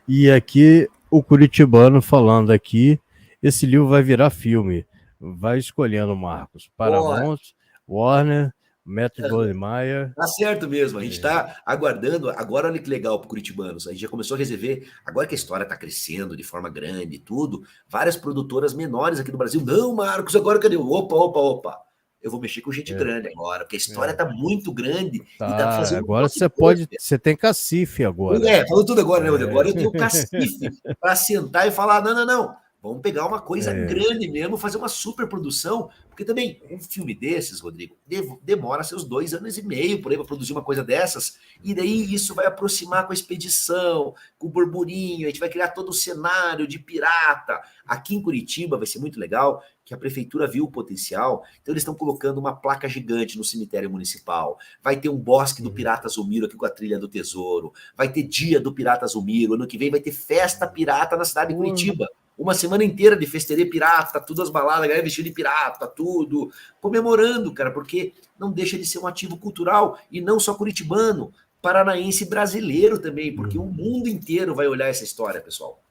E aqui, o Curitibano falando aqui, esse livro vai virar filme. Vai escolhendo, Marcos. Paramount, Warner, Metro Goldwyn Mayer. Tá certo mesmo, a gente está aguardando. Agora, olha que legal para o Curitibanos. A gente já começou a receber, agora que a história está crescendo de forma grande e tudo, várias produtoras menores aqui do Brasil. Não, Marcos, agora cadê? Opa. Eu vou mexer com gente grande agora, porque a história está muito grande e dá para fazer agora você tem cacife agora. Falou tudo agora, né? Agora eu tenho cacife para sentar e falar, não. Vamos pegar uma coisa grande mesmo, fazer uma super produção, porque também um filme desses, Rodrigo, demora seus 2 anos e meio por aí para produzir uma coisa dessas, e daí isso vai aproximar com a expedição, com o burburinho, a gente vai criar todo o cenário de pirata. Aqui em Curitiba vai ser muito legal, que a prefeitura viu o potencial, então eles estão colocando uma placa gigante no cemitério municipal, vai ter um bosque do Pirata Zulmiro aqui com a trilha do tesouro, vai ter dia do Pirata Zulmiro, ano que vem vai ter festa pirata na cidade de Curitiba. Uma semana inteira de festeirê pirata, tudo as baladas, galera vestido de pirata, tudo, comemorando, cara, porque não deixa de ser um ativo cultural, e não só curitibano, paranaense e brasileiro também, porque o mundo inteiro vai olhar essa história, pessoal.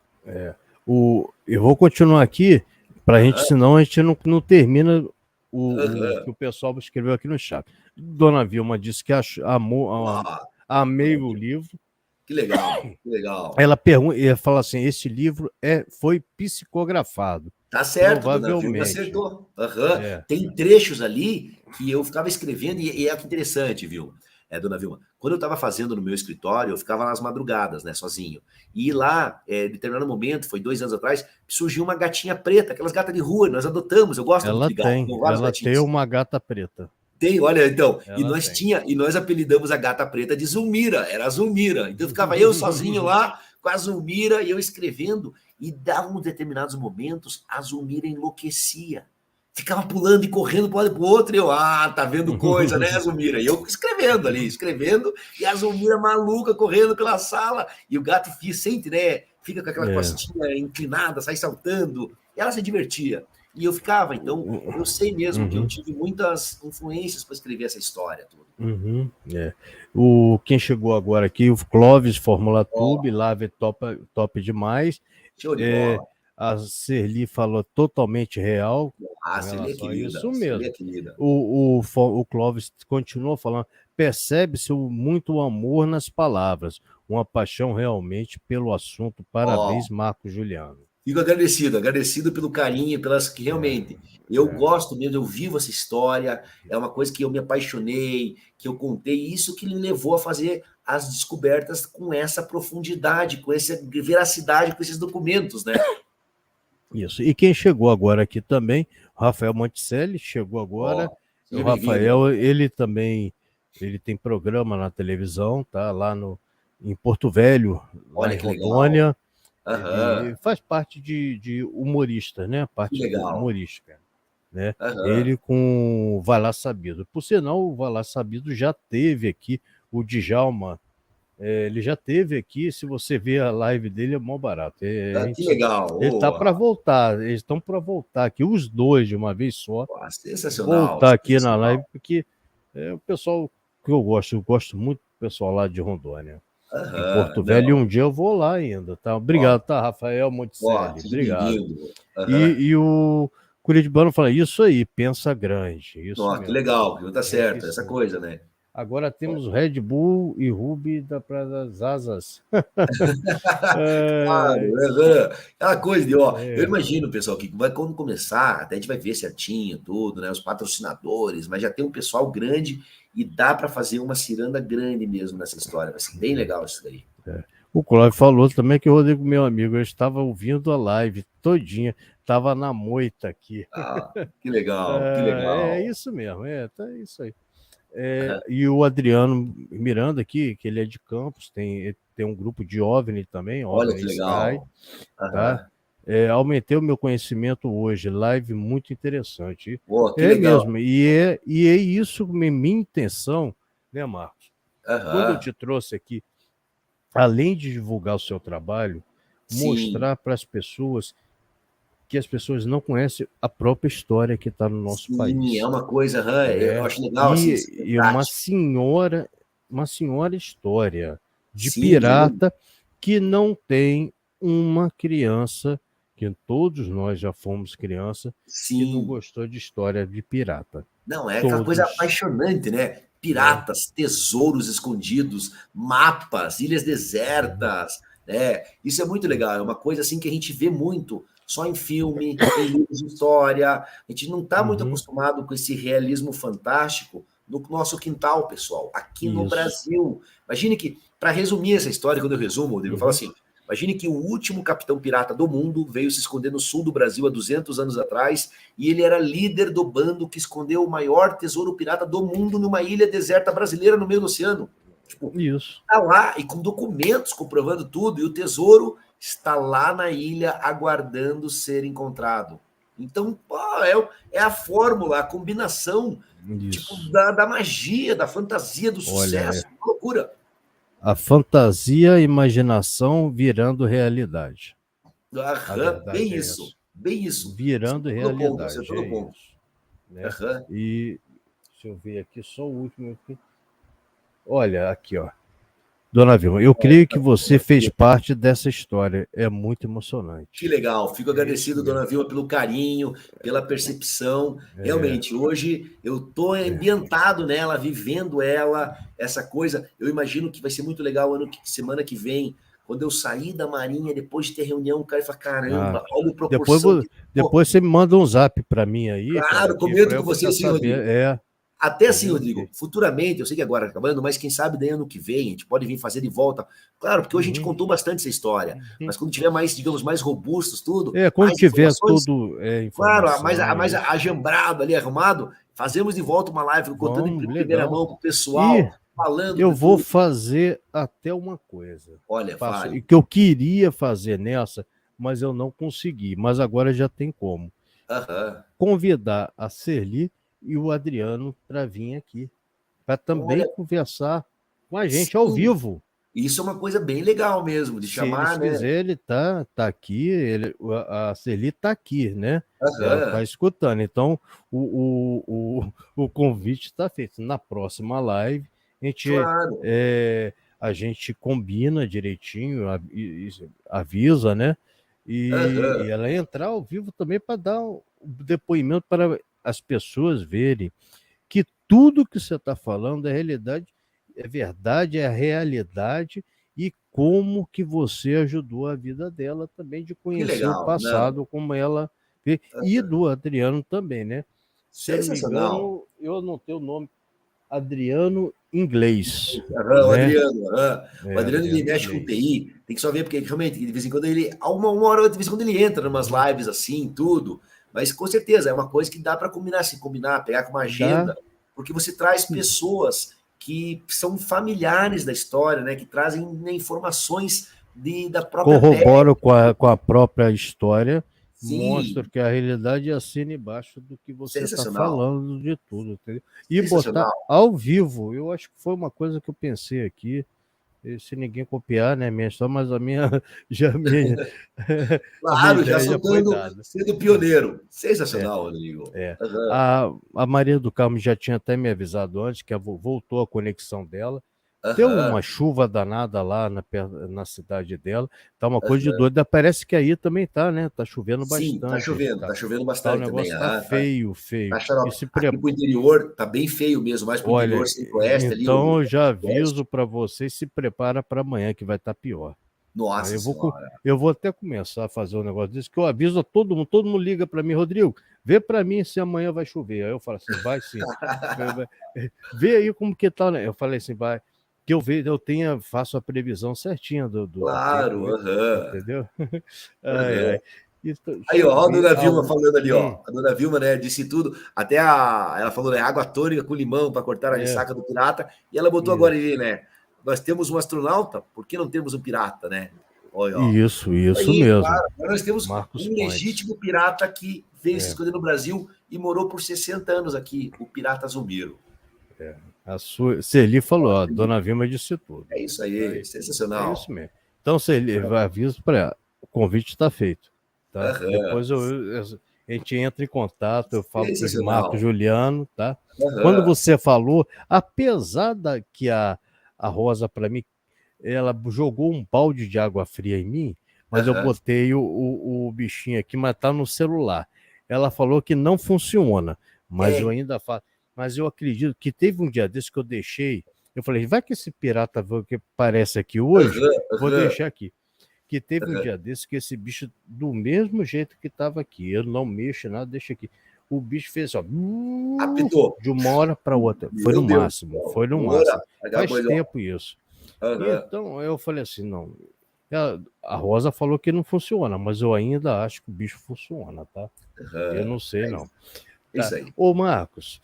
Eu vou continuar aqui, pra gente, senão a gente não termina o que o pessoal escreveu aqui no chat. Dona Vilma disse que amei o livro. Que legal. Ela fala assim, esse livro foi psicografado. Tá certo, Dona Vilma acertou. Tem trechos ali que eu ficava escrevendo e é interessante, viu, Dona Vilma? Quando eu estava fazendo no meu escritório, eu ficava nas madrugadas, né, sozinho. E lá, em determinado momento, foi 2 anos atrás, surgiu uma gatinha preta, aquelas gatas de rua, nós adotamos, eu gosto muito de gato. Ela tem uma gata preta. Tem, olha, então, e nós apelidamos a gata preta de Zulmira, era a Zulmira. Então ficava eu sozinho lá com a Zulmira e eu escrevendo, e davam determinados momentos, a Zulmira enlouquecia. ficava pulando e correndo para um lado e para o outro, e eu, tá vendo coisa, né, Zumira? E eu escrevendo, e a Zumira maluca correndo pela sala, e o gato sente, né, fica com aquela costinha inclinada, sai saltando, e ela se divertia. E eu ficava, então, eu sei mesmo que eu tive muitas influências para escrever essa história toda. Quem chegou agora aqui, o Clóvis, Fórmula Tube, Live top demais. Show de bola. A Serli falou totalmente real. Serli é querida. Isso mesmo. O Clóvis continuou falando, percebe-se muito amor nas palavras, uma paixão realmente pelo assunto. Parabéns, Marco Juliano. Fico agradecido pelo carinho, pelas que realmente eu gosto mesmo, eu vivo essa história, é uma coisa que eu me apaixonei, que eu contei, isso que me levou a fazer as descobertas com essa profundidade, com essa veracidade, com esses documentos, né? Isso. E quem chegou agora aqui também, Rafael Monticelli, chegou agora. O Rafael, ele também, ele tem programa na televisão, tá? Lá em Porto Velho, lá em Rondônia. E faz parte de humorista, né? Parte humorística, né? Ele com o Vai Lá Sabido. Por sinal, o Vai Lá Sabido já teve aqui, o Djalma, ele já teve aqui, se você ver a live dele, é mó barato. Que legal. Ele tá para voltar, eles estão para voltar aqui, os dois de uma vez só. Sensacional. Voltar aqui na live, porque o pessoal que eu gosto muito do pessoal lá de Rondônia. Em Porto Velho, e um dia eu vou lá ainda, tá? Obrigado, tá, Rafael Monticelli? Obrigado. E o Curitibano fala, isso aí, pensa grande. Isso mesmo. Que legal, tá certo, essa coisa, né? Agora temos Red Bull e Ruby da Praia das Asas. Aquela coisa de, eu imagino, pessoal, que quando começar, até a gente vai ver certinho tudo, né? Os patrocinadores, mas já tem um pessoal grande e dá para fazer uma ciranda grande mesmo nessa história. Vai ser bem legal isso daí. O Clóvis falou também que o Rodrigo, meu amigo, eu estava ouvindo a live todinha, estava na moita aqui. Que legal, que legal. É isso mesmo, tá isso aí. E o Adriano Miranda aqui, que ele é de Campos, tem um grupo de OVNI também, Olha OVNI que legal. Sky, tá? Aumentei o meu conhecimento hoje, live muito interessante. Que legal. Mesmo, e é isso minha intenção, né, Marcos? Quando eu te trouxe aqui, além de divulgar o seu trabalho, mostrar para as pessoas que as pessoas não conhecem a própria história que está no nosso país. É uma coisa, eu acho legal. E uma senhora história de pirata que não tem uma criança, que todos nós já fomos criança, que não gostou de história de pirata. Não, é aquela coisa apaixonante, né? Piratas, tesouros escondidos, mapas, ilhas desertas, isso é muito legal, é uma coisa assim que a gente vê muito, só em filme, em livros de história, a gente não está muito acostumado com esse realismo fantástico no nosso quintal, pessoal, aqui no Brasil. Imagine que, para resumir essa história, quando eu resumo, eu falo assim, imagine que o último capitão pirata do mundo veio se esconder no sul do Brasil há 200 anos atrás e ele era líder do bando que escondeu o maior tesouro pirata do mundo numa ilha deserta brasileira no meio do oceano. Isso. Tá lá e com documentos comprovando tudo e o tesouro está lá na ilha aguardando ser encontrado. Então, é a fórmula, a combinação da magia, da fantasia, do sucesso. Uma loucura. A fantasia, a imaginação virando realidade. Bem isso. Virando realidade. Você todo ponto. Né? E deixa eu ver aqui, só o último aqui. Olha, aqui, ó. Dona Vilma, eu creio que você fez parte dessa história. É muito emocionante. Que legal. Fico agradecido, Dona Vilma, pelo carinho, pela percepção. Realmente, hoje eu estou ambientado nela, vivendo ela, essa coisa. Eu imagino que vai ser muito legal semana que vem, quando eu sair da Marinha, depois de ter reunião, o cara fala, caramba, olha a proporção. Depois você me manda um zap para mim aí. Claro, comento com você sim, Rodrigo. Até assim, Rodrigo, futuramente, eu sei que agora acabando, mas quem sabe daí ano que vem, a gente pode vir fazer de volta. Claro, porque hoje a gente contou bastante essa história, mas quando tiver mais, digamos, mais robustos, tudo. Quando tiver tudo. Claro, mais ajambrado ali, arrumado, fazemos de volta uma live contando em primeira mão pro pessoal, falando. Eu vou fazer até uma coisa. Olha, fale. Que eu queria fazer nessa, mas eu não consegui. Mas agora já tem como. convidar a Serli e o Adriano para vir aqui, para também conversar com a gente ao vivo. Isso é uma coisa bem legal mesmo, de chamar, se eles quiserem, ele tá aqui, a Serli está aqui, né? Ela está escutando. Então, o convite está feito. Na próxima live, a gente combina direitinho, avisa, né? E ela entrar ao vivo também para dar um depoimento para as pessoas verem que tudo que você está falando é realidade, é verdade, é a realidade, e como que você ajudou a vida dela também, de conhecer o passado, como ela... E do Adriano também, né? Se eu não me engano, eu não tenho o nome, Adriano Inglês. O Adriano, ele mexe com TI, tem que só ver, porque realmente, de vez em quando ele, uma hora, de vez em quando ele entra em umas lives assim, tudo, mas com certeza é uma coisa que dá para combinar, pegar com uma agenda, porque você traz pessoas que são familiares da história, né, que trazem informações da própria corroboram com a própria história. Sim. Mostra que a realidade assina embaixo do que você está falando de tudo, entendeu? E botar ao vivo, eu acho que foi uma coisa que eu pensei aqui, se ninguém copiar, né, minha história, mas a minha já claro, já sendo pioneiro. Sensacional, Rodrigo. A Maria do Carmo já tinha até me avisado antes que voltou a conexão dela. Deu uma chuva danada lá na cidade dela, tá uma coisa de doida. Parece que aí também tá, né? Tá chovendo bastante. Sim, tá chovendo bastante. O negócio também. Tá feio. Aqui pro interior tá bem feio mesmo, mais pro interior, centro-oeste ali. Então eu já aviso para vocês, se prepara para amanhã que vai estar pior. Nossa, eu vou até começar a fazer um negócio desse, que eu aviso a todo mundo liga para mim, Rodrigo, vê para mim se amanhã vai chover. Aí eu falo assim, vai sim. Vê aí como que tá, né? Eu falei assim, vai. Que faço a previsão certinha do claro, tempo, entendeu? Aí, ó, a dona Vilma falando ali, ó. A dona Vilma, né, disse tudo. Até ela falou, né, água tônica com limão para cortar a ressaca do pirata. E ela botou agora ali, né? Nós temos um astronauta, por que não temos um pirata, né? Olha, ó. Isso mesmo. Claro, nós temos um legítimo pirata que veio se esconder no Brasil e morou por 60 anos aqui, o Pirata Zumiro. Serli falou, ó, dona Vilma disse tudo. É isso aí, sensacional. É isso mesmo. Então, Serli, aviso para ela, o convite está feito. Tá? Depois a gente entra em contato, eu falo com o Marco Juliano, tá? Quando você falou, apesar que a Rosa, para mim, ela jogou um balde de água fria em mim, mas eu botei o bichinho aqui, mas tá no celular. Ela falou que não funciona, mas eu ainda faço. Mas eu acredito que teve um dia desse que eu deixei, eu falei, vai que esse pirata que aparece aqui hoje, vou deixar aqui. Que teve um dia desse que esse bicho, do mesmo jeito que estava aqui, eu não mexo nada, deixa aqui. O bicho fez ó, apitou de uma hora para outra. Foi no máximo. Faz tempo isso. Então eu falei assim, não. A Rosa falou que não funciona, mas eu ainda acho que o bicho funciona, tá? Eu não sei, não. Isso aí. Ô, Marcos,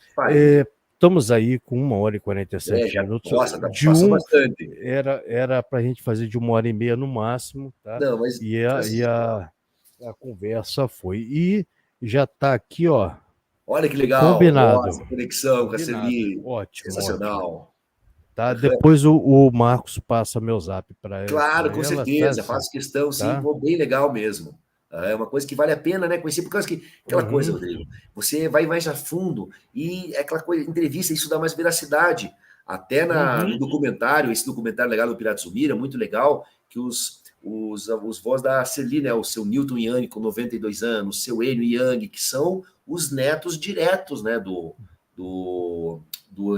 estamos aí com 1h47 minutos. Nossa, passou bastante. Era para a gente fazer de 1h30 no máximo, tá? Não, mas... E a conversa foi. E já está aqui, ó. Olha que legal. Combinado. Nossa, conexão com a Serli. Ótimo. Sensacional. Ótimo. Tá? Depois o Marcos passa meu zap para ela. Claro, com certeza. Faço questão, sim. Tá? Bem legal mesmo. É uma coisa que vale a pena, né? Conhecer, por causa que aquela coisa, Rodrigo, você vai mais a fundo e aquela coisa, entrevista, isso dá mais veracidade. Até no documentário, esse documentário legal do Pirata Zumiro, é muito legal, que os vozes da Serli, né? O seu Newton Yang, com 92 anos, o seu Enio Yang, que são os netos diretos, né? Do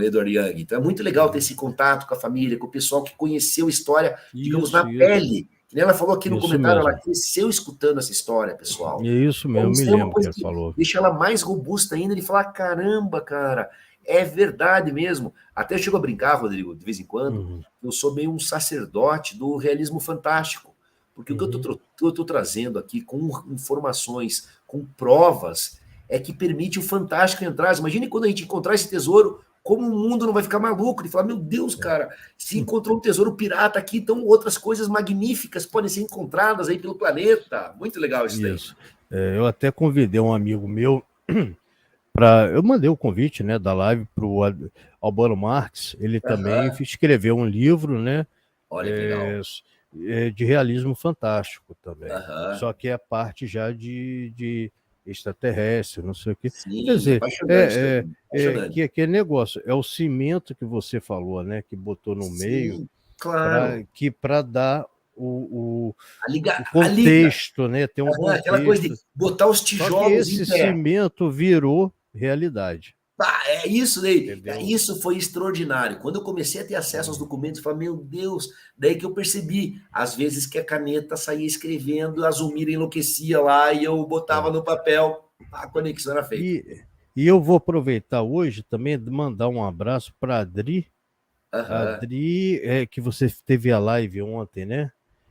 Edward Yang. Então é muito legal ter esse contato com a família, com o pessoal que conheceu a história, digamos, na pele. Ela falou aqui no comentário, ela cresceu escutando essa história, pessoal. É isso mesmo, então, me lembro que ela falou. Deixa ela mais robusta ainda, de falar, caramba, cara, é verdade mesmo. Até eu chego a brincar, Rodrigo, de vez em quando, eu sou meio um sacerdote do realismo fantástico. Porque o que eu estou trazendo aqui, com informações, com provas, é que permite o fantástico entrar. Imagine quando a gente encontrar esse tesouro, como o mundo não vai ficar maluco de falar, meu Deus, cara, se encontrou um tesouro pirata aqui, então outras coisas magníficas podem ser encontradas aí pelo planeta. Muito legal isso daí. eu até convidei um amigo meu eu mandei o convite, né, da live para o Albano Marques. Ele também escreveu um livro, né, Olha que legal. De realismo fantástico também. Aham. Só que é a parte já de extraterrestre, não sei o quê. Sim, Quer dizer, apaixonante também. Apaixonante. que negócio, é o cimento que você falou, né, que botou no meio, Sim, claro. para dar o A liga. contexto, né, ter um Aquela coisa de contexto. botar os Só que tijolos em esse pé. cimento virou realidade. É isso daí. Entendeu? Isso foi extraordinário. Quando eu comecei a ter acesso aos documentos, eu falei, meu Deus, daí que eu percebi, às vezes que a caneta saía escrevendo, a Zulmira enlouquecia lá e eu botava no papel, a conexão era feita. E eu vou aproveitar hoje também de mandar um abraço para a Adri. Adri, que você teve a live ontem, né?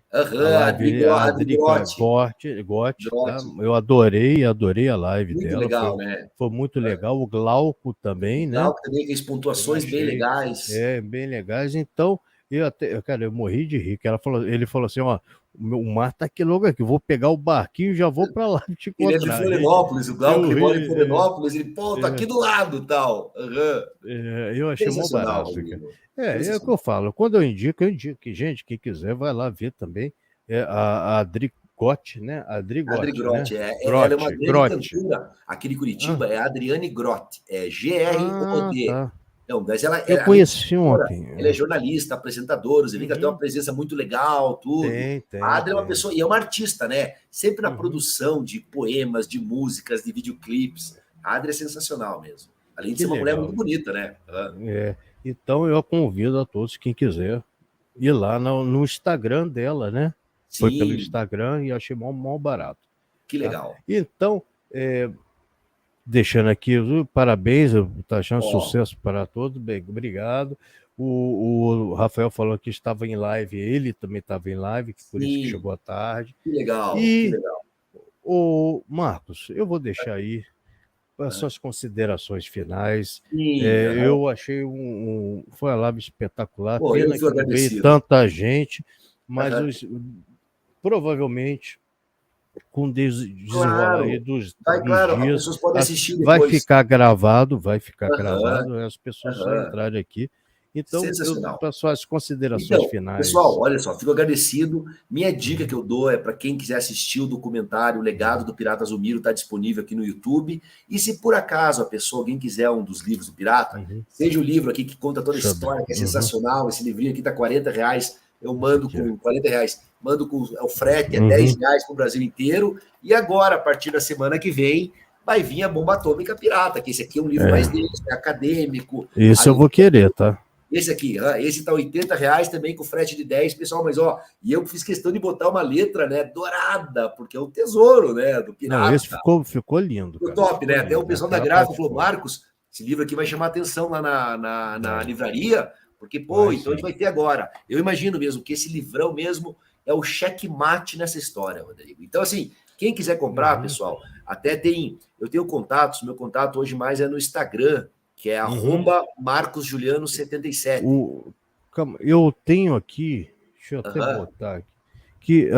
A live, a Adri Gotti, tá? Eu adorei a live muito dela. Legal, né? Foi muito legal. O Glauco também, né? O Glauco também fez pontuações bem legais. Bem legais. Então, eu morri de rir. Ele falou assim, ó, o mar tá aqui logo aqui, vou pegar o barquinho e já vou para lá te encontrar. Ele é de Florianópolis, o Glauco, ele mora em Florianópolis, ele, tá aqui do lado, tal. Eu achei mó barato. É o que eu falo. Quando eu indico que, gente, quem quiser, vai lá ver também. A Adri Gotti, né? Adri Grotti, né? Ela é uma grande cantora aqui de Curitiba, é a Adriane Grotti, é Grodd. Tá. Não, mas ela eu conheci ontem. Ela é jornalista, apresentadora, você vê que ela tem uma presença muito legal, tudo. A Adri é uma pessoa, e é uma artista, né? Sempre na produção de poemas, de músicas, de videoclipes. A Adri é sensacional mesmo. Além de ser uma mulher muito bonita, né? Então eu convido a todos, quem quiser, ir lá no Instagram dela, né? Sim. Foi pelo Instagram e achei mó barato. Que legal. Tá? Então, deixando aqui, parabéns, tá achando sucesso para todos, bem, obrigado. O Rafael falou que estava em live, ele também estava em live, por isso que chegou à tarde. Que legal, que legal. O Marcos, eu vou deixar aí as suas considerações finais. Eu achei foi uma live espetacular. Pena que não veio tanta gente, mas provavelmente com desenrolar aí dos dias, as pessoas podem assistir depois. vai ficar gravado, as pessoas só entrarem aqui. Então, para suas considerações finais. Pessoal, olha só, fico agradecido. Minha dica que eu dou é para quem quiser assistir o documentário O Legado do Pirata Zulmiro, está disponível aqui no YouTube. E se por acaso alguém quiser um dos livros do Pirata, seja o livro aqui que conta toda a história, que é sensacional, esse livrinho aqui está R$40, eu mando com R$40, mando com o frete, é R$10 para o Brasil inteiro. E agora, a partir da semana que vem, vai vir a Bomba Atômica Pirata, que esse aqui é um livro mais denso, é acadêmico. Esse eu vou querer, tá? Esse aqui, esse tá R$80 também com frete de 10, pessoal, mas e eu fiz questão de botar uma letra, né, dourada, porque é o tesouro, né, do pirata. Não, esse ficou lindo. Ficou top, né? Até o pessoal da gráfica falou, Marcos, esse livro aqui vai chamar atenção lá na livraria, porque, então a gente vai ter agora. Eu imagino mesmo que esse livrão mesmo é o checkmate nessa história, Rodrigo. Então, assim, quem quiser comprar, pessoal, até eu tenho contatos, meu contato hoje mais é no Instagram, que é @MarcosJuliano77. Eu tenho aqui, deixa eu até botar aqui, que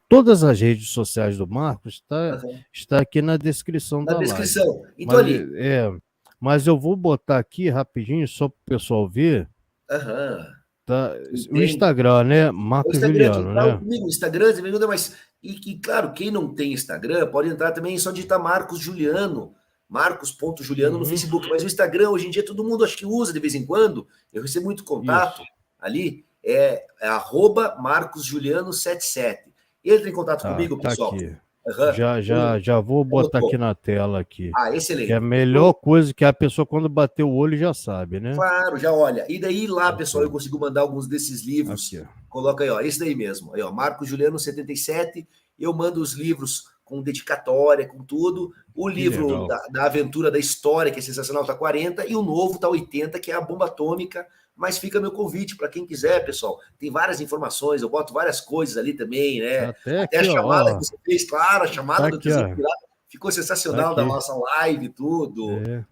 todas as redes sociais do Marcos está aqui na descrição da live. Então, mas eu vou botar aqui rapidinho, só para o pessoal ver. Tá? O Instagram, né? Marcos Juliano, né? O Instagram, mas claro, quem não tem Instagram pode entrar também, só digitar Marcos Juliano. Marcos.Juliano no Facebook, mas o Instagram hoje em dia todo mundo acho que usa de vez em quando, eu recebo muito contato ali, é @MarcosJuliano77. Entra em contato comigo, pessoal. Aqui. Já vou botar aqui na tela aqui. Excelente. Que é a melhor coisa que a pessoa quando bater o olho já sabe, né? Claro, já olha. E daí lá, pessoal, eu consigo mandar alguns desses livros. Coloca aí, esse daí mesmo. Aí, Marcos Juliano 77, eu mando os livros com dedicatória, com tudo. O livro da aventura da história, que é sensacional, tá 40, e o novo tá 80, que é a Bomba Atômica. Mas fica meu convite para quem quiser, pessoal. Tem várias informações, eu boto várias coisas ali também, né? Até aqui, a chamada que você fez, claro, a chamada do Tesouro Pirata ficou sensacional da nossa live, tudo.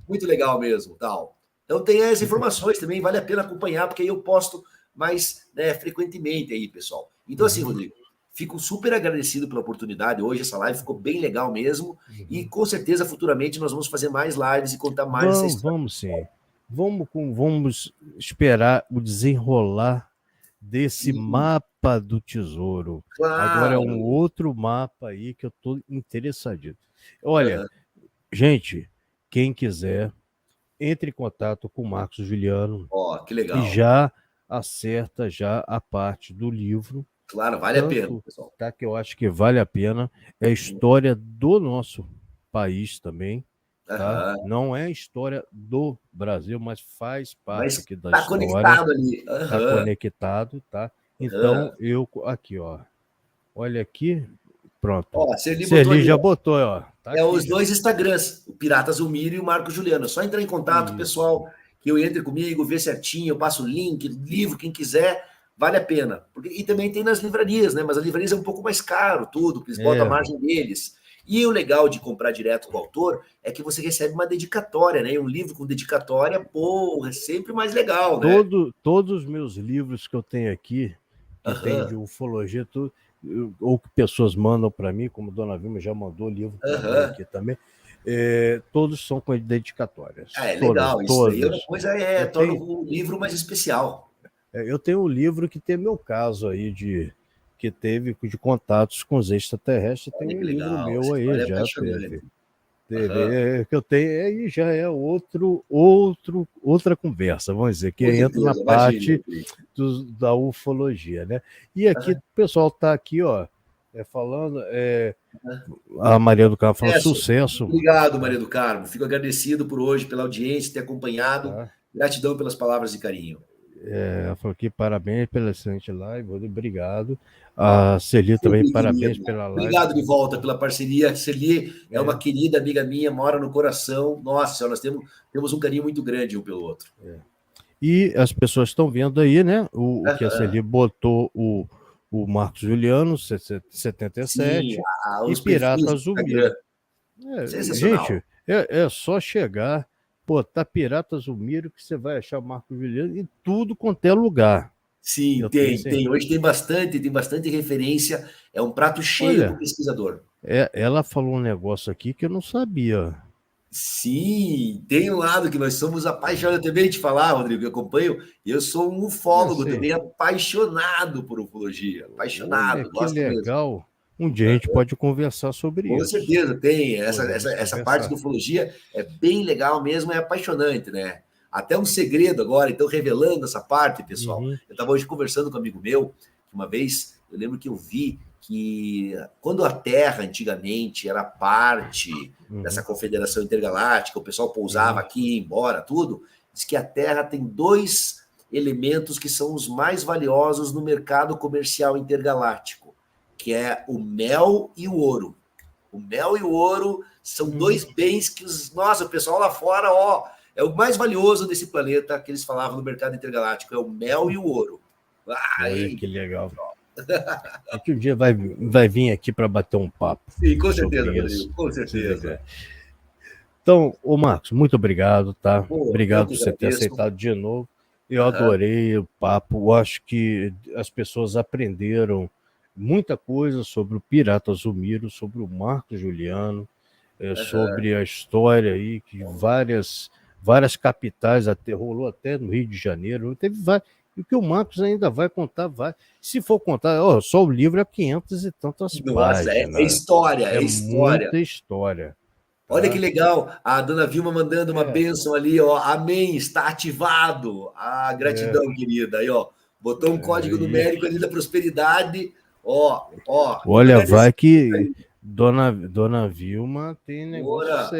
Muito legal mesmo, tal. Então tem as informações também, vale a pena acompanhar, porque aí eu posto mais frequentemente aí, pessoal. Então, assim, Rodrigo, Fico super agradecido pela oportunidade. Hoje essa live ficou bem legal mesmo. E com certeza, futuramente, nós vamos fazer mais lives e contar mais essa história. Vamos sim. Vamos esperar o desenrolar desse mapa do tesouro. Claro. Agora é um outro mapa aí que eu estou interessadito. Olha, gente, quem quiser, entre em contato com o Marcos Juliano. Que legal. E já acerta já a parte do livro. Claro, vale a pena, pessoal. Tá, que eu acho que vale a pena. É a história do nosso país também. Tá? Não é a história do Brasil, mas faz parte aqui da história. Conectado ali. Está conectado, tá? Então, eu... Aqui, ó. Olha aqui. Pronto. Serli já botou, ó. Tá aqui, os dois Instagrams, o Pirata Zulmiro e o Marco Juliano. É só entrar em contato, pessoal, que eu entre comigo, ver certinho, eu passo o link, livro, quem quiser, vale a pena. E também tem nas livrarias, né? Mas as livrarias é um pouco mais caro, tudo, porque eles botam a margem deles. E o legal de comprar direto com o autor é que você recebe uma dedicatória, né? Um livro com dedicatória, é sempre mais legal, né? Todos os meus livros que eu tenho aqui, que tem de ufologia, tudo, ou que pessoas mandam para mim, como Dona Vilma já mandou livro para mim aqui também, todos são com dedicatórias. Legal, isso aí é uma coisa, torna o livro mais especial. Eu tenho um livro que tem meu caso aí que teve de contatos com os extraterrestres, tem um livro meu aí, já teve. Que eu tenho, aí já é outra conversa, vamos dizer, que entra na parte da ufologia, né? E aqui o pessoal está aqui, ó, falando, a Maria do Carmo falando sucesso. Obrigado, Maria do Carmo, fico agradecido por hoje, pela audiência, ter acompanhado, gratidão pelas palavras de carinho. Ela falou aqui, parabéns pela excelente live, obrigado. A Celi também, parabéns pela live. Obrigado de volta pela parceria. A Celi é uma querida amiga minha, mora no coração. Nossa, nós temos um carinho muito grande um pelo outro. E as pessoas estão vendo aí, né? O que a Celi botou o Marcos Juliano, 77, sim, e Pirata Zulmiro. Gente, é só chegar, tá Pirata Zulmiro, que você vai achar o Marcos Juliano em tudo quanto é lugar. Sim, tem. Hoje tem bastante referência. É um prato cheio para o pesquisador. Ela falou um negócio aqui que eu não sabia. Sim, tem um lado que nós somos apaixonados. Também te falar, Rodrigo, eu acompanho. Eu sou um ufólogo também, apaixonado por ufologia. Apaixonado. Que legal. Mesmo. Um dia a gente pode conversar sobre isso. Com certeza, tem. Essa parte da ufologia é bem legal mesmo, é apaixonante, né? Até um segredo agora, então, revelando essa parte, pessoal. Eu estava hoje conversando com um amigo meu, que uma vez, eu lembro que eu vi que quando a Terra, antigamente, era parte dessa confederação intergaláctica, o pessoal pousava aqui, ia embora, tudo, diz que a Terra tem 2 elementos que são os mais valiosos no mercado comercial intergaláctico, que é o mel e o ouro. O mel e o ouro são 2 bens que o pessoal lá fora, é o mais valioso desse planeta que eles falavam no mercado intergaláctico, é o mel e o ouro. Olha que legal. É que um dia vai vir aqui para bater um papo. Sim, com certeza, Rodrigo, com certeza. Então, Marcos, muito obrigado, tá? Obrigado por você ter aceitado de novo. Eu adorei o papo. Eu acho que as pessoas aprenderam muita coisa sobre o Pirata Zulmiro, sobre o Marcos Juliano, sobre a história aí, que várias capitais, rolou até no Rio de Janeiro, teve vários, e o que o Marcos ainda vai contar, se for contar, só o livro é 500 e tantas páginas. É história, é muita história. Olha que legal, a Dona Vilma mandando uma bênção ali, amém, está ativado, gratidão, querida, aí, botou um código numérico ali da prosperidade, Olha, vai que Dona Vilma tem negócio,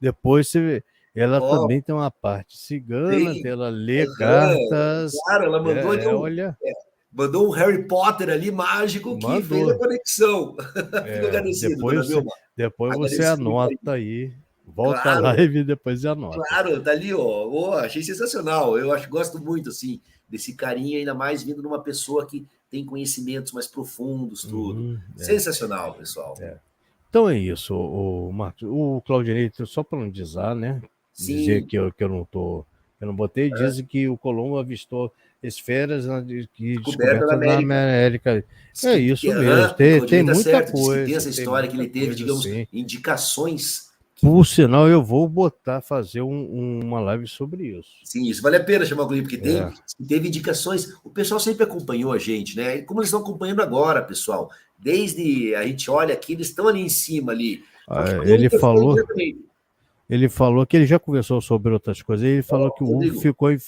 depois você vê. Ela também tem uma parte cigana, ela lê cartas. Claro, ela mandou mandou um Harry Potter ali mágico que fez a conexão. Fico agradecido, depois você anota aí. Volta a live e depois você anota. Claro, tá ali, achei sensacional. Eu gosto muito, assim, desse carinho, ainda mais vindo de uma pessoa que tem conhecimentos mais profundos, tudo. Sensacional, pessoal. Então é isso, o Marcos. O Claudinei, só para não dizer, né? Sim. Dizer que eu não estou Eu não botei, dizem que o Colombo avistou esferas Descoberta descobertas na América. É isso mesmo, o tem Claudinei tá muita certo, diz que tem coisa, essa tem história que muita ele teve, coisa digamos, assim. indicações. Por sinal, eu vou fazer uma live sobre isso. Sim, isso vale a pena chamar o Claudinei, porque teve indicações. O pessoal sempre acompanhou a gente, né? E como eles estão acompanhando agora, pessoal, desde a gente olha aqui, eles estão ali em cima ali. Ele falou que ele já conversou sobre outras coisas. Ele falou que o Rodrigo, ovo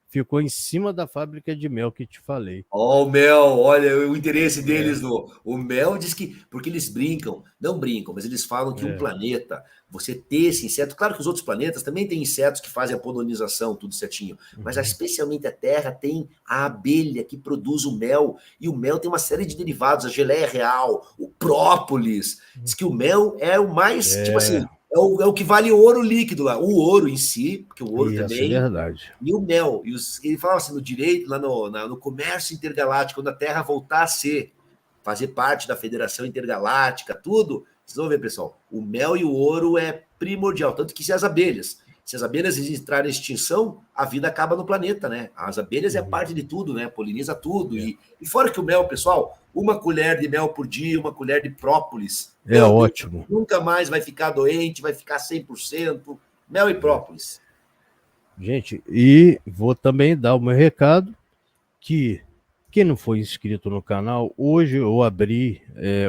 ficou em cima da fábrica de mel que te falei. Ó, o mel, olha o interesse deles no. O mel diz que. Porque eles brincam, não brincam, mas eles falam que um planeta, você ter esse inseto. Claro que os outros planetas também têm insetos que fazem a polinização, tudo certinho. Mas especialmente a Terra tem a abelha que produz o mel. E o mel tem uma série de derivados, a geleia real, o própolis. Diz que o mel é o mais. Tipo assim. É o que vale ouro líquido lá. O ouro em si, porque o ouro também. É verdade. E o mel. Ele falava assim, no direito, lá no comércio intergaláctico, quando a Terra voltar a fazer parte da Federação Intergaláctica, tudo. Vocês vão ver, pessoal. O mel e o ouro é primordial. Tanto que se as abelhas entrarem em extinção, a vida acaba no planeta, né? As abelhas é parte de tudo, né? Poliniza tudo. E fora que o mel, pessoal, uma colher de mel por dia, uma colher de própolis. Ótimo. Nunca mais vai ficar doente, vai ficar 100%. Mel e própolis. Gente, e vou também dar o meu recado que quem não foi inscrito no canal, hoje eu abri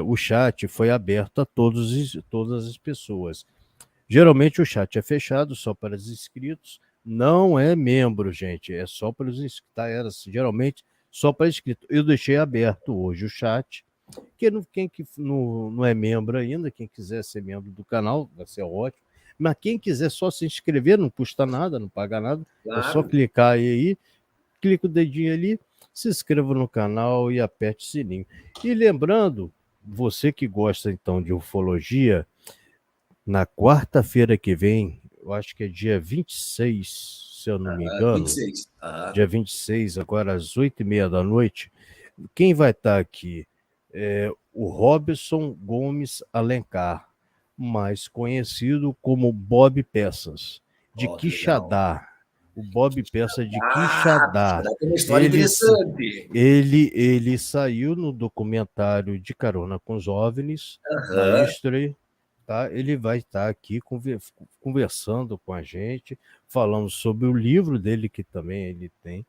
o chat, foi aberto a todas as pessoas. Geralmente o chat é fechado só para os inscritos, não é membro, gente, é só para os inscritos, tá? Era geralmente só para inscritos. Eu deixei aberto hoje o chat. Quem não é membro ainda, quem quiser ser membro do canal, vai ser ótimo. Mas quem quiser só se inscrever, não custa nada, não paga nada. Claro. É só clicar aí, clica o dedinho ali, se inscreva no canal e aperte o sininho. E lembrando, você que gosta então de ufologia, na quarta-feira que vem, eu acho que é dia 26, se eu não me engano. 26. Dia 26, agora às 8h30 da noite. Quem vai estar aqui? O Robson Gomes Alencar, mais conhecido como Bob Peças, de Quixadá. O Bob Peça de Quixadá. Tem uma história interessante. Ele saiu no documentário De Carona com os OVNIs, na History. Tá? Ele vai estar aqui conversando com a gente, falando sobre o livro dele, que também ele tem,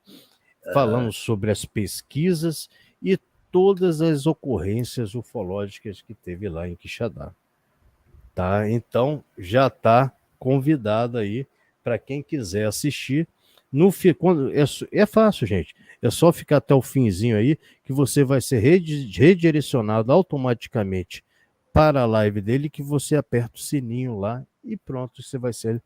falando sobre as pesquisas e todas as ocorrências ufológicas que teve lá em Quixadá. Tá? Então, já está convidado aí para quem quiser assistir. É fácil, gente. É só ficar até o finzinho aí que você vai ser redirecionado automaticamente para a live dele, que você aperta o sininho lá e pronto, você vai ser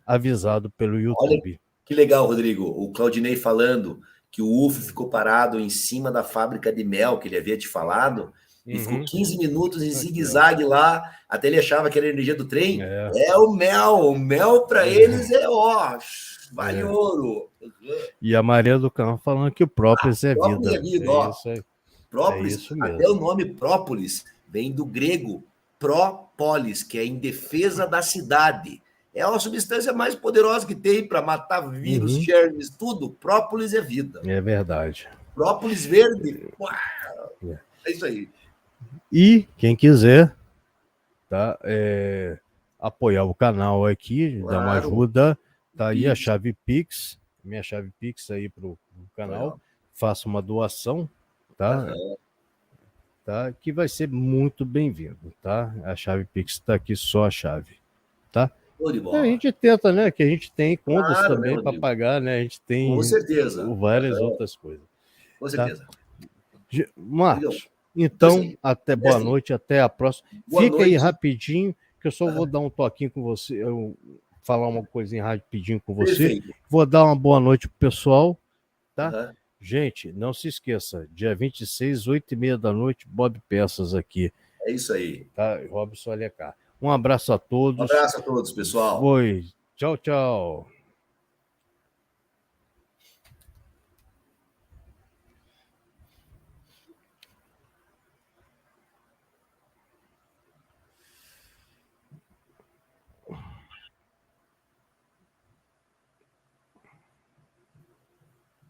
avisado pelo YouTube. Olha, que legal, Rodrigo. O Claudinei falando que o UFO ficou parado em cima da fábrica de mel que ele havia te falado, e ficou 15 minutos em zigue-zague lá, até ele achava que era a energia do trem. É o mel para eles vale ouro. E a Maria do Carmo falando que o própolis é vida. Própolis, até o nome própolis vem do grego própolis, que é em defesa da cidade. É a substância mais poderosa que tem para matar vírus, germes, tudo. Própolis é vida. É verdade. Própolis verde. É isso aí. E quem quiser, tá, apoiar o canal aqui, dar uma ajuda, tá aí a chave Pix, minha chave Pix aí pro canal. Faça uma doação, tá? Tá? Que vai ser muito bem-vindo, tá? A chave Pix está aqui, só a chave, tá? A gente tenta, né? Que a gente tem contas também para pagar, né? A gente tem com certeza várias outras coisas. Com certeza. Tá? Marcos, então, até boa noite, até a próxima. Fica aí rapidinho, que eu só vou dar um toquinho com você, falar uma coisinha rapidinho com você. Perfeito. Vou dar uma boa noite pro pessoal, tá? Gente, não se esqueça, dia 26, 8h30 da noite, Bob Peças aqui. É isso aí. Tá? Robson Alencar. Um abraço a todos. Um abraço a todos, pessoal. Foi. Tchau, tchau.